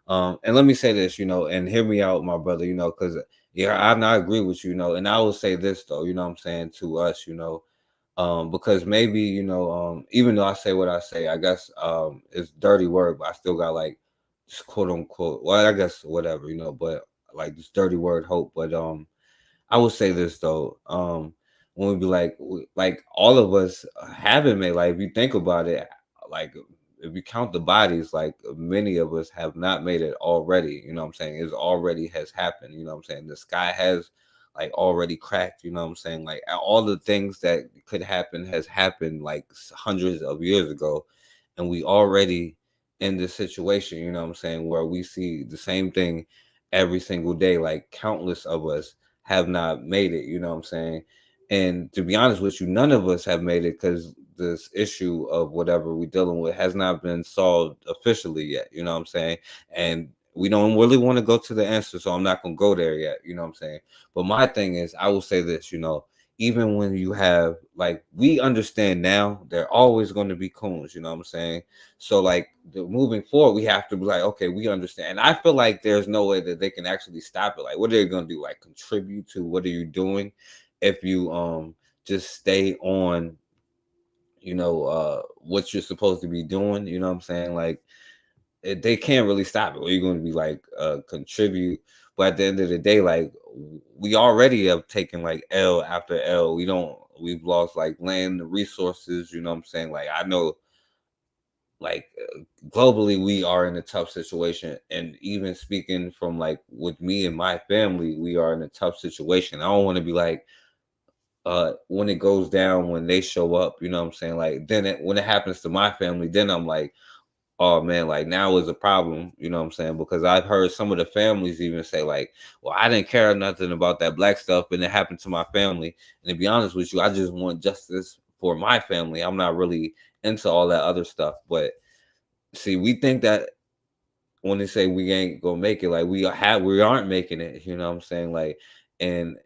And let me say this, and hear me out, my brother, because I agree with you, and I will say this though, what I'm saying to us, because maybe, even though I say what I say, I guess it's dirty word, but I still got like just quote unquote, well, I guess whatever, but like this dirty word hope. But I would say this though, when we be like all of us haven't made, like if you think about it, like if you count the bodies, like many of us have not made it already. You know what I'm saying? It already has happened. You know what I'm saying? The sky has like already cracked. You know what I'm saying? Like all the things that could happen has happened like hundreds of years ago, and we already in this situation. You know what I'm saying? Where we see the same thing every single day. Like countless of us have not made it, you know what I'm saying? And to be honest with you, none of us have made it because this issue of whatever we're dealing with has not been solved officially yet, you know what I'm saying? And we don't really want to go to the answer, so I'm not going to go there yet, you know what I'm saying? But my thing is, I will say this, even when you have, like, we understand now, they're always going to be coons, you know what I'm saying? So, like, moving forward, we have to be like, okay, we understand. And I feel like there's no way that they can actually stop it. Like, what are they going to do? Like, contribute to what are you doing if you just stay on, what you're supposed to be doing? You know what I'm saying? Like, they can't really stop it. Or you're going to be like contribute, but at the end of the day, like we already have taken like L after L. We've lost like land, resources. You know what I'm saying? Like I know, like globally, we are in a tough situation, and even speaking from like with me and my family, we are in a tough situation. I don't want to be like when it goes down when they show up. You know what I'm saying? Like then when it happens to my family, then I'm like, oh man, like now is a problem, you know what I'm saying? Because I've heard some of the families even say, like, well, I didn't care nothing about that black stuff, and it happened to my family. And to be honest with you, I just want justice for my family. I'm not really into all that other stuff. But see, we think that when they say we ain't gonna make it, like we aren't making it, you know what I'm saying? Like, and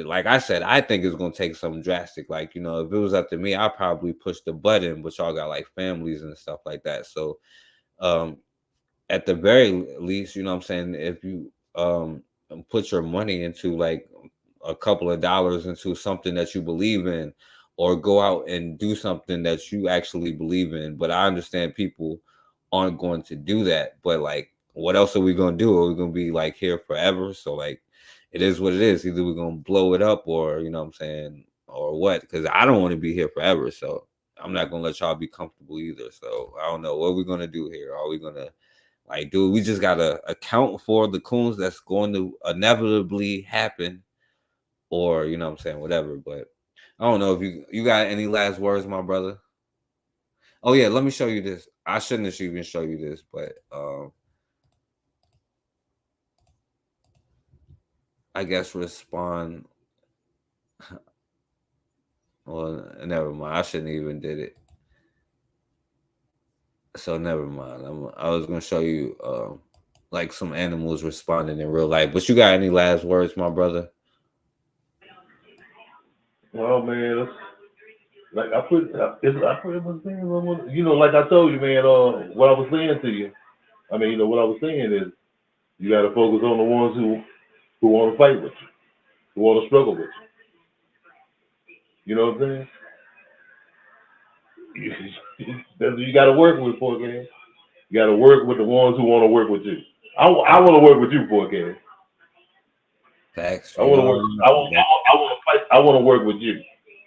like I said, I think it's gonna take something drastic. Like, if it was up to me, I'd probably push the button, but y'all got like families and stuff like that. So um at the very least, you know what I'm saying, if you put your money into like a couple of dollars into something that you believe in, or go out and do something that you actually believe in. But I understand people aren't going to do that. But like, what else are we going to do? Are we going to be like here forever? So like, it is what it is. Either we're going to blow it up, or you know what I'm saying, or what? Because I don't want to be here forever. So I'm not going to let y'all be comfortable either. So I don't know what we're going to do here. Are we going to like, dude, we just gotta account for the coons that's going to inevitably happen, or you know what I'm saying, whatever. But I don't know if you got any last words, my brother. Oh yeah, let me show you this. I shouldn't have even show you this, but I guess respond. Well, never mind. I shouldn't even did it. So never mind. I was gonna show you like some animals responding in real life. But you got any last words, my brother? Well, man, like I put it was saying, like I told you, man. What I was saying to you. I mean, what I was saying is, you got to focus on the ones who want to fight with you, who want to struggle with you. You know what I'm saying? That's what you got to work with, Forecast. You got to work with the ones who want to work with you. I want to work with you, Forecast. Facts. I want to work. I want to fight. I want to work with you.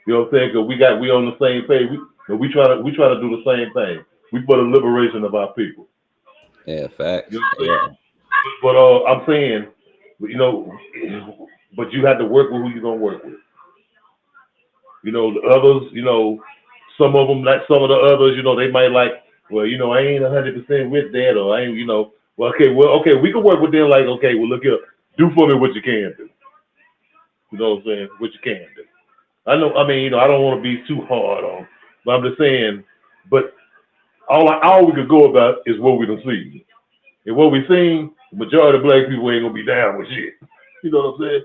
You know what I'm saying? Because we on the same page. We try to do the same thing. We for the liberation of our people. Yeah, facts. You know what I'm saying? But but you have to work with who you're gonna work with. The others, some of them, like some of the others, they might like, well, I ain't 100% with that, or I ain't, well, okay, we can work with them. Like, okay, well, look here, do for me what you can do. You know what I'm saying? What you can do. I know. I mean, I don't want to be too hard on, but I'm just saying, But all we could go about is what we done seen. And what we seen, the majority of black people ain't gonna be down with shit. You know what I'm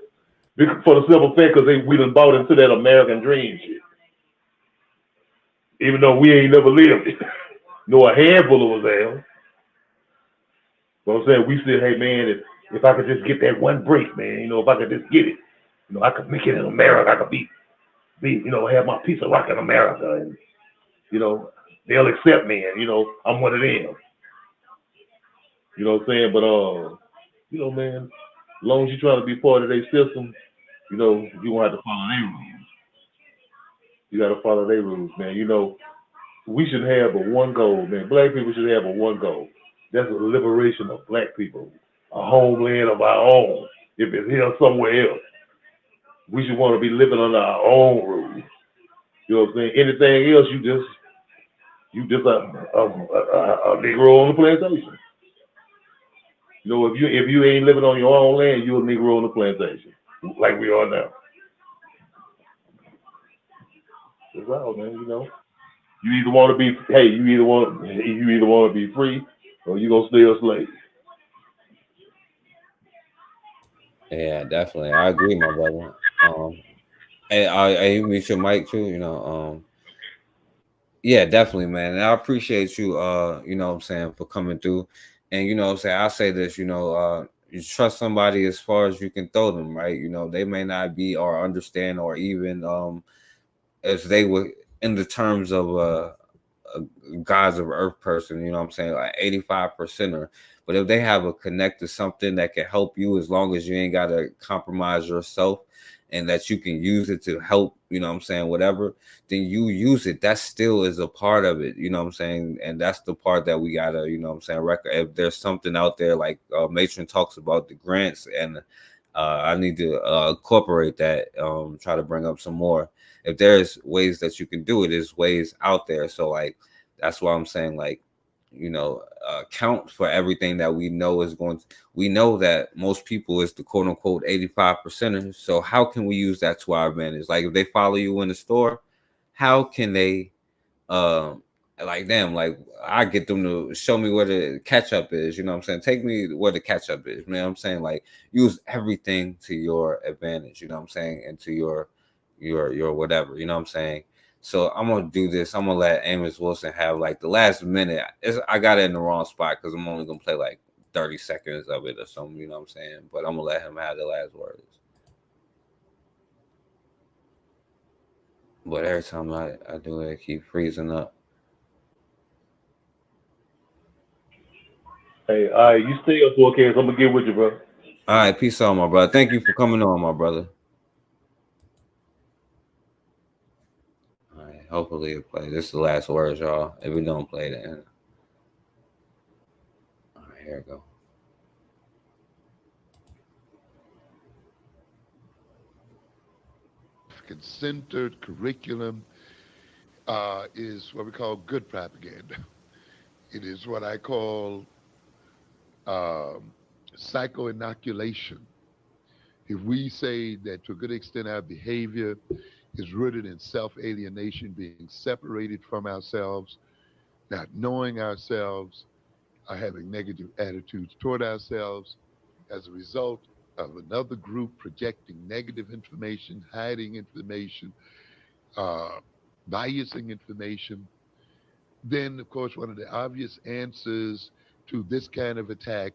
saying? For the simple fact, because we done bought into that American dream shit. Even though we ain't never lived it. Nor a handful of us have. But I'm saying, we said, hey man, if I could just get that one break, man, if I could just get it, I could make it in America. I could be, have my piece of rock in America, and they'll accept me, and I'm one of them. You know what I'm saying? But man, as long as you're trying to be part of their system, you gonna have to follow their rules. You gotta follow their rules, man. We should have a one goal, man. Black people should have a one goal. That's the liberation of black people, a homeland of our own. If it's here somewhere else, we should want to be living under our own rules. You know what I'm saying? Anything else, you just a Negro on the plantation. If you ain't living on your own land, you're a Negro on the plantation, like we are now. That's all, man. You either want to be, you either want to be free, or you gonna stay a slave. Yeah, definitely. I agree, my brother. Hey, I meet your mic too. Yeah, definitely, man. And I appreciate you. You know what I'm saying, for coming through. And what I'm saying, I say this. You trust somebody as far as you can throw them, right? They may not be or understand or even if they were in the terms of a gods of earth person, what I'm saying, like 85%er. But if they have a connect to something that can help you, as long as you ain't gotta compromise yourself and that you can use it to help, what I'm saying, whatever, then you use it. That still is a part of it, what I'm saying? And that's the part that we gotta, what I'm saying, record. If there's something out there like Matron talks about the grants, and I need to incorporate that, try to bring up some more. If there's ways that you can do it, there's ways out there. So like, that's why I'm saying, like, count for everything that we know is going to, we know that most people is the quote unquote 85%ers. So how can we use that to our advantage? Like if they follow you in the store, how can they like, damn, like I get them to show me where the ketchup is, what I'm saying? Take me where the ketchup is, man. I'm saying, like, use everything to your advantage, what I'm saying, and to your whatever, what I'm saying. So I'm gonna do this. I'm gonna let Amos Wilson have like the last minute. I got it in the wrong spot because I'm only gonna play like 30 seconds of it or something, what I'm saying. But I'm gonna let him have the last words. But every time I do it, I keep freezing up. Hey, all right, you stay up for okay, so I'm gonna get with you, bro. All right, peace out, my brother. Thank you for coming on, my brother. All right, hopefully it'll play. This is the last words, y'all. If we don't play, then all right, here we go. Centered curriculum is what we call good propaganda. It is what I call psycho-inoculation. If we say that to a good extent our behavior is rooted in self-alienation, being separated from ourselves, not knowing ourselves, or having negative attitudes toward ourselves as a result of another group projecting negative information, hiding information, biasing information, then, of course, one of the obvious answers to this kind of attack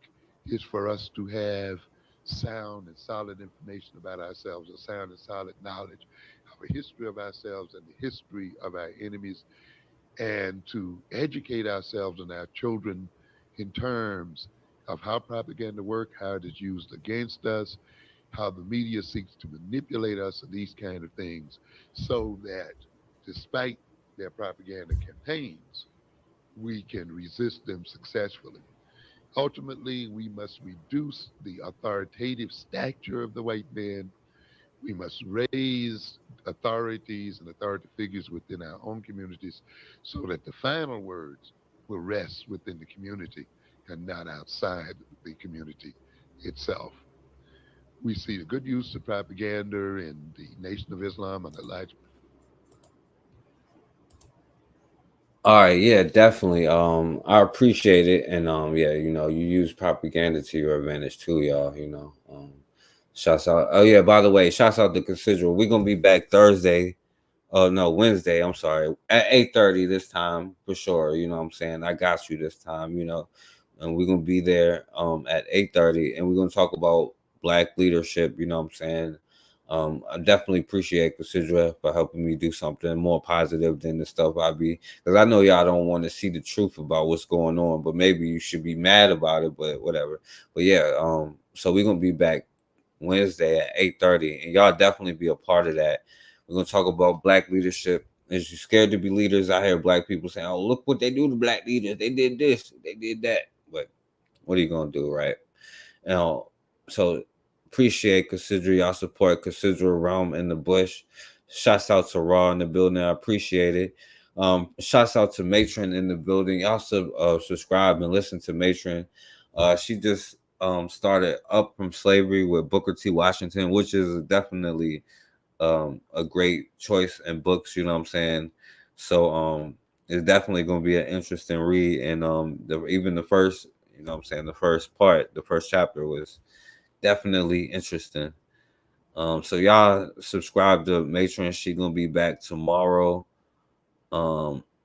is for us to have sound and solid information about ourselves, or sound and solid knowledge of a history of ourselves and the history of our enemies, and to educate ourselves and our children in terms of how propaganda works, how it is used against us, how the media seeks to manipulate us, and these kind of things, so that despite their propaganda campaigns, we can resist them successfully. Ultimately, we must reduce the authoritative stature of the white man. We must raise authorities and authority figures within our own communities so that the final words will rest within the community and not outside the community itself. We see the good use of propaganda in the Nation of Islam and Elijah. All right, yeah, definitely. I appreciate it, and yeah, you know, you use propaganda to your advantage too, y'all. You know, shouts out. Oh yeah, by the way, shouts out to Considerable. We're gonna be back Thursday. Oh no, Wednesday. I'm sorry, at 8:30 this time for sure. You know what I'm saying? I got you this time. You know, and we're gonna be there at 8:30, and we're gonna talk about Black leadership. You know what I'm saying? I definitely appreciate Cassandra for helping me do something more positive than the stuff I be, because I know y'all don't want to see the truth about what's going on, but maybe you should be mad about it, but whatever. But yeah, so we're gonna be back Wednesday at 8:30, and y'all definitely be a part of that. We're gonna talk about Black leadership. Is you scared to be leaders? I hear Black people saying, "Oh, look what they do to Black leaders. They did this, they did that." But what are you gonna do, right? You know, so appreciate consider y'all support, consider Realm in the Bush. Shouts out to Raw in the building. I appreciate it. Shouts out to Matron in the building. Y'all subscribe and listen to Matron. She just started Up from Slavery with Booker T. Washington, which is definitely a great choice in books, you know what I'm saying? So it's definitely gonna be an interesting read. And even the first, you know what I'm saying, the first part, the first chapter was definitely interesting. So y'all subscribe to Matron. She gonna be back tomorrow,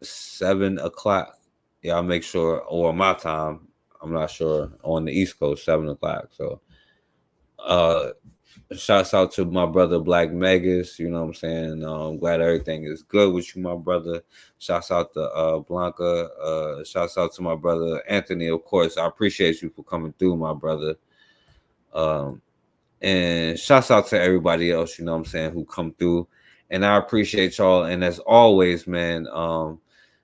7 o'clock. Y'all make sure, or my time, I'm not sure, on the East Coast, 7 o'clock. So shouts out to my brother Black Megas, you know what I'm saying? I'm glad everything is good with you, my brother. Shouts out to Blanca. Shouts out to my brother Anthony, of course. I appreciate you for coming through, my brother. And shouts out to everybody else, you know what I'm saying, who come through. And I appreciate y'all. And as always, man,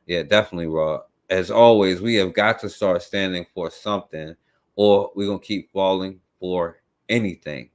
yeah, definitely, Raw. As always, we have got to start standing for something, or we're gonna keep falling for anything.